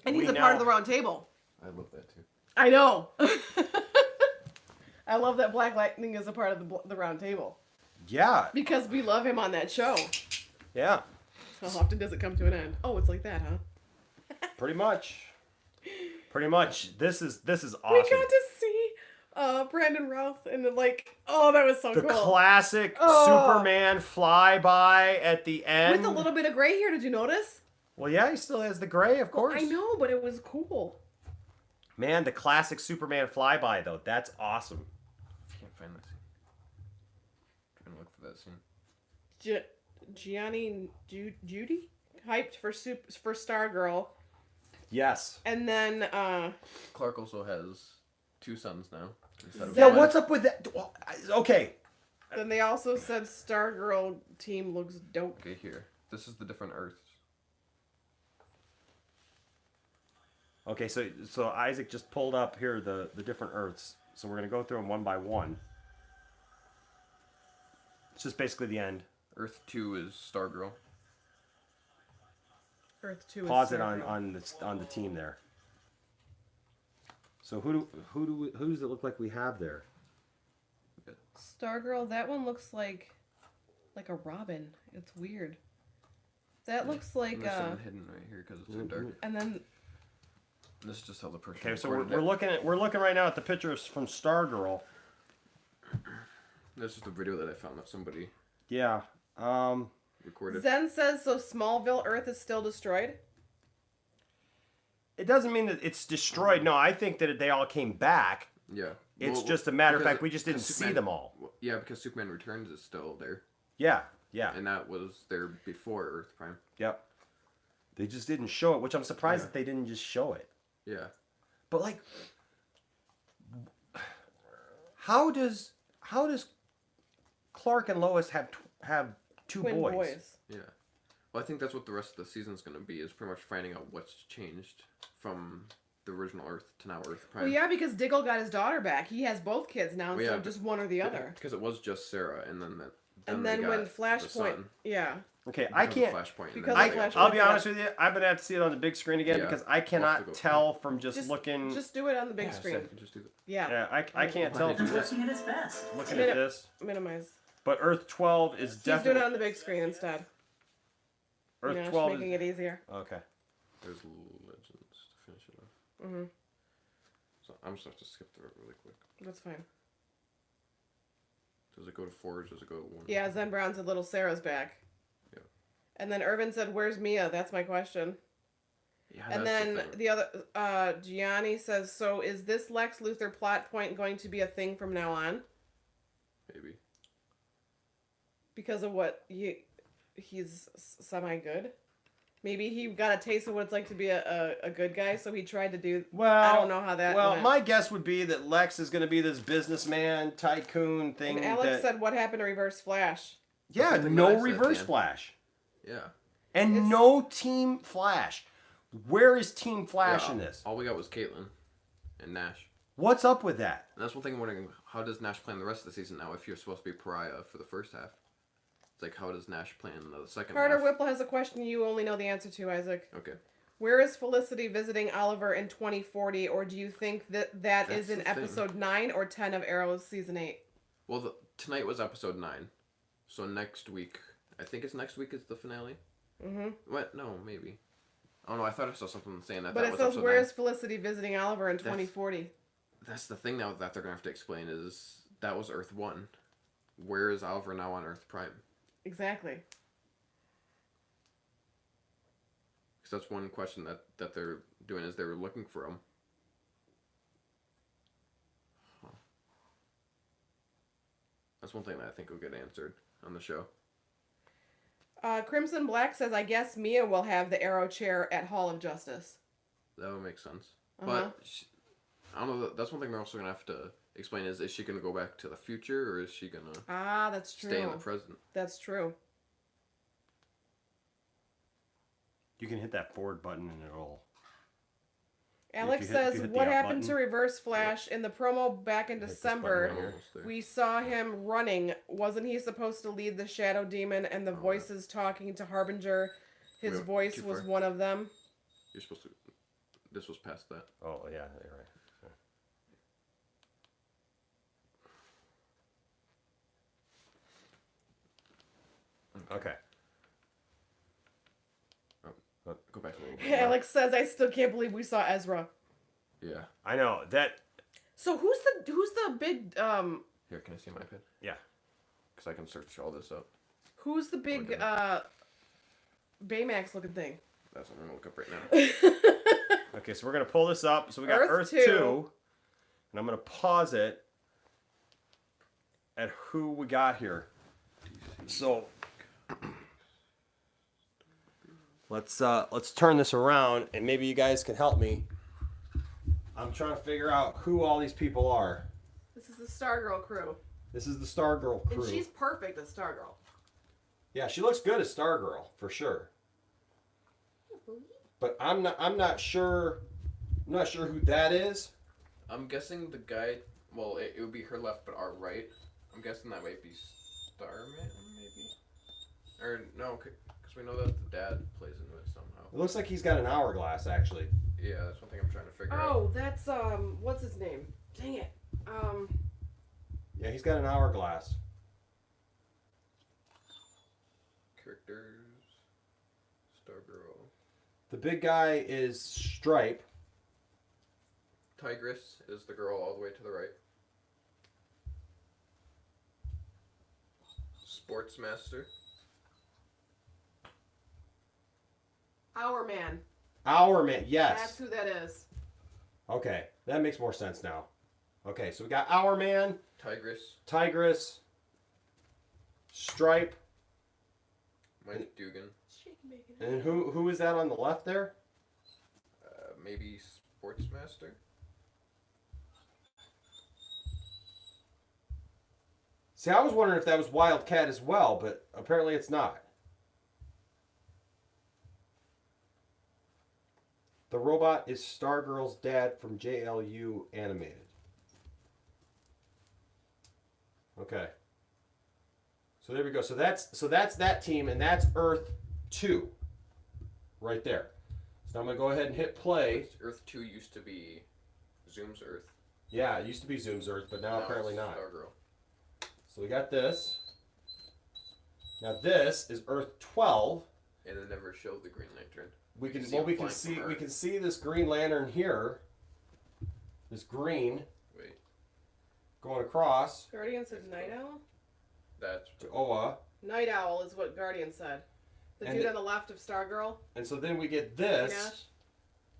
and he's we a part of the round table. I love that too. I know. I love that Black Lightning is a part of the round table. Yeah. Because we love him on that show. Yeah. How often does it come to an end? Oh, it's like that, huh? Pretty much. This is awesome. We got to see Brandon Routh and that was so the cool. classic Superman flyby at the end. With a little bit of gray hair, did you notice? Well, yeah, he still has the gray, of course. I know, but it was cool. Man, the classic Superman flyby, though. That's awesome. I can't find that scene. Trying to look for that scene. Gianni Judy? Hyped for Stargirl. Yes. And then, Clark also has 2 sons now. Yeah, what's up with that? Okay. Then they also said Stargirl team looks dope. Okay, here. This is the different Earths. Okay, so Isaac just pulled up here the different Earths. So we're going to go through them one by one. It's just basically the end. Earth 2 is Stargirl. Earth 2 Pause is it on the team there. So who does it look like we have there? Stargirl, that one looks like a Robin. It's weird. That looks like There's something hidden right here because it's too dark. And then this is just how the person. Okay, so we're looking right now at the pictures from Stargirl. This is the video that I found that somebody. Yeah. Recorded. Zen says so. Smallville Earth is still destroyed. It doesn't mean that it's destroyed. No, I think that they all came back. Yeah. It's Well, just a matter of because- fact, we just didn't because see Superman- them all. Yeah, because Superman Returns is still there. Yeah, yeah. And that was there before Earth Prime. Yep. They just didn't show it, which I'm surprised that they didn't just show it. Yeah. But like, how does Clark and Lois have two Twin boys? Yeah. Well, I think that's what the rest of the season's going to be, is pretty much finding out what's changed from the original Earth to now Earth Prime. Well, yeah, because Diggle got his daughter back. He has both kids now, Well, instead yeah, of just one or the other. Because it was just Sarah, and then And they then got when the Flashpoint, son. yeah. Okay, Because I of can't. Flashpoint, and because then of they got- Flashpoint, I'll be yeah. honest with you. I'm gonna have to see it on the big screen again Yeah. because I cannot tell from just looking. Just do it on the big Yeah, screen. just do that. Yeah. Yeah, I can't tell from just Working at its best. looking at this. Minimize. But Earth 12 is He's doing definitely it on the big screen instead. Earth you know, 12 just making is, it easier. Okay. There's Legends to finish it off. Mhm. So I'm just have to skip through it really quick. That's fine. Does it go to 4? Does it go to 1? Yeah, Zen Brown said little Sarah's back. Yeah. And then Irvin said, "Where's Mia?" That's my question. Yeah, And that's then thing. the other, Gianni says, "So is this Lex Luthor plot point going to be a thing from now on Maybe. because of what he's semi good? Maybe he got a taste of what it's like to be a good guy, so he tried to do. Well, I don't know how that. Well, went. my guess would be that Lex is going to be this businessman tycoon thing. And Alex that, said, "What happened to Reverse Flash?" yeah, something no that I said, Reverse Dan. Flash. Yeah. And no Team Flash. Where is Team Flash Yeah, in this? All we got was Caitlin and Nash. What's up with that? And that's one thing I'm wondering, how does Nash play in the rest of the season now if you're supposed to be Pariah for the first half? It's like, how does Nash play in the second Carter half? Whipple has a question you only know the answer to, Isaac. Okay. Where is Felicity visiting Oliver in 2040, or do you think that That's is in the thing. episode 9 or 10 of Arrow's season 8? Well, tonight was episode 9. So next week, I think it's next week is the finale? Mm-hmm. What? No, maybe. Oh no, I thought I saw something saying that But that it was says, episode where 9. is Felicity visiting Oliver in 2040? That's the thing now that they're going to have to explain is that was Earth 1. Where is Oliver now on Earth Prime? Exactly. Because that's one question that they're doing is they're looking for him. Huh. That's one thing that I think will get answered on the show. Crimson Black says, I guess Mia will have the Arrow chair at Hall of Justice. That would make sense. Uh-huh. But I don't know. That's one thing they're also going to have to explain is she going to go back to the future or is she going to That's true. stay in the present? That's true. You can hit that forward button and it'll... Alex If you hit says, the what up happened button. to Reverse Flash in the promo back in Hit this December? button right here. Almost there. We saw him running. Wasn't he supposed to lead the Shadow Demon and the voices talking to Harbinger? His Wait, voice too was far. one of them. You're supposed to... This was past that. Oh, yeah, you're right. Okay. Go back a little bit. Alex says, I still can't believe we saw Ezra. Yeah. I know. That... So who's the big Here, can I see my iPad? Yeah. Because I can search all this up. who's the big Baymax looking thing? That's what I'm going to look up right now. Okay, so we're going to pull this up. So we got Earth Earth 2. 2. And I'm going to pause it at who we got here. So... Let's turn this around and maybe you guys can help me. I'm trying to figure out who all these people are. This is the Stargirl crew. This is the Stargirl crew. And she's perfect as Stargirl. Yeah, she looks good as Stargirl for sure. But I'm not sure who that is. I'm guessing the guy... Well, it would be her left, but our right. I'm guessing that might be Starman, maybe? Or, no, because we know that the dad plays into it somehow. It looks like he's got an hourglass actually. Yeah, that's one thing I'm trying to figure out. Oh, that's what's his name? Dang it. Yeah, he's got an hourglass. Characters... Stargirl... The big guy is Stripe. Tigress is the girl all the way to the right. Sportsmaster. Our Man. Our Man, yes. That's who that is. Okay, that makes more sense now. Okay, so we got Our Man, Tigress, Stripe, Mike Dugan. and who is that on the left there? Maybe Sportsmaster. See, I was wondering if that was Wildcat as well, but apparently it's not. The robot is Stargirl's dad from JLU Animated. Okay. So there we go. So that's that team, and that's Earth 2. Right there. So I'm gonna go ahead and hit play. Earth 2 used to be Zoom's Earth. Yeah, it used to be Zoom's Earth, but now apparently not. Stargirl. So we got this. Now this is Earth 12. And it never showed the Green Lantern. We can see this Green Lantern here. This green. Wait. Going across. Guardian said Night Owl? That's to Oa. Night Owl is what Guardian said. The dude on the left of Stargirl. And so then we get this. Nash.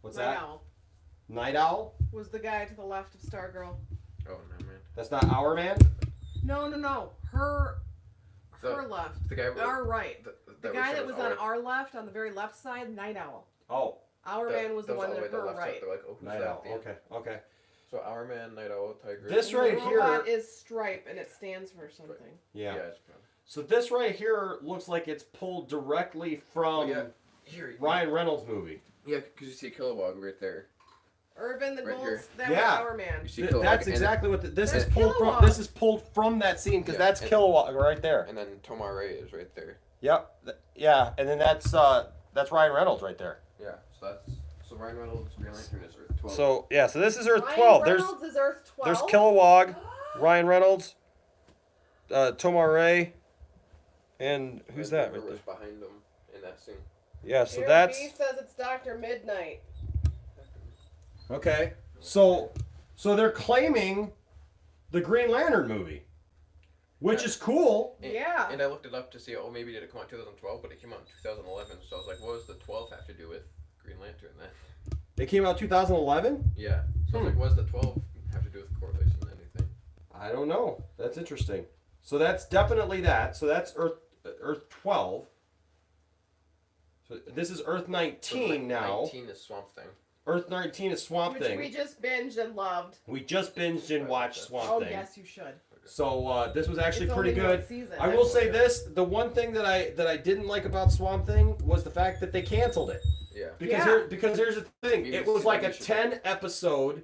What's Night that? Owl. Night Owl? Was the guy to the left of Stargirl. Oh, no, man. That's not Our Man? No. Her left. The guy our right. The guy that was on our our left, on the very left side, Night Owl. Oh. Our Man was the one on her right. They're like, oh, who's Night that? Owl. Okay. So Our Man, Night Owl, Tiger. This right here. The robot is Stripe, and it stands for something. Yeah. it's so this right here looks like it's pulled directly from Ryan Reynolds' movie. Yeah, because you see Kilowog right there. Irvin the Right Bulls, here. that was Our Man. You see That's exactly what this is pulled Kilowog. from. This is pulled from that scene because that's Kilowog right there. And then Tomar Ray is right there. Yep. Yeah, and then that's Ryan Reynolds right there. Yeah. So Ryan Reynolds' Green Lantern is Earth 12. So yeah, so this is Earth Ryan 12. Reynolds is Earth 12. There's Kilowog, Ryan Reynolds, Tomar Ray, and who's that right there? Behind them in that scene. Yeah, so Aaron that's B says it's Dr. Midnight. okay. So they're claiming the Green Lantern movie, which is cool. Yeah. And I looked it up to see, maybe did it come out in 2012, but it came out in 2011. So I was like, what does the 12 have to do with Green Lantern then? It came out 2011. Yeah. So I was like, what does the 12 have to do with correlation and anything? I don't know. That's interesting. So that's definitely that. So that's Earth 12. So this is Earth 19 now. 19 is Swamp Thing. Earth 19 is Swamp Which Thing. we just binged and loved. We just binged and watched Swamp Oh, Thing. yes, you should. So this was actually It's pretty only good. one season. I will say this: the one thing that I didn't like about Swamp Thing was the fact that they canceled it. Yeah. Because here's the thing: Maybe it the was like a CW should 10-episode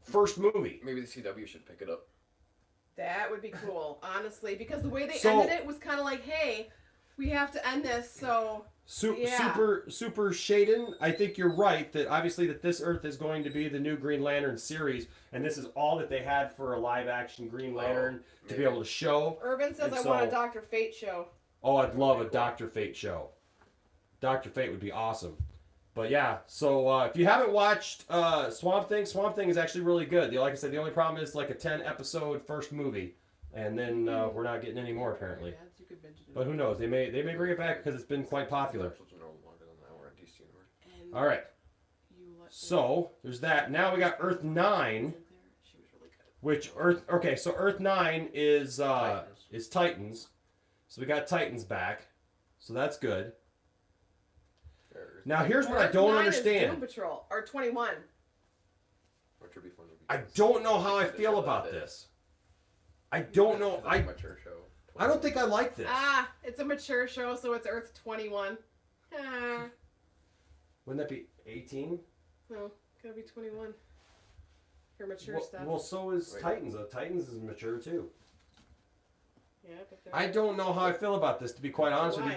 first movie. Maybe the CW should pick it up. That would be cool, honestly, because the way they So- ended it was kind of like, hey, we have to end this, so yeah. Super Shaden, I think you're right that obviously that this Earth is going to be the new Green Lantern series, and this is all that they had for a live action Green Lantern to be able to show. Urban says And I want a Dr. Fate show. Oh, I'd love a Dr. Fate show. Dr. Fate would be awesome. But yeah, so if you haven't watched Swamp Thing is actually really good. Like I said, the only problem is like a 10-episode first movie, and then we're not getting any more apparently. But who knows? They may bring it back because it's been quite popular. All right. So there's that. Now we got Earth 9, which so Earth 9 is Titans. So we got Titans back. So that's good. Now here's what I don't understand. Doom Patrol, or 21. I don't know how I feel about this. I don't know. I don't think I like this. It's a mature show, so it's Earth 21. Wouldn't that be 18? No, gotta be 21. For mature stuff. Well, so is Titans. Titans is mature too. Yeah, but I don't know how I feel about this, to be quite honest with you,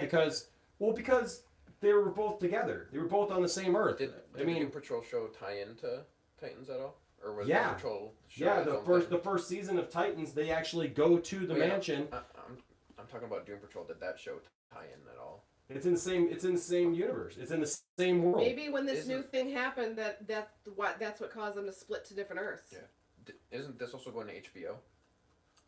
because they were both together. They were both on the same Earth. Did the Doom Patrol show tie into Titans at all? Or was yeah. Doom Patrol show the first season of Titans, they actually go to the mansion. I'm talking about Doom Patrol. Did that show tie in at all? It's in the same universe. It's in the same world. Maybe when this new thing happened, that's what caused them to split to different Earths. Yeah. Isn't this also going to HBO?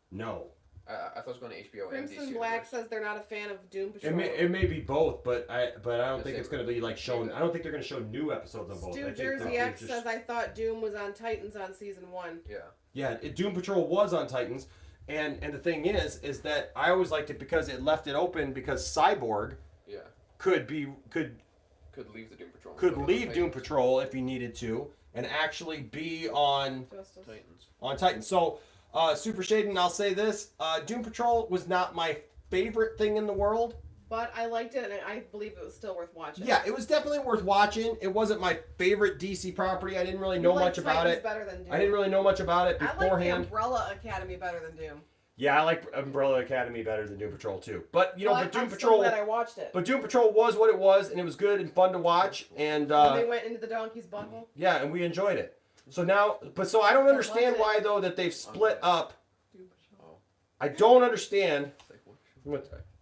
No. I thought it was going to HBO. Crimson Black says they're not a fan of Doom Patrol. It may be both, but I don't think it's going to be like shown. I don't think they're going to show new episodes of both. Stu Jersey X says I thought Doom was on Titans on season 1. Yeah. Yeah, Doom Patrol was on Titans, and the thing is that I always liked it because it left it open because Cyborg could leave the Doom Patrol. Could leave Doom Patrol if he needed to, and actually be on Titans. So, Super Shaden, I'll say this: Doom Patrol was not my favorite thing in the world. But I liked it, and I believe it was still worth watching. Yeah, it was definitely worth watching. It wasn't my favorite DC property. I didn't really know much about it. Better than Doom. I didn't really know much about it beforehand. I like the Umbrella Academy better than Doom. Yeah, I like Umbrella Academy better than Doom Patrol too. But but Doom Patrol. I'm so glad I watched it. But Doom Patrol was what it was, and it was good and fun to watch. And they went into the donkey's butthole. Yeah, and we enjoyed it. So now, so I don't understand why though that they've split up. I don't understand.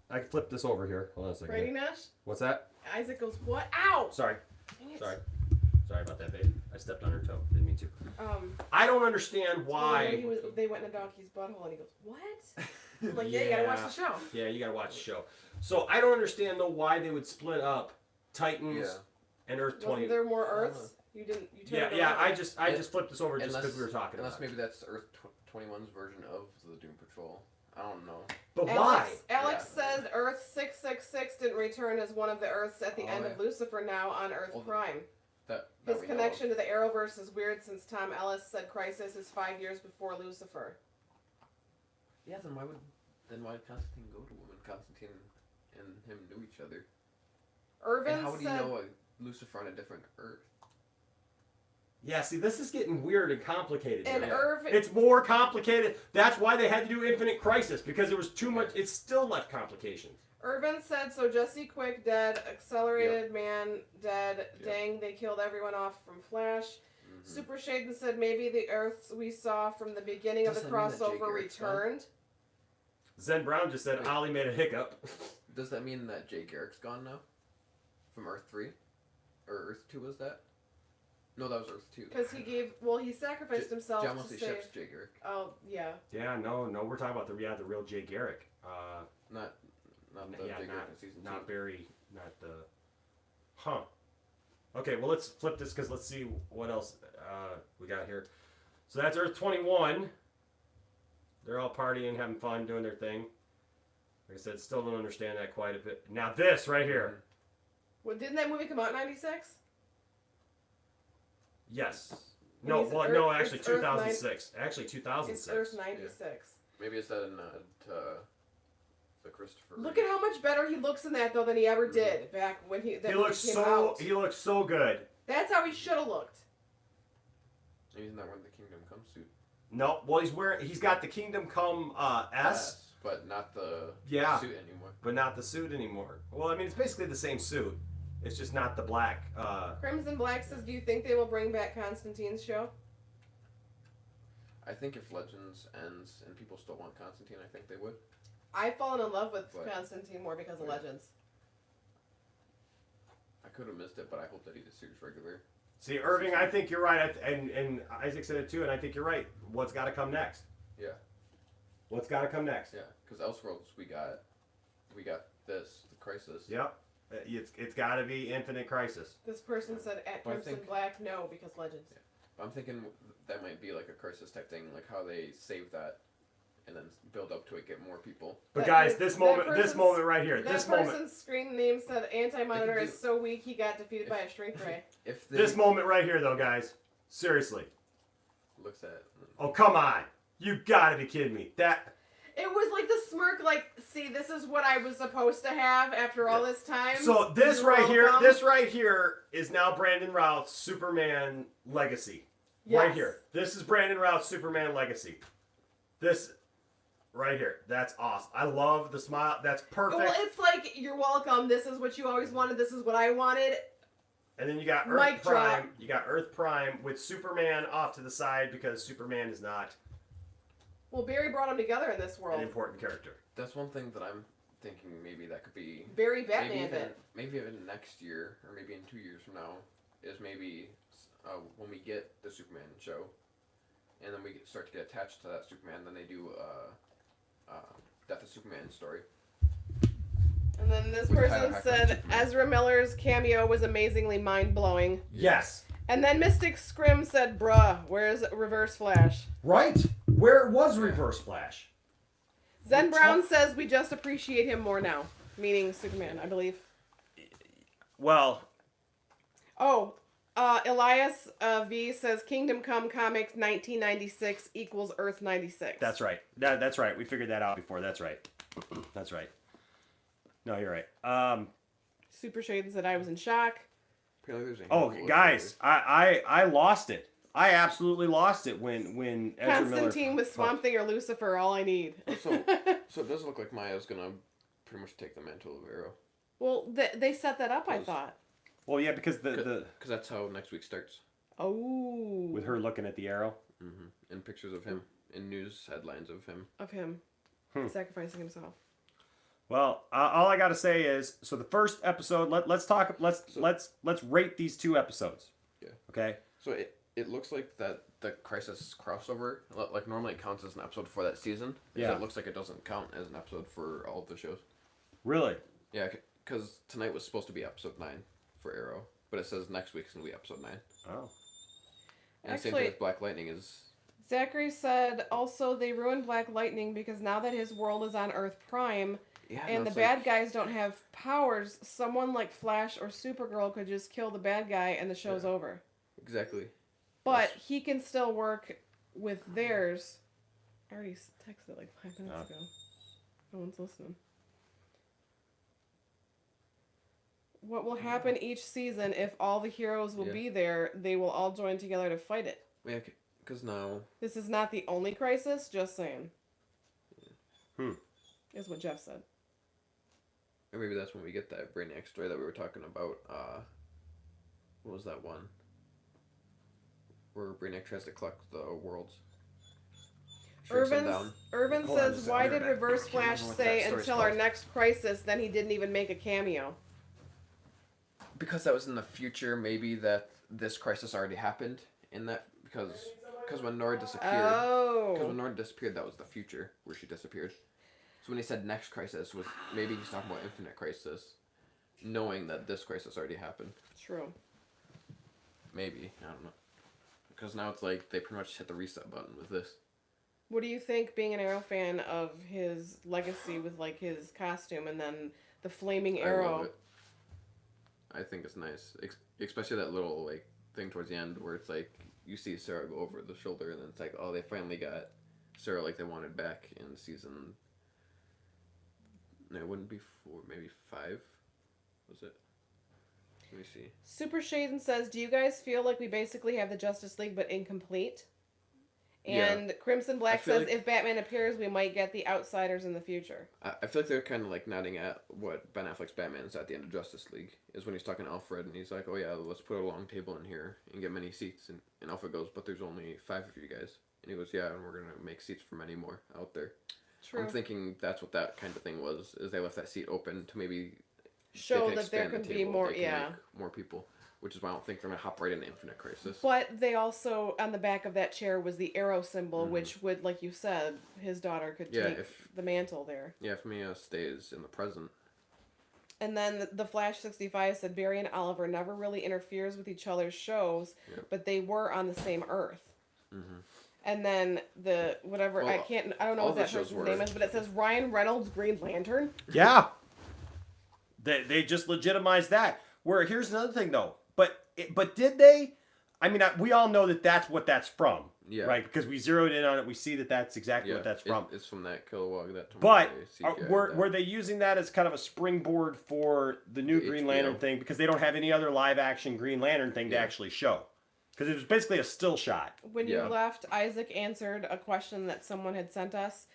I can flip this over here. Hold on a second. Brady Nash? What's that? Isaac goes, what? Ow! Sorry. Sorry about that, babe. I stepped on her toe. Didn't mean to. I don't understand why. They went in a donkey's butthole, and he goes, what? I'm like, yeah, you gotta watch the show. Yeah, you gotta watch the show. So I don't understand though why they would split up Titans and Earth 20. Wasn't there more Earths? You didn't. You turned it yeah. around. I just flipped this over just because we were talking. Unless maybe that's Earth 21's version of the Doom Patrol. I don't know. But why? Alex said Earth 666 didn't return as one of the Earths at the end of Lucifer now on Earth Prime. His connection to the Arrowverse is weird since Tom Ellis said Crisis is 5 years before Lucifer. Yeah, then why did Constantine go to him when Constantine and him knew each other? Irvin and how would he said, know Lucifer on a different Earth? Yeah, see, this is getting weird and complicated. And Irvin, it's more complicated. That's why they had to do Infinite Crisis, because it was too much. It still left complications. Irvin said, so Jesse Quick dead, Accelerated Man dead, dang, they killed everyone off from Flash. Super Shaden said maybe the Earths we saw from the beginning of the crossover returned. Zen Brown just said Ollie made a hiccup. Does that mean that Jay Garrick's gone now? From Earth 3? Or Earth 2 was that? No, that was Earth 2. Because he sacrificed himself John to Wesley save... Shipp's Jay Garrick. Oh, yeah. Yeah, no, we're talking about the real Jay Garrick. Not the Jay Garrick in season 2. Not Barry, not the... Huh. Okay, well, let's flip this, because let's see what else we got here. So that's Earth 21. They're all partying, having fun, doing their thing. Like I said, still don't understand that quite a bit. Now this right here. Well, didn't that movie come out in 96? Yes. No, actually 2006. Actually 2006. It's Earth 96. Yeah. Maybe it's that in the Christopher. Look at how much better he looks in that though than he ever did back when he looks He looks so good. That's how he should have looked. He's not wearing the Kingdom Come suit. No, well he's got the Kingdom Come S, but not the suit anymore. But not the suit anymore. Well, I mean it's basically the same suit. It's just not the black. Crimson Black says, do you think they will bring back Constantine's show? I think if Legends ends and people still want Constantine, I think they would. I've fallen in love with Constantine more because of Legends. I could have missed it, but I hope that he just series regular. See, Irving, I think you're right, and Isaac said it too, and I think you're right. What's got to come next? Yeah. What's got to come next? Yeah, because Elseworlds we got this, the Crisis. Yep. It's got to be Infinite Crisis. This person said at Crimson Black, no, because Legends. Yeah. I'm thinking that might be like a Crisis type thing, like how they save that and then build up to it, get more people. But guys, this moment right here, this moment. That person's screen name said Anti-Monitor is so weak he got defeated by a shrink ray. This moment right here, though, guys, seriously. Looks at. Oh, come on. You gotta be kidding me. It was like the smirk, like, see, this is what I was supposed to have after all this time. So this right here is now Brandon Routh's Superman legacy. Yes. Right here. This is Brandon Routh's Superman legacy. This right here. That's awesome. I love the smile. That's perfect. Well, it's like, you're welcome. This is what you always wanted. This is what I wanted. And then you got Earth Prime. You got Earth Prime with Superman off to the side because Superman is not... Well, Barry brought them together in this world. An important character. That's one thing that I'm thinking maybe that could be... Barry Batman. Maybe even next year, or maybe in 2 years from now, is maybe when we get the Superman show, and then we start to get attached to that Superman, then they do Death of Superman story. And then this person said Ezra Miller's cameo was amazingly mind-blowing. Yes. And then Mystic Scrim said, bruh, where's Reverse Flash? Right. Where was Reverse Flash? Zen Brown says we just appreciate him more now. Meaning Superman, I believe. Well. Oh, Elias V says Kingdom Come Comics 1996 equals Earth 96. That's right. That's right. We figured that out before. That's right. That's right. No, you're right. Super Shade said I was in shock. Oh, guys, I lost it. I absolutely lost it when Ezra Constantine Miller... with Swamp Thing or Lucifer, all I need. So it does look like Maya's gonna pretty much take the mantle of Arrow. Well, they set that up, I thought. Well, yeah, because because that's how next week starts. Oh. With her looking at the arrow. Mm-hmm. And pictures of him, and news headlines of him. Sacrificing himself. Well, all I gotta say is, so the first episode. Let's rate these 2 episodes. Yeah. Okay. So it looks like that the Crisis crossover, like normally it counts as an episode for that season. Yeah. It looks like it doesn't count as an episode for all of the shows. Really? Yeah, because tonight was supposed to be episode 9 for Arrow, but it says next week's gonna be episode 9. Oh. And Actually, same thing with Black Lightning is. Zachary said also they ruined Black Lightning because now that his world is on Earth Prime. Yeah, and the bad guys don't have powers. Someone like Flash or Supergirl could just kill the bad guy and the show's over. Exactly. But he can still work with theirs. I already texted like 5 minutes ago. No one's listening. What will happen each season if all the heroes will be there, they will all join together to fight it. Yeah, because now... This is not the only crisis, just saying. Is what Jeff said. Or maybe that's when we get that Brainiac story that we were talking about. What was that one? Where Brainiac tries to collect the worlds. Irvin says, why did Reverse Flash say until our next crisis, then he didn't even make a cameo? Because that was in the future, maybe that this crisis already happened in that, because when Nora disappeared, that was the future where she disappeared. So when he said next crisis, was maybe he's talking about Infinite Crisis, knowing that this crisis already happened. True. Maybe, I don't know. Because now it's like they pretty much hit the reset button with this. What do you think, being an Arrow fan, of his legacy with like his costume and then the flaming arrow? I love it. I think it's nice, especially that little like thing towards the end where it's like you see Sarah go over the shoulder, and then it's like, oh, they finally got Sarah like they wanted back in season. No, it wouldn't be 4, maybe 5. Was it? Let me see. Super Shaden says, do you guys feel like we basically have the Justice League but incomplete? And Crimson Black says, like, if Batman appears, we might get the Outsiders in the future. I feel like they're kind of like nodding at what Ben Affleck's Batman is at the end of Justice League. Is when he's talking to Alfred, and he's like, oh yeah, let's put a long table in here and get many seats. And Alfred goes, but there's only 5 of you guys. And he goes, yeah, and we're going to make seats for many more out there. True. I'm thinking that's what that kind of thing was, is they left that seat open to maybe show that there could be more, more people, which is why I don't think they're going to hop right into Infinite Crisis. But they also, on the back of that chair was the arrow symbol, which would, like you said, his daughter could take the mantle there. Yeah, if Mia stays in the present. And then the Flash 65 said Barry and Oliver never really interferes with each other's shows, but they were on the same Earth. Mm-hmm. And then the whatever I don't know what that person's name is, but it says Ryan Reynolds Green Lantern. Yeah, they just legitimized that. Where here's another thing though, but did they? I mean, we all know that that's what that's from, right? Because we zeroed in on it, we see that that's exactly what that's from. It's from that Kilowog. But were they using that as kind of a springboard for the new Green Lantern thing? Because they don't have any other live action Green Lantern thing to actually show. Because it was basically a still shot. When you left, Isaac answered a question that someone had sent us.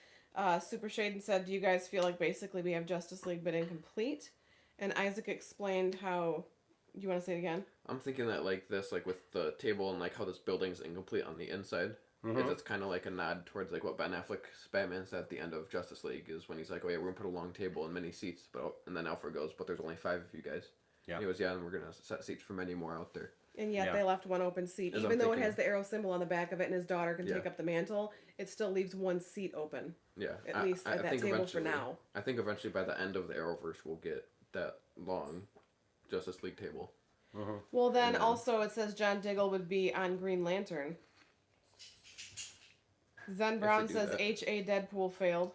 Super Shaden said, do you guys feel like basically we have Justice League but incomplete? And Isaac explained how... You want to say it again? I'm thinking that like this, like with the table and like how this building's incomplete on the inside. Mm-hmm. It's kind of like a nod towards like what Ben Affleck's Batman said at the end of Justice League, is when he's like, oh yeah, we're going to put a long table and many seats. And then Alfred goes, but there's only 5 of you guys. Yeah. And he goes, yeah, and we're going to set seats for many more out there. And yet they left one open seat. Even though it has the arrow symbol on the back of it and his daughter can take up the mantle, it still leaves one seat open. Yeah. At least at that table for now. I think eventually by the end of the Arrowverse we'll get that long Justice League table. Well, then also it says John Diggle would be on Green Lantern. Zen Brown do says that. H.A. Deadpool failed.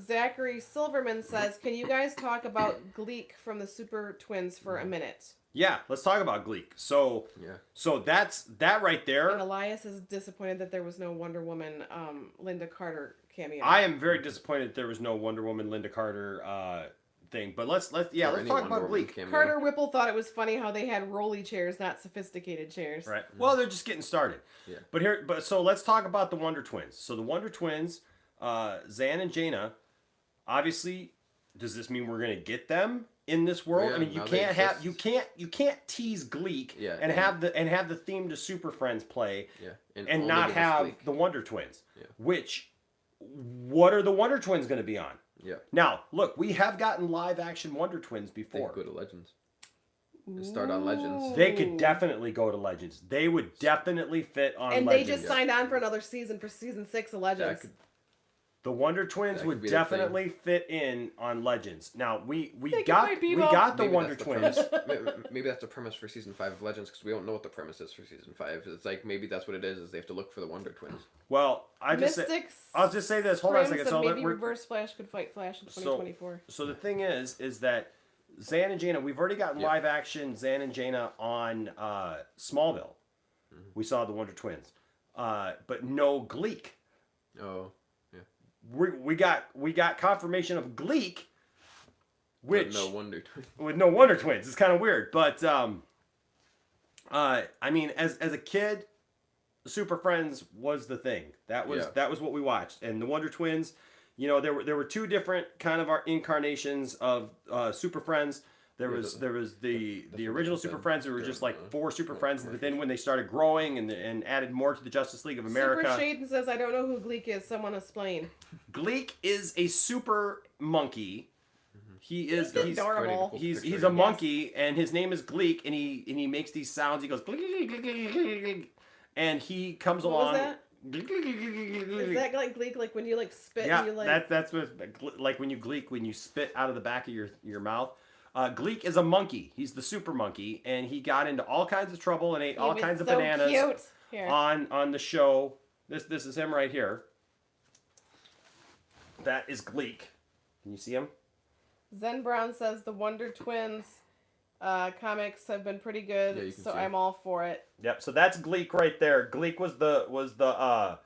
Zachary Silverman says, can you guys talk about Gleek from the Super Twins for a minute? Yeah, let's talk about Gleek. So that's that right there. And Elias is disappointed that there was no Wonder Woman Linda Carter cameo. I am very disappointed that there was no Wonder Woman Linda Carter thing. But let's talk about Gleek. Carter Whipple thought it was funny how they had rolly chairs, not sophisticated chairs. Right. Well, they're just getting started. Yeah. But so let's talk about the Wonder Twins. So the Wonder Twins, Zan and Jaina, obviously, does this mean we're gonna get them in this world? Yeah, I mean, you can't tease Gleek and have the theme to Super Friends play and not have the Wonder Twins. Yeah. What are the Wonder Twins going to be on? Yeah. Now, look, we have gotten live action Wonder Twins before. They could go to Legends. Start on Legends. They could definitely go to Legends. They would definitely fit on and Legends. They just signed on for another season, for season 6 of Legends. The Wonder Twins would definitely fit in on Legends. Now we got the Maybe Wonder that's Twins. Maybe that's the premise for season 5 of Legends, because we don't know what the premise is for season 5. It's like maybe that's what it is they have to look for the Wonder Twins. Well, I'll just say this. Hold on a second. So maybe Reverse Flash could fight Flash in 2024. So the thing is that Zan and Jaina, we've already gotten live action Zan and Jaina on Smallville. We saw the Wonder Twins, but no Gleek. Oh. We got confirmation of Gleek, which with no Wonder Twins. With no Wonder Twins. It's kind of weird, but I mean, as a kid, Super Friends was the thing. That was what we watched, and the Wonder Twins. You know, there were two different kind of incarnations of Super Friends. There was the original Super Friends. There were just like 4 Super Friends, but then when they started growing and added more to the Justice League of America. Super Shaden says, I don't know who Gleek is. Someone explain. Gleek is a super monkey. He's adorable. He's a monkey, and his name is Gleek, and he makes these sounds. He goes Gleek, Gleek, Gleek, Gleek, Gleek, and he comes along. Was that? Is that like Gleek, like when you like spit? Yeah, and you, like... that's what like when you Gleek, when you spit out of the back of your mouth. Gleek is a monkey. He's the super monkey, and he got into all kinds of trouble and ate all kinds of bananas on the show. This is him right here. That is Gleek. Can you see him? Zen Brown says the Wonder Twins comics have been pretty good, so I'm all for it. Yep. So that's Gleek right there. Gleek was the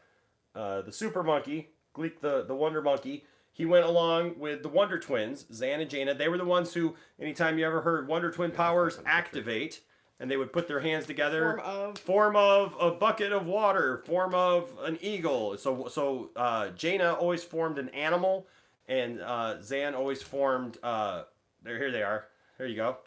super monkey. Gleek the Wonder Monkey. He went along with the Wonder Twins, Zan and Jaina. They were the ones who, anytime you ever heard Wonder Twin powers activate, and they would put their hands together, form of a bucket of water, form of an eagle. So Jaina always formed an animal, and Zan always formed. Here they are. Here you go.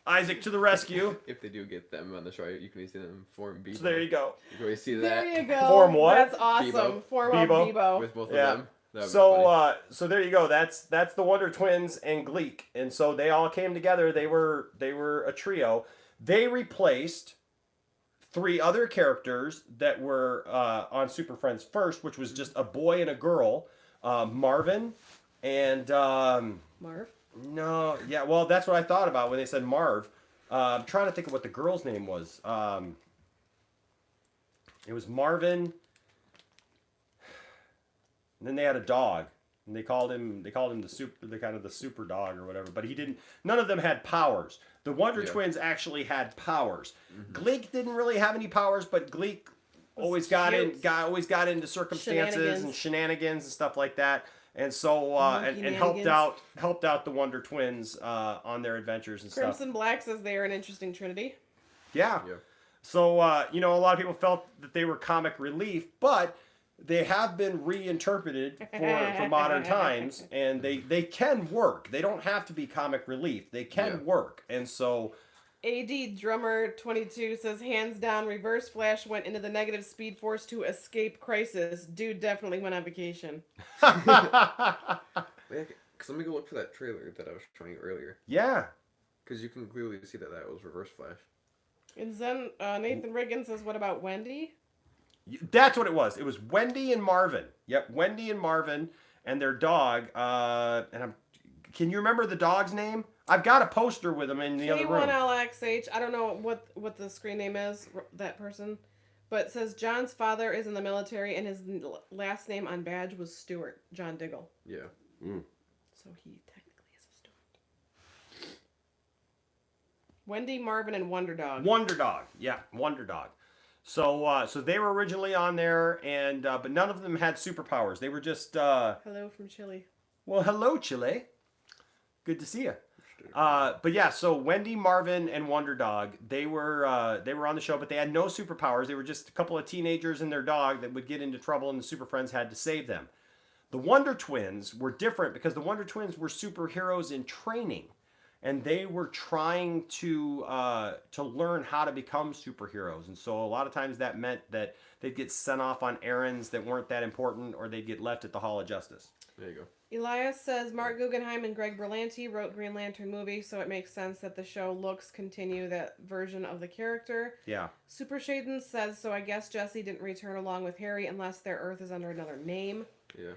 Isaac to the rescue. If they do get them on the show, you can see them form Bebo. So there you go. You can always see that. There you go. Form what? That's awesome. Bebo. Form of Bebo. With both of them. So there you go. That's the Wonder Twins and Gleek, and so they all came together. They were a trio. They replaced 3 other characters that were on Super Friends first, which was just a boy and a girl, Marvin, and Marv. No, yeah, well, that's what I thought about when they said Marv. I'm trying to think of what the girl's name was. It was Marvin. And then they had a dog, and they called him the super dog or whatever. But he didn't. None of them had powers. The Wonder Twins actually had powers. Gleek didn't really have any powers, but Gleek always got into circumstances and shenanigans and stuff like that. And so and helped out the Wonder Twins on their adventures and stuff. Crimson Black says they are an interesting trinity. Yeah. So a lot of people felt that they were comic relief, but they have been reinterpreted for modern times, and they can work. They don't have to be comic relief. They can work. And so AD Drummer 22 says, hands down, Reverse Flash went into the negative Speed Force to escape crisis. Dude definitely went on vacation. Because let me go look for that trailer that I was showing you earlier. Yeah. Because you can clearly see that was Reverse Flash. And then Nathan Riggin says, what about Wendy? That's what it was. It was Wendy and Marvin. Yep, Wendy and Marvin and their dog. Can you remember the dog's name? I've got a poster with him in the other room. K1LXH. I don't know what the screen name is, that person. But it says John's father is in the military and his last name on badge was Stewart. John Diggle. Yeah. So he technically is a Stewart. Wendy, Marvin, and Wonder Dog. Wonder Dog. Yeah, Wonder Dog. So they were originally on there, and but none of them had superpowers. They were just... Hello from Chile. Well, hello, Chile. Good to see you. But yeah, so Wendy, Marvin, and Wonder Dog, they were on the show, but they had no superpowers. They were just a couple of teenagers and their dog that would get into trouble, and the Super Friends had to save them. The Wonder Twins were different because the Wonder Twins were superheroes in training, and they were trying to learn how to become superheroes. And so a lot of times that meant that they'd get sent off on errands that weren't that important, or they'd get left at the Hall of Justice. There you go. Elias says Mark Guggenheim and Greg Berlanti wrote Green Lantern movie, so it makes sense that the show looks continue that version of the character. Yeah. Super Shaden says, so I guess Jesse didn't return along with Harry unless their Earth is under another name. Yeah.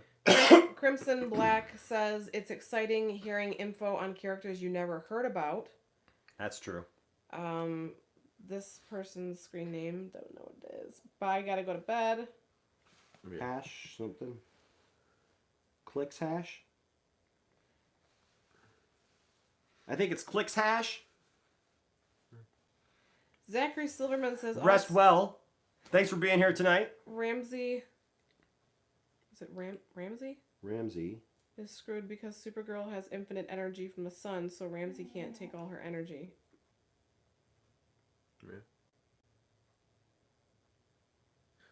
Crimson Black says, it's exciting hearing info on characters you never heard about. That's true. This person's screen name, don't know what it is. Bye, gotta go to bed. Hash something. Clicks hash? I think it's clicks hash. Zachary Silverman says... Rest well. Thanks for being here tonight. Ramsey... Is it Ramsey? Ramsey. Is screwed because Supergirl has infinite energy from the sun, so Ramsey can't take all her energy. Yeah.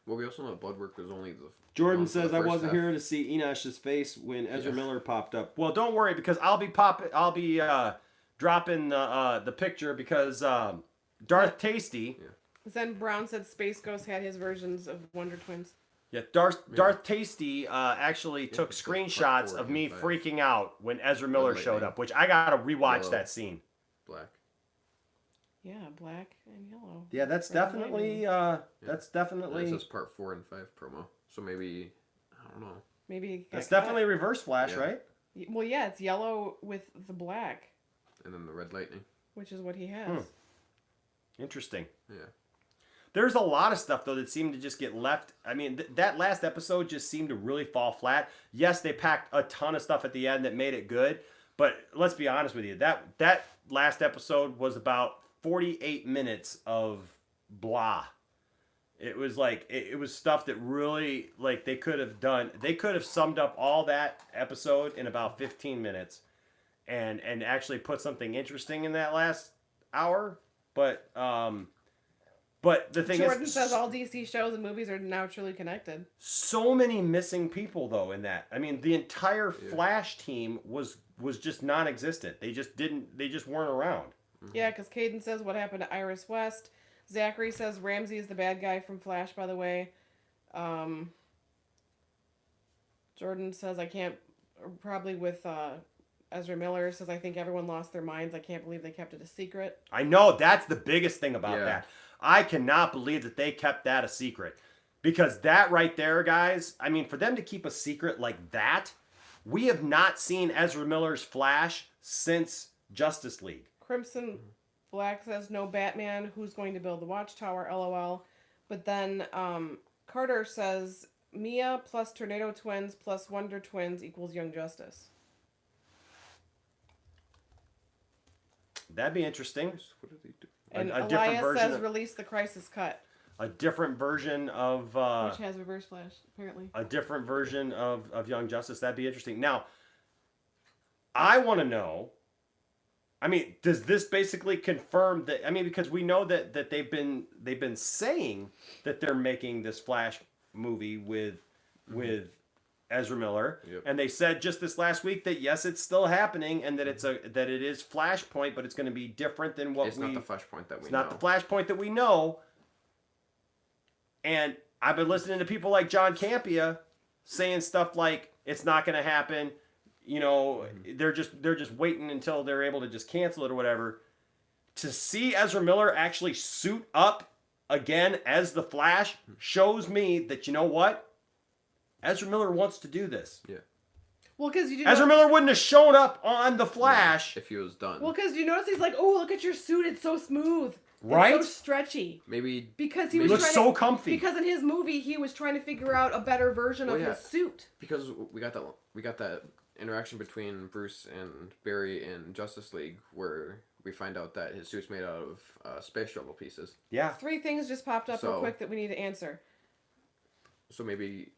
Well, we also know Bloodwork was only the... Jordan says I wasn't here to see Enosh's face when Ezra Miller popped up. Well, don't worry because I'll be dropping the picture because Darth Tasty. Yeah. Zen Brown said Space Ghost had his versions of Wonder Twins. Yeah, Darth Tasty actually took screenshots of me freaking out when Ezra Miller showed up, which I gotta rewatch that scene. Black. Yeah, black and yellow. Yeah, that's definitely that's definitely. This is part 4 and 5 promo, so maybe I don't know. Maybe that's definitely Reverse Flash, right? Well, yeah, it's yellow with the black. And then the Red Lightning. Which is what he has. Interesting. Yeah. There's a lot of stuff, though, that seemed to just get left. I mean, that last episode just seemed to really fall flat. Yes, they packed a ton of stuff at the end that made it good. But let's be honest with you. That last episode was about 48 minutes of blah. It was like, it was stuff that really, like, they could have summed up all that episode in about 15 minutes and actually put something interesting in that last hour. But the thing Jordan says all DC shows and movies are now truly connected. So many missing people though in that. I mean, the entire Flash team was just non-existent. They just weren't around. Yeah, because Caden says what happened to Iris West. Zachary says Ramsey is the bad guy from Flash, by the way. Jordan says I can't, probably with Ezra Miller says I think everyone lost their minds. I can't believe they kept it a secret. I know, that's the biggest thing about that. I cannot believe that they kept that a secret. Because that right there, guys, I mean, for them to keep a secret like that, we have not seen Ezra Miller's Flash since Justice League. Crimson Black says no Batman. Who's going to build the Watchtower? LOL. But then Carter says Mia plus Tornado Twins plus Wonder Twins equals Young Justice. That'd be interesting. What did they do? And Elias says release the Crisis Cut. A different version of... which has Reverse Flash, apparently. A different version of Young Justice. That'd be interesting. Now, I want to know... I mean, does this basically confirm that... I mean, because we know that they've been saying that they're making this Flash movie with Ezra Miller, and they said just this last week that yes, it's still happening, and that it is Flashpoint, but it's going to be different than what it's not the Flashpoint that we know. It's not the Flashpoint that we know. And I've been listening to people like John Campea saying stuff like it's not going to happen. You know, they're just waiting until they're able to just cancel it or whatever. To see Ezra Miller actually suit up again as the Flash shows me that, you know what? Ezra Miller wants to do this. Yeah. Well, because you Ezra Miller wouldn't have shown up on The Flash if he was done. Well, because you notice he's like, oh, look at your suit, it's so smooth, right? It's so stretchy. Maybe because he was looks trying so to, comfy. Because in his movie, he was trying to figure out a better version of his suit. Because we got that interaction between Bruce and Barry in Justice League where we find out that his suit's made out of space shuttle pieces. Yeah. 3 things just popped up real quick that we need to answer. So maybe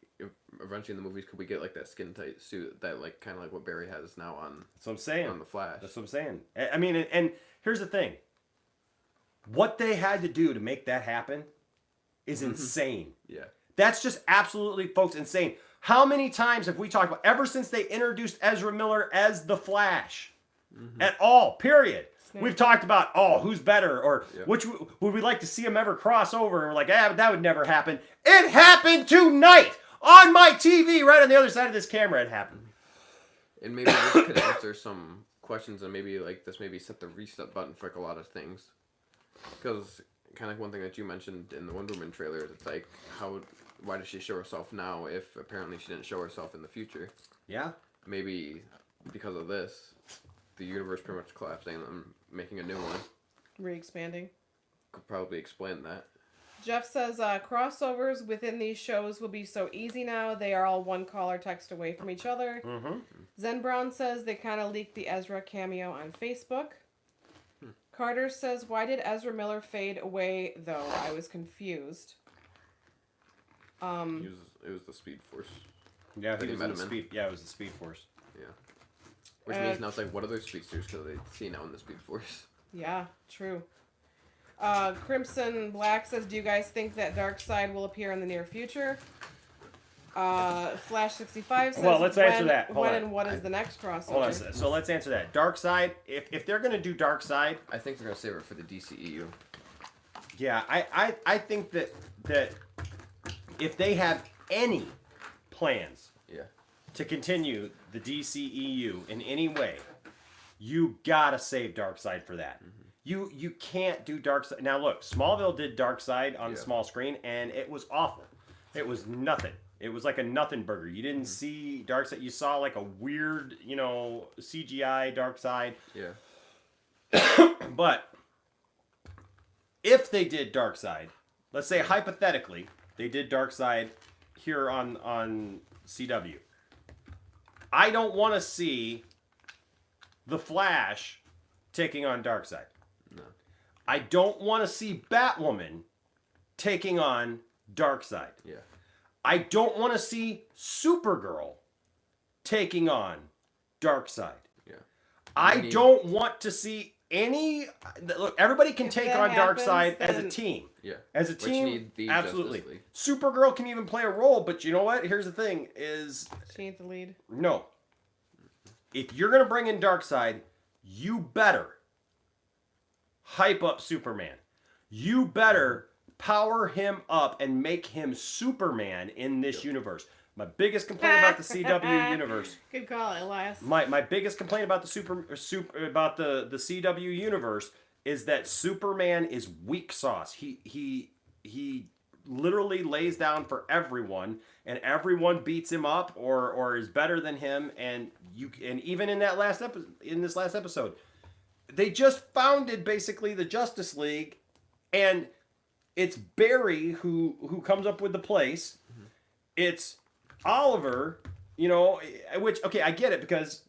eventually in the movies, could we get like that skin tight suit that like kind of like what Barry has now on? That's what I'm saying. On the Flash. That's what I'm saying. I mean, and here's the thing. What they had to do to make that happen is insane. Yeah. That's just absolutely, folks, insane. How many times have we talked about, ever since they introduced Ezra Miller as the Flash? At all, period. We've talked about, who's better, or which would we like to see him ever cross over? And we're like, that would never happen. It happened tonight on my TV, right on the other side of this camera. It happened. And maybe this could answer some questions, and maybe like this maybe set the reset button for like a lot of things. Because kind of like one thing that you mentioned in the Wonder Woman trailer, it's like why does she show herself now if apparently she didn't show herself in the future? Yeah. Maybe because of this, the universe pretty much collapsing and I'm making a new one. Re-expanding. Could probably explain that. Jeff says, crossovers within these shows will be so easy now. They are all one call or text away from each other. Zen Brown says they kind of leaked the Ezra cameo on Facebook. Carter says, why did Ezra Miller fade away, though? I was confused. It was the Speed Force. Yeah, he was in the Speed. Yeah, it was the Speed Force. Yeah. Which means now it's like, what other speedsters could they see now in the Speed Force? Yeah, true. Crimson Black says, do you guys think that Darkseid will appear in the near future? Flash 65 says, well, let's answer that. When and what is the next crossover? Hold on. So let's answer that. Darkseid, if they're going to do Darkseid... I think they're going to save it for the DCEU. Yeah, I think that if they have any plans to continue the DCEU in any way, you got to save Darkseid for that. You can't do Darkseid. Now look, Smallville did Darkseid on the small screen, and it was awful. It was nothing. It was like a nothing burger. You didn't see Darkseid. You saw like a weird, CGI Darkseid. Yeah. But if they did Darkseid, let's say hypothetically they did Darkseid here on CW, I don't want to see the Flash taking on Darkseid. No. I don't want to see Batwoman taking on Darkseid. Yeah. I don't want to see Supergirl taking on Darkseid. Yeah. I don't want to see any... Look, everybody can take on Darkseid as a team. Yeah. As a team, the absolutely. Justice League. Supergirl can even play a role, but you know what? Here's the thing, is... She ain't the lead. No. If you're going to bring in Darkseid, you better hype up Superman. You better power him up and make him Superman in this universe. My biggest complaint about the CW universe. Good call, Elias. My biggest complaint about the about the CW universe is that Superman is weak sauce. He literally lays down for everyone, and everyone beats him up or is better than him. And even in that this last episode, they just founded basically the Justice League, and it's Barry who comes up with the place. It's Oliver, which, okay, I get it, because,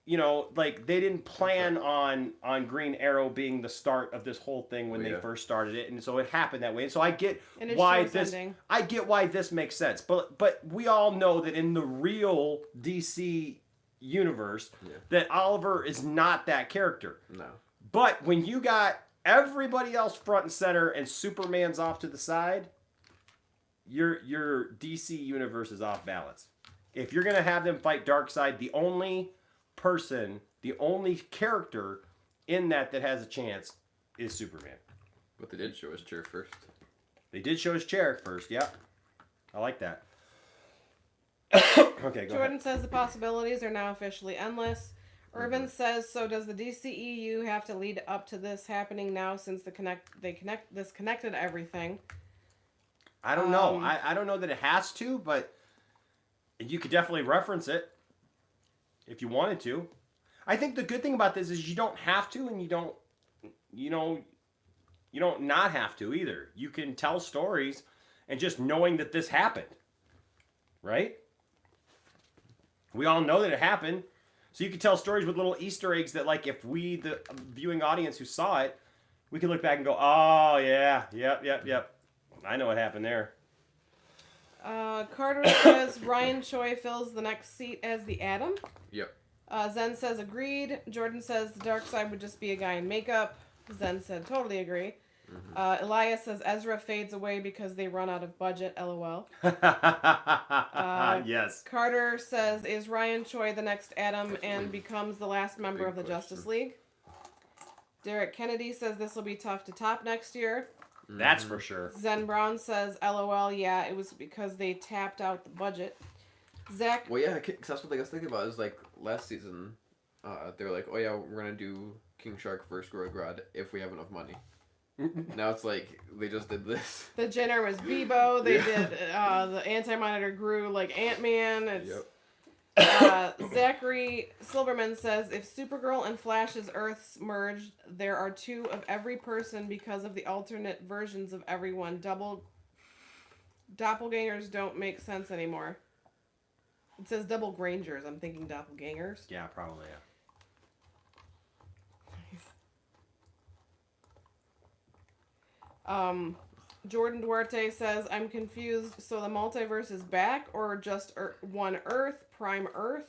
like, they didn't plan on Green Arrow being the start of this whole thing when they first started it, and so it happened that way. And so I get why this makes sense. But we all know that in the real DC universe, that Oliver is not that character. No. But when you got everybody else front and center and Superman's off to the side, your DC universe is off balance. If you're going to have them fight Darkseid, the only character in that has a chance is Superman. But they did show his chair first. They did show his chair first, yeah. I like that. Okay, go Jordan ahead. says the possibilities are now officially endless. Irvin says, so does the DCEU have to lead up to this happening now, since this connected everything? I don't know. I don't know that it has to, but you could definitely reference it. if you wanted to. I think the good thing about this is you don't have to, and you don't not have to either. You can tell stories and just knowing that this happened, right? We all know that it happened. So you can tell stories with little Easter eggs that, like, if we, the viewing audience who saw it, we can look back and go, oh, yeah, yep. I know what happened there. Carter says Ryan Choi fills the next seat as the Atom. Yep. Zen says agreed. Jordan says the dark side would just be a guy in makeup. Zen said totally agree. Elias says Ezra fades away because they run out of budget, lol. Yes. Carter says, is Ryan Choi the next Atom and becomes the last member of the Justice League? Derek Kennedy says this will be tough to top next year. That's for sure. Zen Brown says, lol, yeah, it was because they tapped out the budget. Zach... Well, yeah, because that's what I was thinking about, is like last season, they were like, oh yeah, we're going to do King Shark versus Grodd if we have enough money. Now it's like they just did this. The Jenner was Bebo. They did the Anti-Monitor grew like Ant-Man. It's, Zachary Silverman says if Supergirl and Flash's Earths merged, there are two of every person because of the alternate versions of everyone. Doppelgangers don't make sense anymore. It says double Grangers. I'm thinking doppelgangers. Yeah, probably, yeah. Jordan Duarte says, I'm confused. So the multiverse is back or just one Earth, Prime Earth?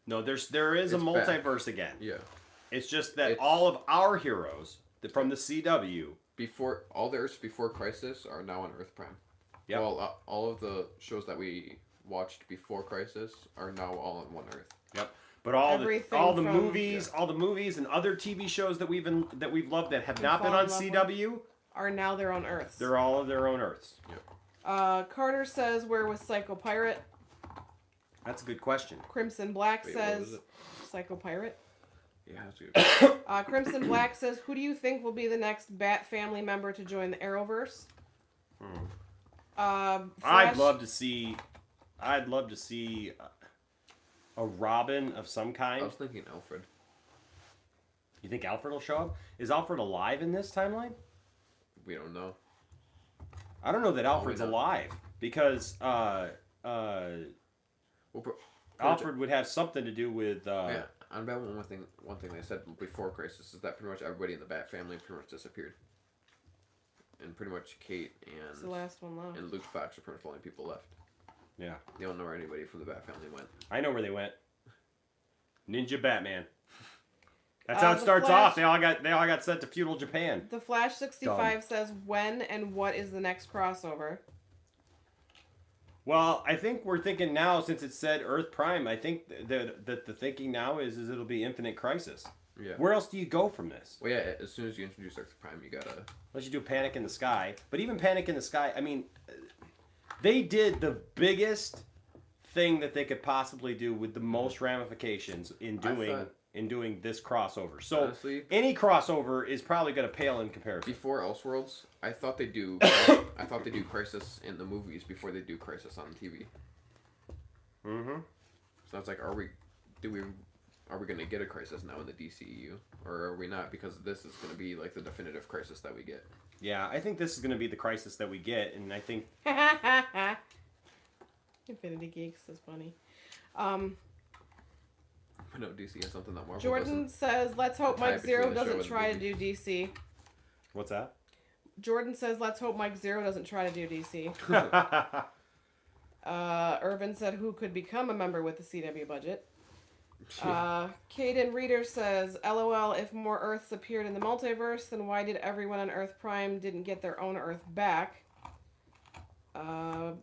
No, there is a multiverse again. Yeah. It's just that all of our heroes from the CW... Before all the Earths before Crisis are now on Earth Prime. Yep. Well, all of the shows that we watched before Crisis are now all on one Earth. Yep. But all the movies and other TV shows that we've loved that have not been on CW... are now their own Earths. They're all of their own Earths. Yep. Carter says, where was Psycho Pirate? That's a good question. Crimson Black says, Psycho Pirate? Yeah, that's good. Crimson Black says, who do you think will be the next Bat family member to join the Arrowverse? I'd love to see a Robin of some kind. I was thinking Alfred. You think Alfred will show up? Is Alfred alive in this timeline? We don't know. I don't know that Alfred's alive because Alfred would have something to do with. Yeah, on Bat one thing they said before Crisis is that pretty much everybody in the Bat family pretty much disappeared, and pretty much Kate and the last one left, and Luke Fox are pretty much the only people left. Yeah, they don't know where anybody from the Bat family went. I know where they went. Ninja Batman. That's how it starts off. They all got sent to feudal Japan. The Flash 65 says when and what is the next crossover? Well, I think we're thinking now, since it said Earth Prime, I think that the thinking now is it'll be Infinite Crisis. Yeah. Where else do you go from this? Well, yeah, as soon as you introduce Earth Prime, you gotta... Unless you do Panic in the Sky. But even Panic in the Sky, I mean, they did the biggest thing that they could possibly do with the most ramifications in doing this crossover. So honestly, any crossover is probably going to pale in comparison. Before Elseworlds, I thought they do Crisis in the movies before they do Crisis on TV. Mm-hmm. So it's like, are we going to get a Crisis now in the DCEU, or are we not? Because this is going to be like the definitive Crisis that we get. Yeah, I think this is going to be the Crisis that we get, and I think Infinity Geeks is funny. I know DC has something that Marvel Jordan says, let's hope Mike Zero doesn't try to do DC. What's that? Jordan says, let's hope Mike Zero doesn't try to do DC. Irvin said, who could become a member with the CW budget? Caden Reader says, LOL, if more Earths appeared in the multiverse, then why did everyone on Earth Prime didn't get their own Earth back?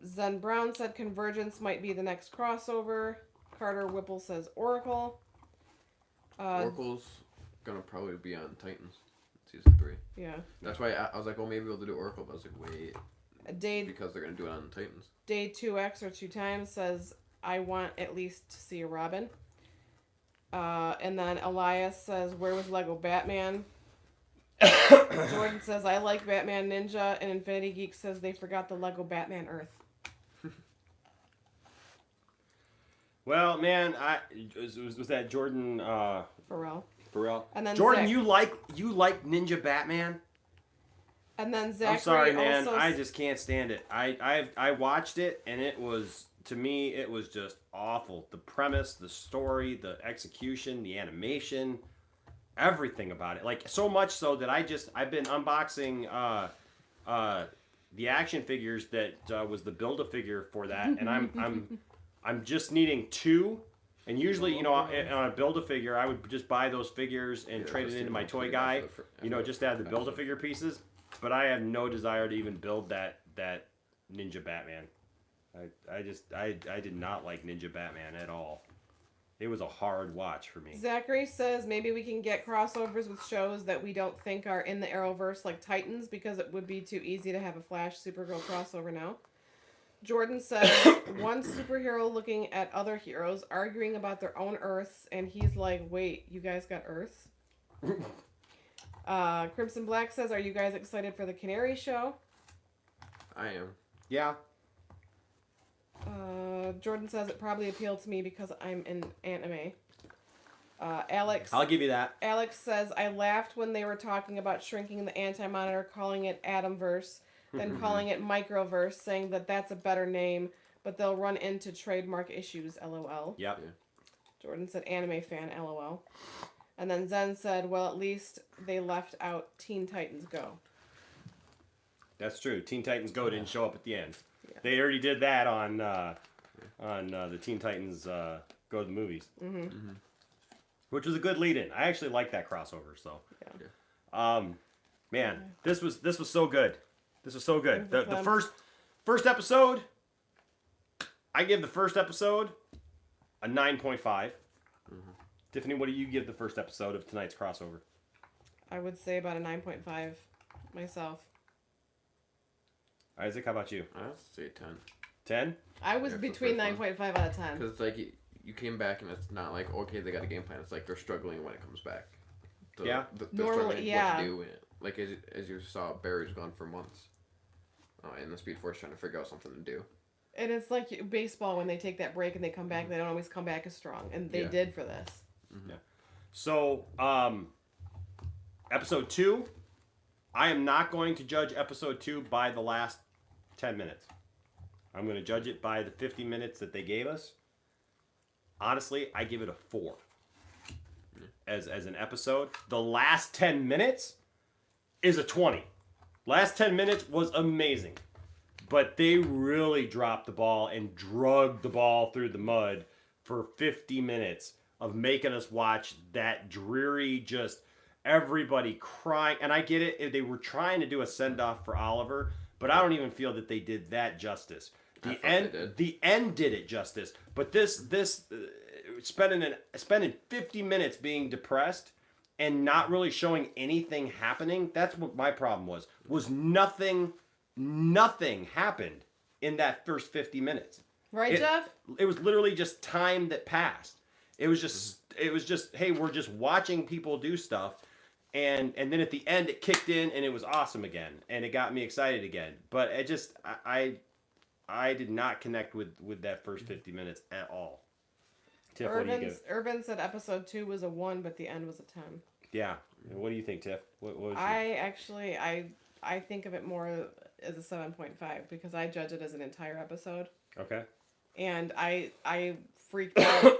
Zen Brown said Convergence might be the next crossover. Carter Whipple says Oracle. Oracle's gonna probably be on Titans season 3. Yeah. That's why I was like, well, maybe we'll do Oracle, but I was like, wait. Because they're gonna do it on Titans. Day 2X or 2 times says, I want at least to see a Robin. And then Elias says, where was Lego Batman? Jordan says, I like Batman Ninja. And Infinity Geek says they forgot the Lego Batman Earth. Well, man, was that Jordan Farrell. Farrell? And then Jordan, Zach. you like Ninja Batman? And then Zachary I'm sorry, man. also I just can't stand it. I watched it, and it was, to me, it was just awful. The premise, the story, the execution, the animation, everything about it. Like, so much so that I've been unboxing the action figures that was the Build-A-Figure for that, and I'm just needing 2. And usually, on a Build-A-Figure, I would just buy those figures and trade it into my toy guy, just to have the Build-A-Figure pieces. But I have no desire to even build that Ninja Batman. I did not like Ninja Batman at all. It was a hard watch for me. Zachary says maybe we can get crossovers with shows that we don't think are in the Arrowverse, like Titans, because it would be too easy to have a Flash Supergirl crossover now. Jordan says one superhero looking at other heroes arguing about their own Earths, and he's like, wait, you guys got Earths? Crimson Black says, are you guys excited for the Canary show? I am. Yeah. Jordan says it probably appealed to me because I'm in anime. Alex. I'll give you that. Alex says, I laughed when they were talking about shrinking the Anti-Monitor, calling it Atomverse, then calling it Microverse, saying that that's a better name, but they'll run into trademark issues, LOL. Yep. Jordan said, anime fan, LOL. And then Zen said, well, at least they left out Teen Titans Go. That's true. Teen Titans Go didn't show up at the end. Yeah. They already did that on the Teen Titans Go to the Movies. Which was a good lead-in. I actually like that crossover, so. Yeah. Man, this was so good. This was so good. The first episode, I give the first episode a 9.5. Tiffany, what do you give the first episode of tonight's crossover? I would say about a 9.5 myself. Isaac, how about you? I'd say 10. 10? I was between 9.5 out of 10. Because it's like you came back and it's not like, okay, they got a game plan. It's like they're struggling when it comes back. They're struggling what to do. Like as you saw, Barry's gone for months. And the Speed Force trying to figure out something to do. And it's like baseball when they take that break and they come back, they don't always come back as strong. And they did for this. Yeah. So, episode 2, I am not going to judge episode 2 by the last 10 minutes. I'm going to judge it by the 50 minutes that they gave us. Honestly, I give it a 4 as an episode. The last 10 minutes is a 20. Last 10 minutes was amazing. But they really dropped the ball and drugged the ball through the mud for 50 minutes of making us watch that dreary, just everybody crying. And I get it, they were trying to do a send-off for Oliver, but I don't even feel that they did that justice. The end did it justice, but this spending 50 minutes being depressed and not really showing anything happening, that's what my problem was nothing happened in that first 50 minutes. Right, Jeff? It was literally just time that passed. It was just, hey, we're just watching people do stuff. And then at the end it kicked in and it was awesome again. And it got me excited again. But it just, I did not connect with that first 50 minutes at all. Tiff, what do you give? Irvin said episode 2 was a 1, but the end was a 10. Yeah. What do you think, Tiff? What was I think of it more as a 7.5 because I judge it as an entire episode. Okay. And I freaked out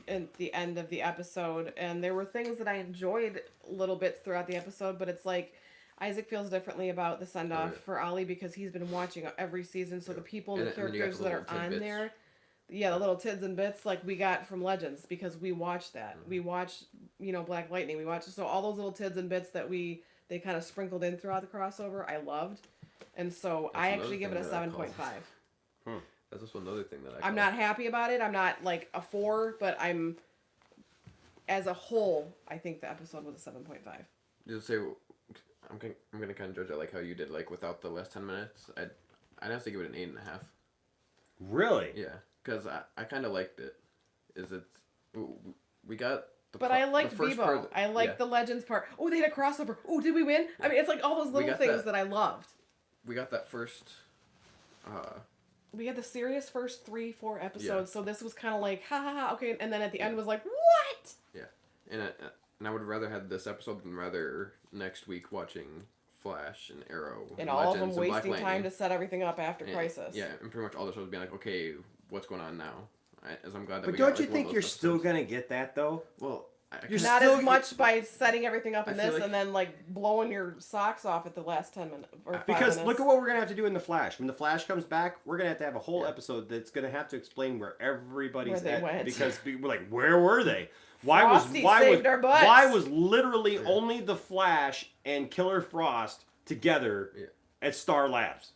at the end of the episode, and there were things that I enjoyed little bits throughout the episode, but it's like Isaac feels differently about the send-off for Ollie because he's been watching every season, so the people and the characters that are on there, the little tids and bits like we got from Legends because we watched that. We watched, Black Lightning. We watched, so all those little tids and bits that they kind of sprinkled in throughout the crossover, I loved. And so I actually give it a 7.5. That's just another thing that I'm not happy about it. I'm not like a 4, but as a whole, I think the episode was a 7.5. Just say, I'm gonna kind of judge it like how you did, like without the last 10 minutes. I'd have to give it an 8.5. Really? Yeah, because I kind of liked it. We got. But I like Bebo. I like the Legends part. Oh, they had a crossover. Oh, did we win? I mean, it's like all those little things that I loved. We got that first we had the serious first 3-4 episodes, Yeah. so this was kind of like ha ha ha okay, and then at the end was like what? Yeah, and I would rather have this episode than rather next week watching Flash and Arrow And all of them Legends and Black wasting time Lightning. to set everything up after Crisis. Yeah, and pretty much all the shows being like, okay, what's going on now? As I'm glad that But we don't got, you like, one think of you're those still episodes. gonna get that though? Well, You're Not still, as much by setting everything up in I feel this like- and then like blowing your socks off at the last 10 minutes or 5 Because minutes. look at what we're gonna have to do in the Flash. When the Flash comes back, we're gonna have a whole episode that's gonna have to explain where everybody's Where they at. went. Because we're like, where were they? Frosty saved our butts. Why was literally only the Flash and Killer Frost together at Star Labs?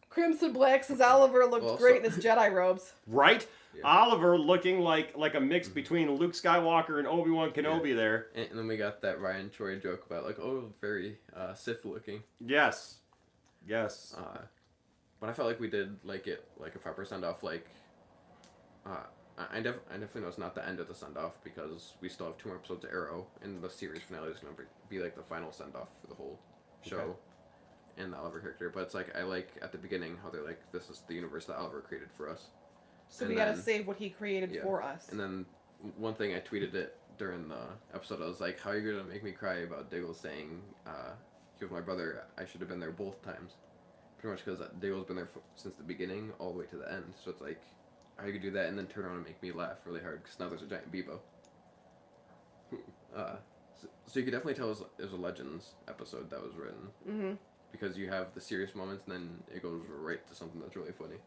Crimson Black says Oliver looked great in his Jedi robes. Right? Oliver looking like a mix between Luke Skywalker and Obi-Wan Kenobi there. And then we got that Ryan Choi joke about like, oh, very Sith looking. Yes. Yes. But I felt like we did like it like a proper send off. Like, I definitely know it's not the end of the send off because we still have 2 more episodes of Arrow, and the series finale is gonna be like the final send off for the whole show. Okay. And the Oliver character, but it's like I like at the beginning how they're like, this is the universe that Oliver created for us. So And we gotta then- save what he created yeah. for us. And then one thing I tweeted it during the episode, I was like, how are you gonna make me cry about Diggle saying, he was my brother, I should have been there both times. Pretty much because Diggle's been there since the beginning all the way to the end. So it's like, how you could do that and then turn around and make me laugh really hard because now there's a giant Bebo. So you could definitely tell it was a Legends episode that was written. Mm-hmm. Because you have the serious moments and then it goes right to something that's really funny.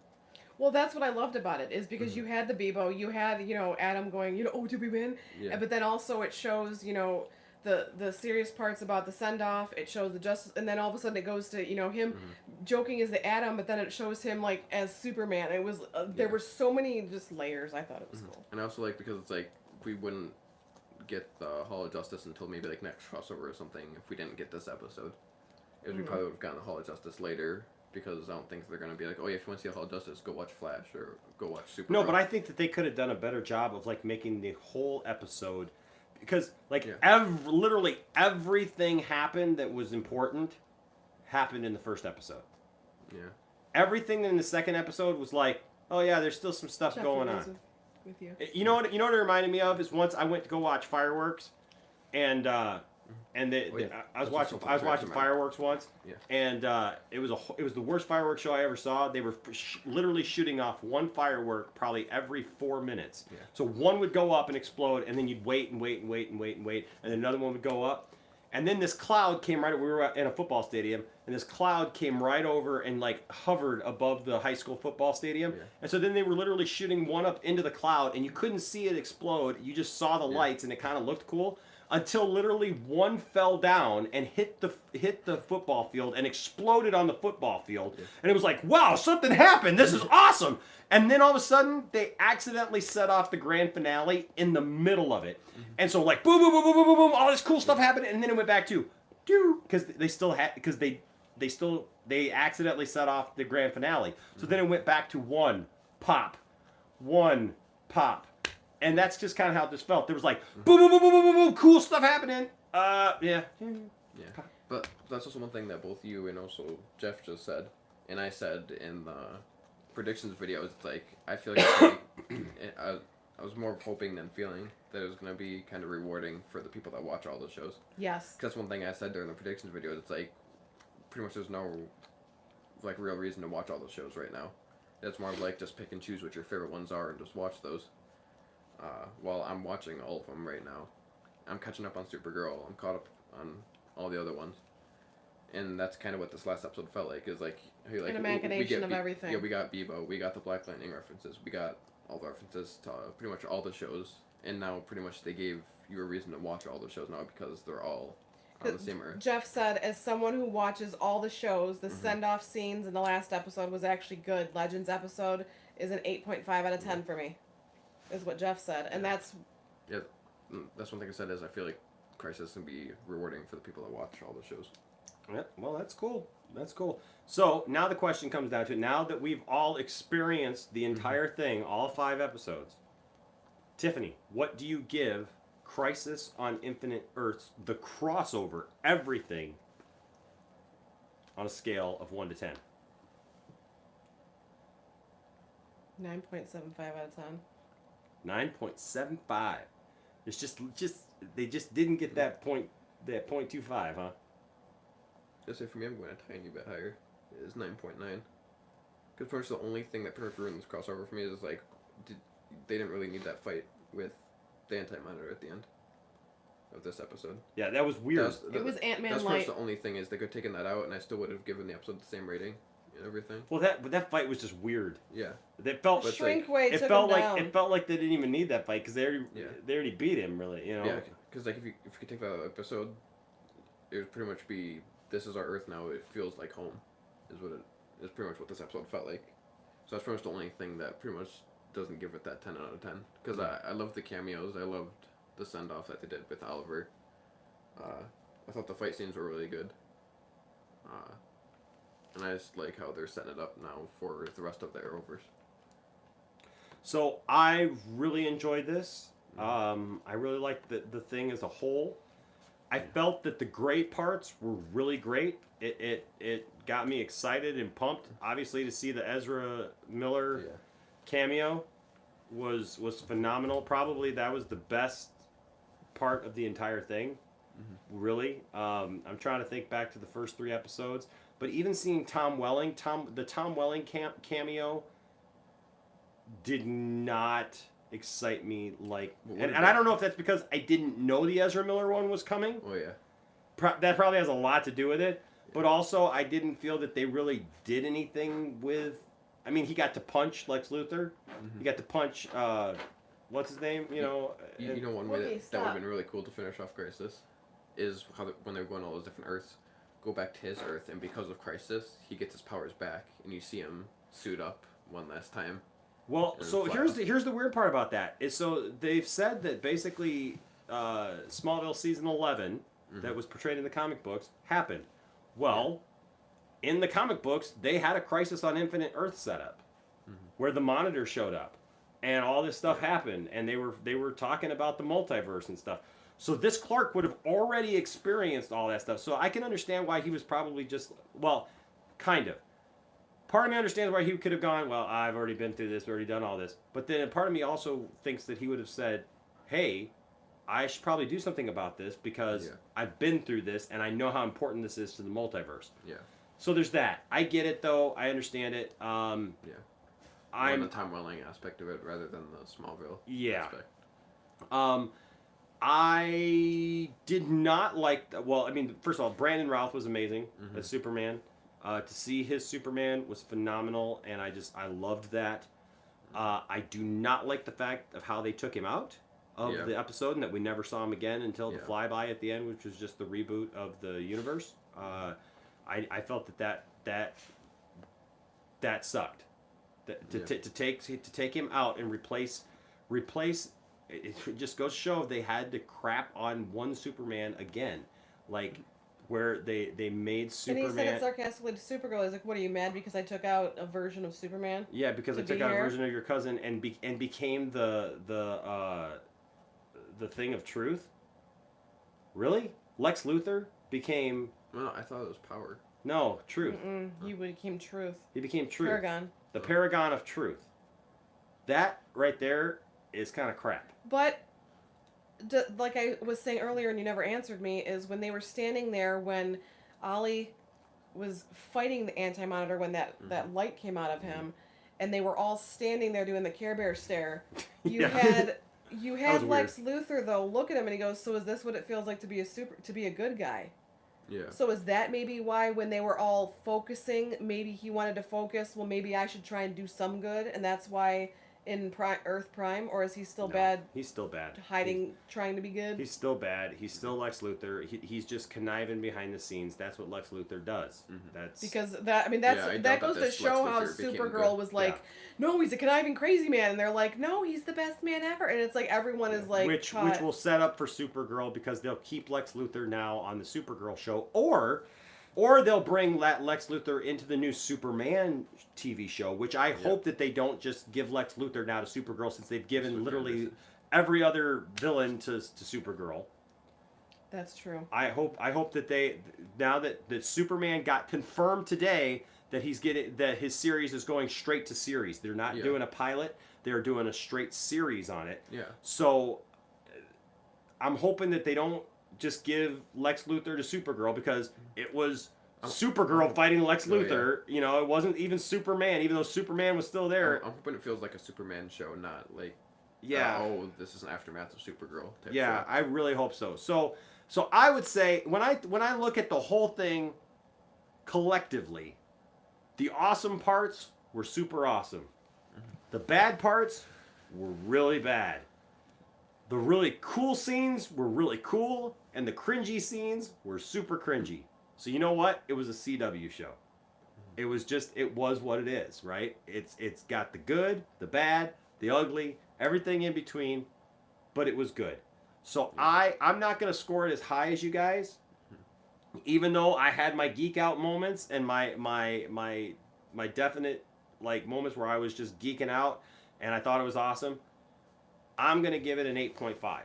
Well, that's what I loved about it, is because you had the Bebo, you had, Adam going, oh, did we win? Yeah. But then also it shows, the serious parts about the send-off, it shows the justice, and then all of a sudden it goes to, him joking as the Adam, but then it shows him, like, as Superman. It was, there were so many just layers. I thought it was cool. And I also like, because it's like, we wouldn't get the Hall of Justice until maybe, like, next crossover or something if we didn't get this episode. We probably would have gotten the Hall of Justice later, because I don't think they're going to be like, oh yeah, if you want to see the Hall of Justice, go watch Flash, or go watch Supergirl. No, but I think that they could have done a better job of like making the whole episode, because like literally everything happened that was important happened in the first episode. Yeah. Everything in the second episode was like, oh yeah, there's still some stuff going on. With you. You know what it reminded me of is once I went to go watch fireworks, and I was watching fireworks once, and it was the worst fireworks show I ever saw. They were literally shooting off one firework probably every 4 minutes. Yeah. So one would go up and explode, and then you'd wait and wait and wait and wait and wait, and then another one would go up, and then this cloud came right. We were in a football stadium, and this cloud came right over and like hovered above the high school football stadium. Yeah. And so then they were literally shooting one up into the cloud, and you couldn't see it explode. You just saw the lights, and it kind of looked cool. Until literally one fell down and hit the football field and exploded on the football field. Yeah. And it was like, wow, something happened. This is awesome. And then all of a sudden, they accidentally set off the grand finale in the middle of it. Mm-hmm. And so like, boom, boom, boom, boom, boom, boom, boom, all this cool stuff happened. And then it went back to, because they accidentally set off the grand finale. So then it went back to one pop. And that's just kind of how this felt. There was like, boom, boom, boom, boom, boom, boom, boom, cool stuff happening. Yeah. Yeah. But that's also one thing that both you and also Jeff just said, and I said in the predictions video. It's like, I feel like I was more hoping than feeling that it was going to be kind of rewarding for the people that watch all the shows. Yes. That's one thing I said during the predictions video. It's like, pretty much there's no, like, real reason to watch all the shows right now. It's more of like, just pick and choose what your favorite ones are and just watch those. While I'm watching all of them right now. I'm catching up on Supergirl. I'm caught up on all the other ones. And that's kind of what this last episode felt like. Is like, hey, like an amalgamation of everything. Yeah, we got Bebo. We got the Black Lightning references. We got all the references to pretty much all the shows. And now pretty much they gave you a reason to watch all the shows now because they're all on the same earth. Jeff said, as someone who watches all the shows, the send-off scenes in the last episode was actually good. Legends episode is an 8.5 out of 10 for me. Is what Jeff said, and that's... Yeah, that's one thing I said is I feel like Crisis can be rewarding for the people that watch all the shows. Yeah, well, that's cool. That's cool. So, now the question comes down to, now that we've all experienced the entire thing, all 5 episodes, Tiffany, what do you give Crisis on Infinite Earths, the crossover, everything, on a scale of 1 to 10? 9.75 out of 10. 9.75. It's just they just didn't get that point, that 0.25, huh? I'd say for me, I'm going a tiny bit higher. It is 9.9. Because pretty much the only thing that pretty much ruined this crossover for me is like, they didn't really need that fight with the Anti-Monitor at the end of this episode. Yeah, that was weird. It was Ant-Man That's light. the only thing is they could have taken that out, and I still would have given the episode the same rating and everything. Well, that fight was just weird. Yeah. It felt But Shrinkway it took felt him like down. it felt like they didn't even need that fight because they already beat him, really. You know. Yeah, because like if you could take that episode, it would pretty much be, this is our Earth now. It feels like home, is what it is. Pretty much what this episode felt like. So that's pretty much the only thing that pretty much doesn't give it that 10 out of 10. Because I loved the cameos. I loved the send off that they did with Oliver. I thought the fight scenes were really good. And I just like how they're setting it up now for the rest of the Arrowverse. So I really enjoyed this. I really liked the thing as a whole. I felt that the great parts were really great. It got me excited and pumped. Obviously, to see the Ezra Miller cameo was phenomenal. Probably that was the best part of the entire thing. Really. I'm trying to think back to the first 3 episodes, but even seeing Tom Welling cameo did not excite me like, and I don't know if that's because I didn't know the Ezra Miller one was coming. Oh yeah. That probably has a lot to do with it. But also, I didn't feel that they really did anything with. I mean, he got to punch Lex Luthor. He got to punch. What's his name? You know. You know, one way that would have been really cool to finish off Crisis is how when they're going all those different Earths, go back to his Earth, and because of Crisis, he gets his powers back, and you see him suit up one last time. Well, so here's the weird part about that is, so they've said that basically Smallville season 11 that was portrayed in the comic books happened. Well, in the comic books, they had a Crisis on Infinite Earth setup where the Monitor showed up, and all this stuff happened, and they were talking about the multiverse and stuff. So this Clark would have already experienced all that stuff. So I can understand why he was probably just, well, kind of. Part of me understands why he could have gone, well, I've already been through this, already done all this. But then part of me also thinks that he would have said, hey, I should probably do something about this because I've been through this and I know how important this is to the multiverse. Yeah. So there's that. I get it, though. I understand it. I'm the Tom Welling aspect of it rather than the Smallville aspect. I did not like... Well, I mean, first of all, Brandon Routh was amazing as Superman. To see his Superman was phenomenal, and I loved that. I do not like the fact of how they took him out of the episode, and that we never saw him again until the flyby at the end, which was just the reboot of the universe. I felt that sucked. To take him out and replace. It just goes to show they had to crap on one Superman again, like where they made Superman. And he said it sarcastically to Supergirl. He's like, "What are you mad because I took out a version of Superman?" Yeah, because I took out a version of your cousin and became the thing of truth. Really, Lex Luthor became. No, I thought it was Power. No, Truth. He became Truth. He became Truth. Paragon. The Paragon of Truth. That right there is kind of crap. But, like I was saying earlier, and you never answered me, is when they were standing there when Ollie was fighting the Anti-Monitor when that light came out of him, and they were all standing there doing the Care Bear stare. You had Lex Luthor though look at him and he goes, "So is this what it feels like to be a good guy?" Yeah. So is that maybe why when they were all focusing, maybe he wanted to focus, well, maybe I should try and do some good, and that's why in Earth Prime, or is he still bad? He's still bad. Trying to be good? He's still bad. He's still Lex Luthor. He's just conniving behind the scenes. That's what Lex Luthor does. That's because that goes to show how Supergirl was like, no, he's a conniving crazy man, and they're like, no, he's the best man ever, and it's like everyone is like, which will set up for Supergirl because they'll keep Lex Luthor now on the Supergirl show, or they'll bring Lex Luthor into the new Superman TV show, which I hope that they don't just give Lex Luthor now to Supergirl, since they've given literally every other villain to Supergirl. That's true. I hope that they, now that Superman got confirmed today that his series is going straight to series. They're not doing a pilot. They're doing a straight series on it. Yeah. So I'm hoping that they don't just give Lex Luthor to Supergirl, because it was Supergirl fighting Lex Luthor. You know, it wasn't even Superman, even though Superman was still there. I'm hoping it feels like a Superman show, not like this is an aftermath of Supergirl type show. I really hope so. So I would say when I look at the whole thing collectively, the awesome parts were super awesome. The bad parts were really bad. The really cool scenes were really cool, and the cringy scenes were super cringy. So you know what? It was a CW show. It was what it is, right? It's got the good, the bad, the ugly, everything in between, but it was good. So I'm not gonna score it as high as you guys, even though I had my geek out moments and my definite like moments where I was just geeking out and I thought it was awesome. I'm gonna give it an 8.5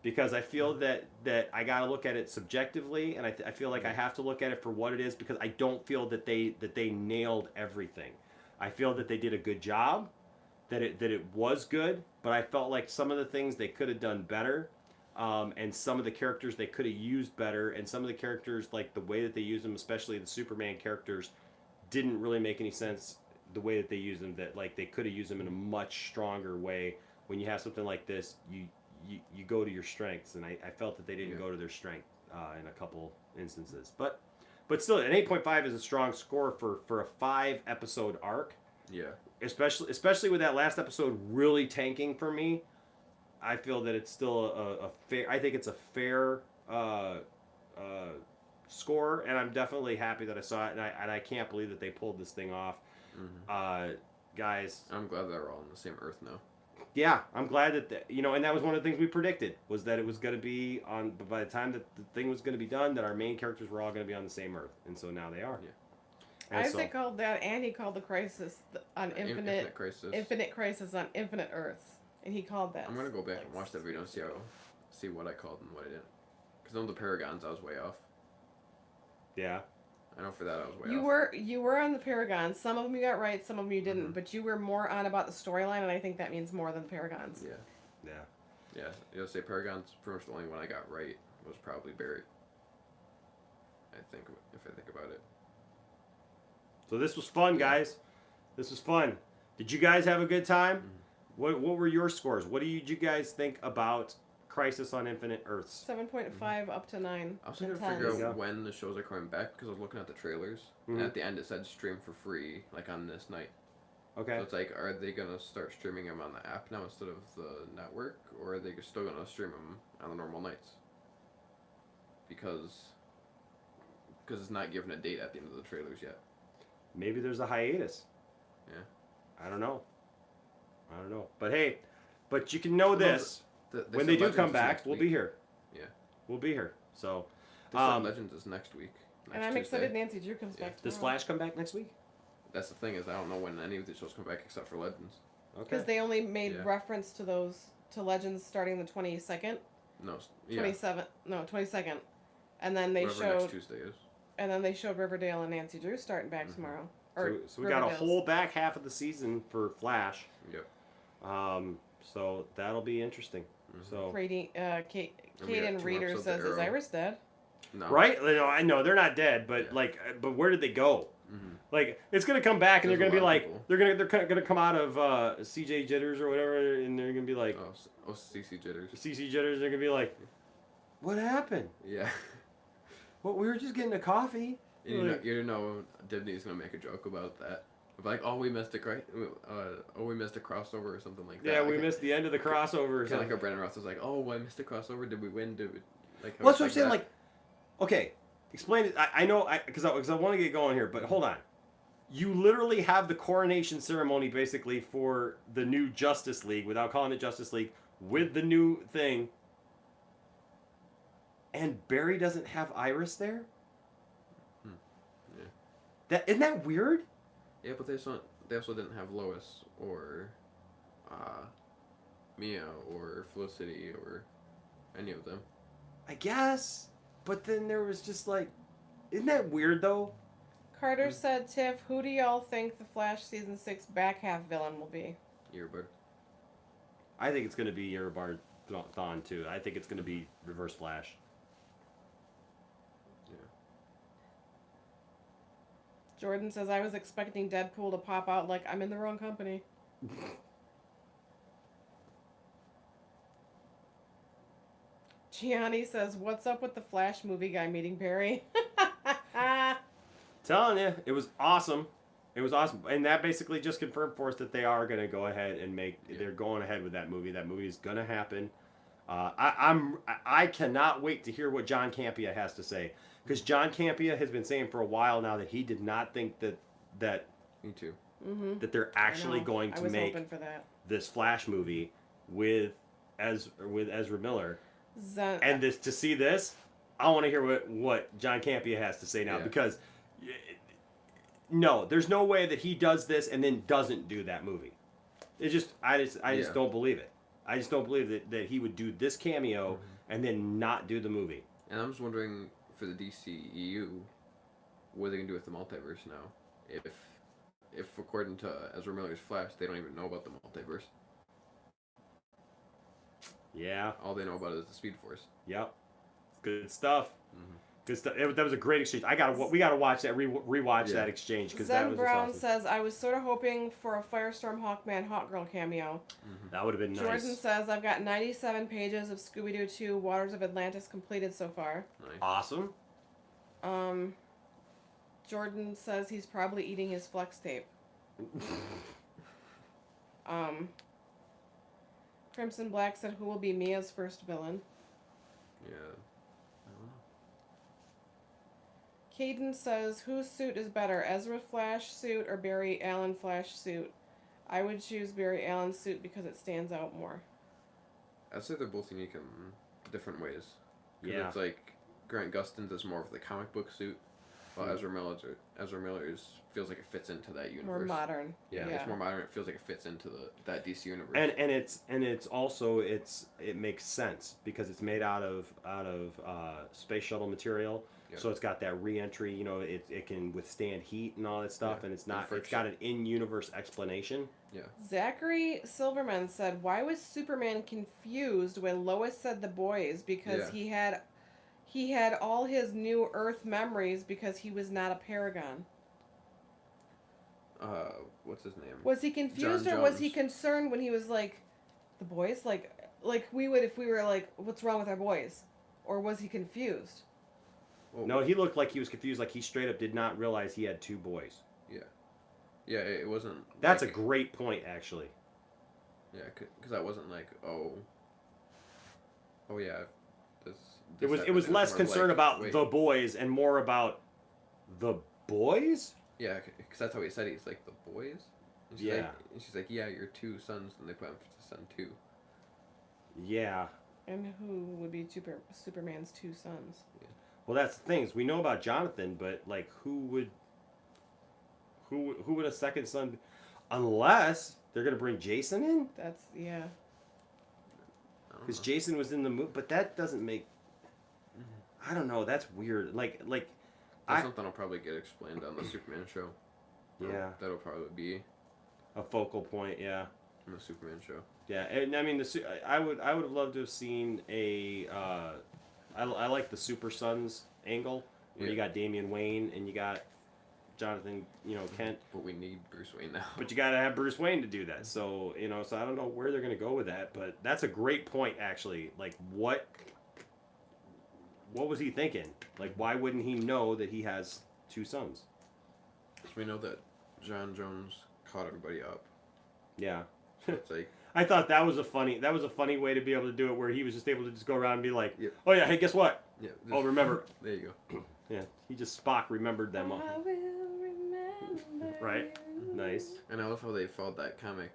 because I feel that I gotta look at it subjectively, and I feel like I have to look at it for what it is, because I don't feel that they nailed everything. I feel that they did a good job, that it was good, but I felt like some of the things they could have done better, and some of the characters they could have used better, and some of the characters, like the way that they used them, especially the Superman characters, didn't really make any sense the way that they used them. That like they could have used them in a much stronger way. When you have something like this, you go to your strengths, and I felt that they didn't go to their strength in a couple instances. But still, an 8.5 is a strong score for a 5-episode arc. Yeah. Especially with that last episode really tanking for me, I feel that it's still a fair. I think it's a fair score, and I'm definitely happy that I saw it, and I can't believe that they pulled this thing off. Guys, I'm glad they're all on the same Earth now. Yeah, I'm glad that and that was one of the things we predicted, was that it was going to be on. But by the time that the thing was going to be done, that our main characters were all going to be on the same Earth, and so now they are. Yeah. Isaac called that, and he called the crisis on Infinite Crisis on Infinite Earths, and he called that. I'm gonna go back and watch that video and see what I called and what I didn't. Because on the Paragons, I was way off. Yeah. I know for that I was way off. You were on the Paragons. Some of them you got right, some of them you didn't. But you were more on about the storyline, and I think that means more than the Paragons. Yeah. You'll say Paragons. Pretty much the only one I got right was probably Barry. I think if I think about it. So this was fun, guys. This was fun. Did you guys have a good time? What were your scores? What did you guys think about Crisis on Infinite Earths? 7.5 up to 9. I was trying to figure out when the shows are coming back, because I was looking at the trailers, and at the end it said stream for free, like on this night. Okay. So it's like, are they gonna start streaming them on the app now instead of the network, or are they still gonna stream them on the normal nights? Because it's not given a date at the end of the trailers yet. Maybe there's a hiatus. Yeah. I don't know. But hey, you can know this. When they do come back, we'll be here. Yeah. We'll be here. So, Legends is next week. And I'm excited Nancy Drew comes back tomorrow. Does Flash come back next week? That's the thing, is I don't know when any of the shows come back except for Legends. Okay. Because they only made reference to Legends starting the 22nd. No. 27th. No, 22nd. And then they Whatever showed next Tuesday is. And then they showed Riverdale and Nancy Drew starting back tomorrow. So we got a whole back half of the season for Flash. Yep. So that'll be interesting. So Kaden Reader says, "Is Iris dead?" No. Right? I know they're not dead, but but where did they go? Like, it's gonna come back, and they're gonna be like, they're gonna come out of CJ Jitters or whatever, and they're gonna be like, CC Jitters. CC Jitters. They're gonna be like, what happened? Yeah. Well, we were just getting a coffee. You know, Disney's gonna make a joke about that. Like, we missed a crossover or something like that. Yeah, we missed the end of the crossover. Or something. Like how Brandon Ross was like, I missed a crossover. Did we win? Did we like? Well, that's what I'm saying. Like, okay, explain it. I know, because I want to get going here, but hold on. You literally have the coronation ceremony basically for the new Justice League, without calling it Justice League, with the new thing. And Barry doesn't have Iris there? Yeah. Isn't that weird? Yeah, but they also didn't have Lois or Mia or Felicity or any of them. I guess. But then there was just like... Isn't that weird, though? Carter said, Tiff, who do y'all think the Flash Season 6 back half villain will be? Earbird. I think it's going to be Erebard Thawne, too. I think it's going to be Reverse Flash. Yeah. Jordan says, I was expecting Deadpool to pop out like I'm in the wrong company. Gianni says, what's up with the Flash movie guy meeting Barry? Telling you, it was awesome. It was awesome. And that basically just confirmed for us that they are going to go ahead and they're going ahead with that movie. That movie is going to happen. I cannot wait to hear what John Campea has to say. Because John Campea has been saying for a while now that he did not think that Me too. Mm-hmm. that they're actually going to make for that. this Flash movie with Ezra Miller. Zen- And to see this, I want to hear what John Campea has to say now, Yeah. because no, there's no way that he does this and then doesn't do that movie. I just don't believe it. I just don't believe that he would do this cameo and then not do the movie. And I'm just wondering, for the DCEU, what are they gonna do with the multiverse now? If according to Ezra Miller's Flash, they don't even know about the multiverse. Yeah. All they know about is the Speed Force. Yep. Good stuff. Mm-hmm. Good stuff. That was a great exchange. We gotta watch that, rewatch that exchange, because that Zen was Brown awesome. says, I was sort of hoping for a Firestorm Hawkman Hawkgirl cameo. That would have been nice. Jordan says, I've got 97 pages of Scooby-Doo 2 Waters of Atlantis completed so far. Nice. Awesome. Jordan says he's probably eating his flex tape. Crimson Black said, who will be Mia's first villain? Yeah. Caden says, whose suit is better, Ezra Flash suit or Barry Allen Flash suit? I would choose Barry Allen's suit because it stands out more. I'd say they're both unique in different ways. 'Cause Yeah. it's like Grant Gustin's is more of the comic book suit, while Ezra Miller's feels like it fits into that universe. More modern. Yeah, it's more modern. It feels like it fits into that DC universe. And it's also it makes sense because it's made out of space shuttle material. Yeah. So it's got that re-entry, it can withstand heat and all that stuff, Yeah. and it's got an in-universe explanation. Yeah. Zachary Silverman said, why was Superman confused when Lois said the boys? Because he had all his new Earth memories because he was not a Paragon. What's his name? Was he confused John or was he Jones. concerned when he was like, the boys? Like we would if we were like, what's wrong with our boys? Or was he confused? No, he looked like he was confused, like he straight up did not realize he had two boys. Yeah. Yeah, it wasn't... That's like, a great point, actually. Yeah, because that wasn't like, oh yeah, this It was happened. less more concern like, about wait. the boys and more about the boys? Yeah, because that's how he said it. He's like, the boys? And she's like, yeah, your two sons, and they put him to son two. Yeah. And who would be Superman's two sons? Yeah. Well, that's the thing. We know about Jonathan, but like, who would a second son be? Unless they're gonna bring Jason in? That's yeah. Because Jason was in the movie, but that doesn't make. I don't know. That's weird. Like. That's something I'll probably get explained on the Superman show. Yeah. That'll probably be a focal point. Yeah. In the Superman show. Yeah, and I mean, I would have loved to have seen a. I like the Super Sons angle where you got Damian Wayne and you got Jonathan, Kent. But we need Bruce Wayne now. But you got to have Bruce Wayne to do that. So so I don't know where they're gonna go with that. But that's a great point, actually. Like, what was he thinking? Like, why wouldn't he know that he has two sons? So we know that John Jones caught everybody up. Yeah. It's like. I thought that was a funny way to be able to do it, where he was just able to just go around and be like, "Oh yeah, hey, guess what? Yeah. Oh, remember." There you go. Yeah, he just Spock remembered them all. I will remember. Right. Nice. And I love how they followed that comic.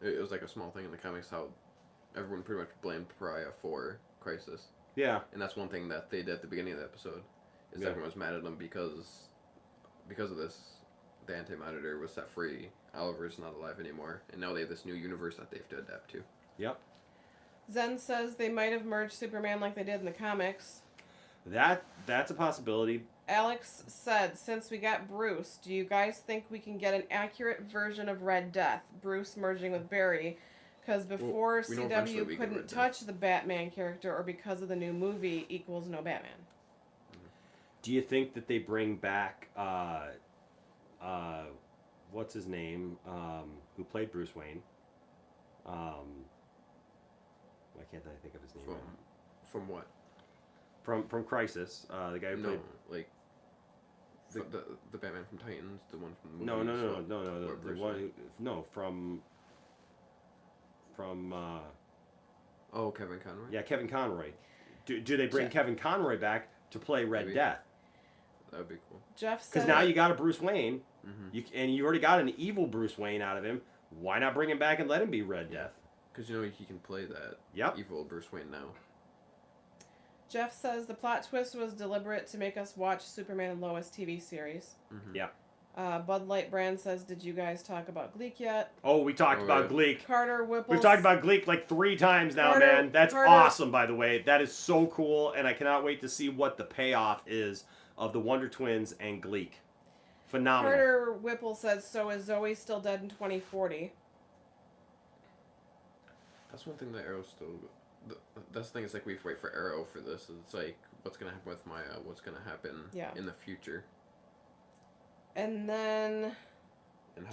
It was like a small thing in the comics how everyone pretty much blamed Pariah for Crisis. Yeah. And that's one thing that they did at the beginning of the episode. Is everyone was mad at them because of this. The Anti-Monitor was set free. Oliver's not alive anymore, and now they have this new universe that they have to adapt to. Yep. Zen says they might have merged Superman like they did in the comics. That's a possibility. Alex said, since we got Bruce, do you guys think we can get an accurate version of Red Death? Bruce merging with Barry? Because before we know eventually CW we get couldn't Red Death. touch the Batman character, or because of the new movie equals no Batman. Do you think that they bring back what's his name? Who played Bruce Wayne? Why can't I think of his name? From what? From Crisis, the guy who played. Like the Batman from Titans, the one from the No, movie, the one who, no from. Oh, Kevin Conroy. Yeah, Kevin Conroy. Do they bring Jeff. Kevin Conroy back to play Red Maybe. Death? That would be cool. Jeff said. Because now you got a Bruce Wayne, Mm-hmm. and you already got an evil Bruce Wayne out of him. Why not bring him back and let him be Red Death? Because he can play that evil Bruce Wayne now. Jeff says the plot twist was deliberate to make us watch Superman and Lois TV series. Mm-hmm. Yeah. Bud Light Brand says, did you guys talk about Gleek yet? Oh, we talked about Gleek. Carter Whipple. We've talked about Gleek like 3 times now, man. That's awesome, by the way. That is so cool, and I cannot wait to see what the payoff is of the Wonder Twins and Gleek. Phenomenal. Carter Whipple says, so is Zoe still dead in 2040? That's one thing that Arrow still. That's the thing. It's like we have to wait for Arrow for this. It's like what's gonna happen with Maya? What's gonna happen in the future? And then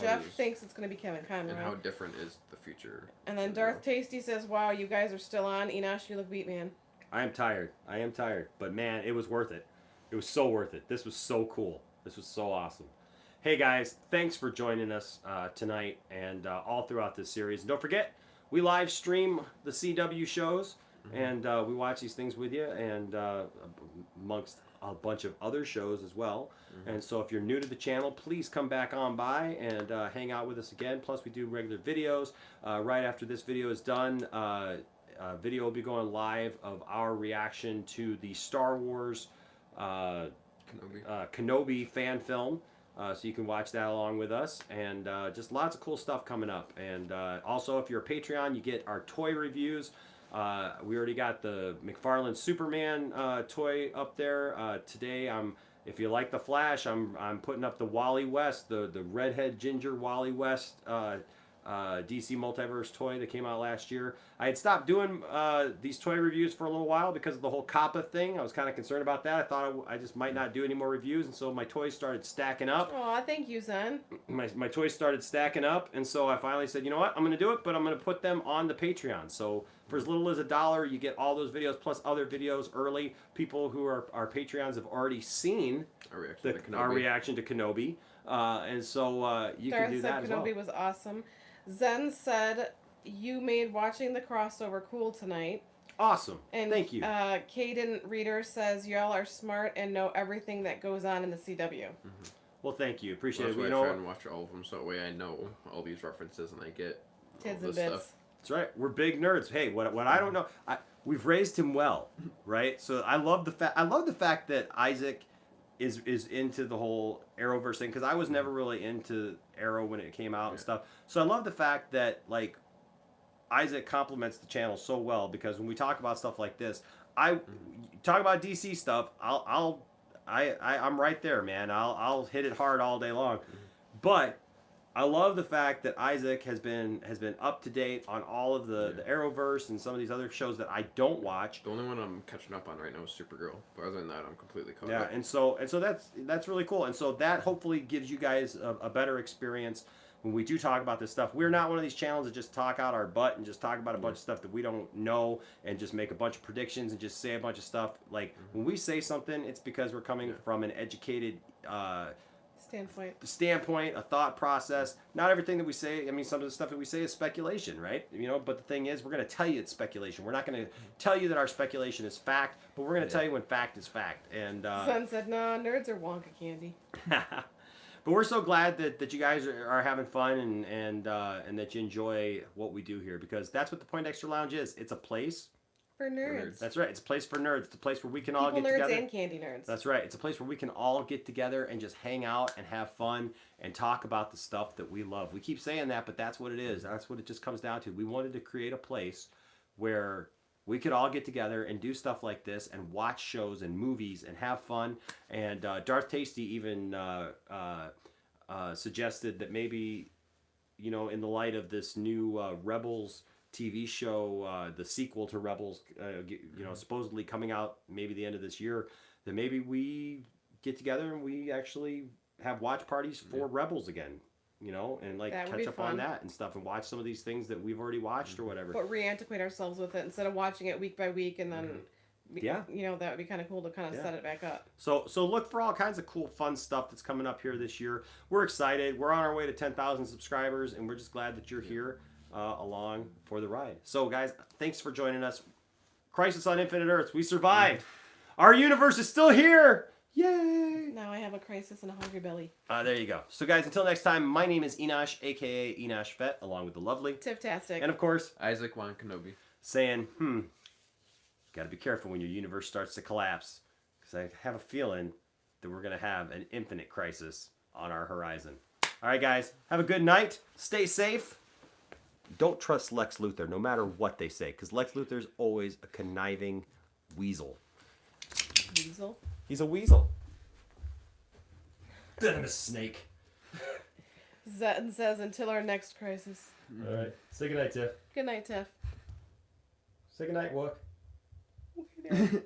Jeff thinks it's going to be Kevin Conroy. And how different is the future? And then Darth Tasty says, wow, you guys are still on. Enosh, you look beat, man. I am tired. But, man, it was worth it. It was so worth it. This was so cool. This was so awesome. Hey, guys, thanks for joining us tonight and all throughout this series. And don't forget, we live stream the CW shows, and we watch these things with you, and amongst a bunch of other shows as well. And so if you're new to the channel, please come back on by and hang out with us again. Plus, we do regular videos. Right after this video is done, video will be going live of our reaction to the Star Wars Kenobi fan film. So you can watch that along with us. And just lots of cool stuff coming up. And also, if you're a Patreon, you get our toy reviews. We already got the McFarlane Superman toy up there. Today, if you like the Flash, I'm putting up the Wally West, the redhead ginger Wally West DC Multiverse toy that came out last year. I had stopped doing these toy reviews for a little while because of the whole COPPA thing. I was kind of concerned about that. I thought I just might not do any more reviews, and so my toys started stacking up. Oh, thank you, son. My toys started stacking up, and so I finally said, you know what, I'm going to do it, but I'm going to put them on the Patreon. So for as little as $1, you get all those videos plus other videos early. People who are our Patreons have already seen our reaction to Kenobi. And so you can do that as well. Kenobi was awesome. Zen said, you made watching the crossover cool tonight. Awesome. And, thank you. Caden Reader says, y'all are smart and know everything that goes on in the CW. Well, thank you. Appreciate That's it. why I try and watch all of them, so that way I know all these references and I get Tids all and this bits. stuff. That's right. We're big nerds. Hey, what I don't know, we've raised him well, right? So I love the fact that Isaac is into the whole Arrowverse thing, because I was never really into Arrow when it came out and stuff. So I love the fact that like Isaac complements the channel so well, because when we talk about stuff like this, talk about DC stuff, I'm right there, man. I'll hit it hard all day long. But I love the fact that Isaac has been up to date on all of the Arrowverse and some of these other shows that I don't watch. The only one I'm catching up on right now is Supergirl. But other than that, I'm completely caught Yeah, up. and so that's really cool. And so that hopefully gives you guys a better experience when we do talk about this stuff. We're not one of these channels that just talk out our butt and just talk about a bunch of stuff that we don't know and just make a bunch of predictions and just say a bunch of stuff. Like when we say something, it's because we're coming from an educated standpoint, a thought process. Not everything that we say, I mean, some of the stuff that we say is speculation, right? You know, but the thing is, we're going to tell you it's speculation. We're not going to tell you that our speculation is fact, but we're going to tell you when fact is fact. And Son said, no, nerds are Wonka candy. But we're so glad that you guys are having fun and that you enjoy what we do here, because that's what the Poindexter Lounge is. It's a place for nerds. That's right. It's a place for nerds. It's a place where we can all get nerds together. And candy nerds. That's right. It's a place where we can all get together and just hang out and have fun and talk about the stuff that we love. We keep saying that, but that's what it is. That's what it just comes down to. We wanted to create a place where we could all get together and do stuff like this and watch shows and movies and have fun. And Darth Tasty even suggested that maybe, you know, in the light of this new Rebels TV show, the sequel to Rebels, you know, supposedly coming out maybe the end of this year, that maybe we get together and we actually have watch parties for Rebels again, you know, and like catch up on that and stuff and watch some of these things that we've already watched or whatever. But re-antiquate ourselves with it instead of watching it week by week and then, you know, that would be kind of cool to kind of set it back up. So look for all kinds of cool, fun stuff that's coming up here this year. We're excited. We're on our way to 10,000 subscribers, and we're just glad that you're here along for the ride. So, guys, thanks for joining us. Crisis on Infinite Earths. We survived. Our universe is still here. Yay! Now I have a crisis and a hungry belly. There you go. So, guys, until next time, my name is Enosh, a.k.a. Enosh Fett, along with the lovely Tiftastic. And, of course, Isaac Wan Kenobi. Saying, got to be careful when your universe starts to collapse, because I have a feeling that we're going to have an infinite crisis on our horizon. All right, guys, have a good night. Stay safe. Don't trust Lex Luthor, no matter what they say, because Lex Luthor's always a conniving weasel. Weasel? He's a weasel. Venomous snake. Zetton says, until our next crisis. All right. Say goodnight, Tiff. Good night, Tiff. Say goodnight, Wook. Okay,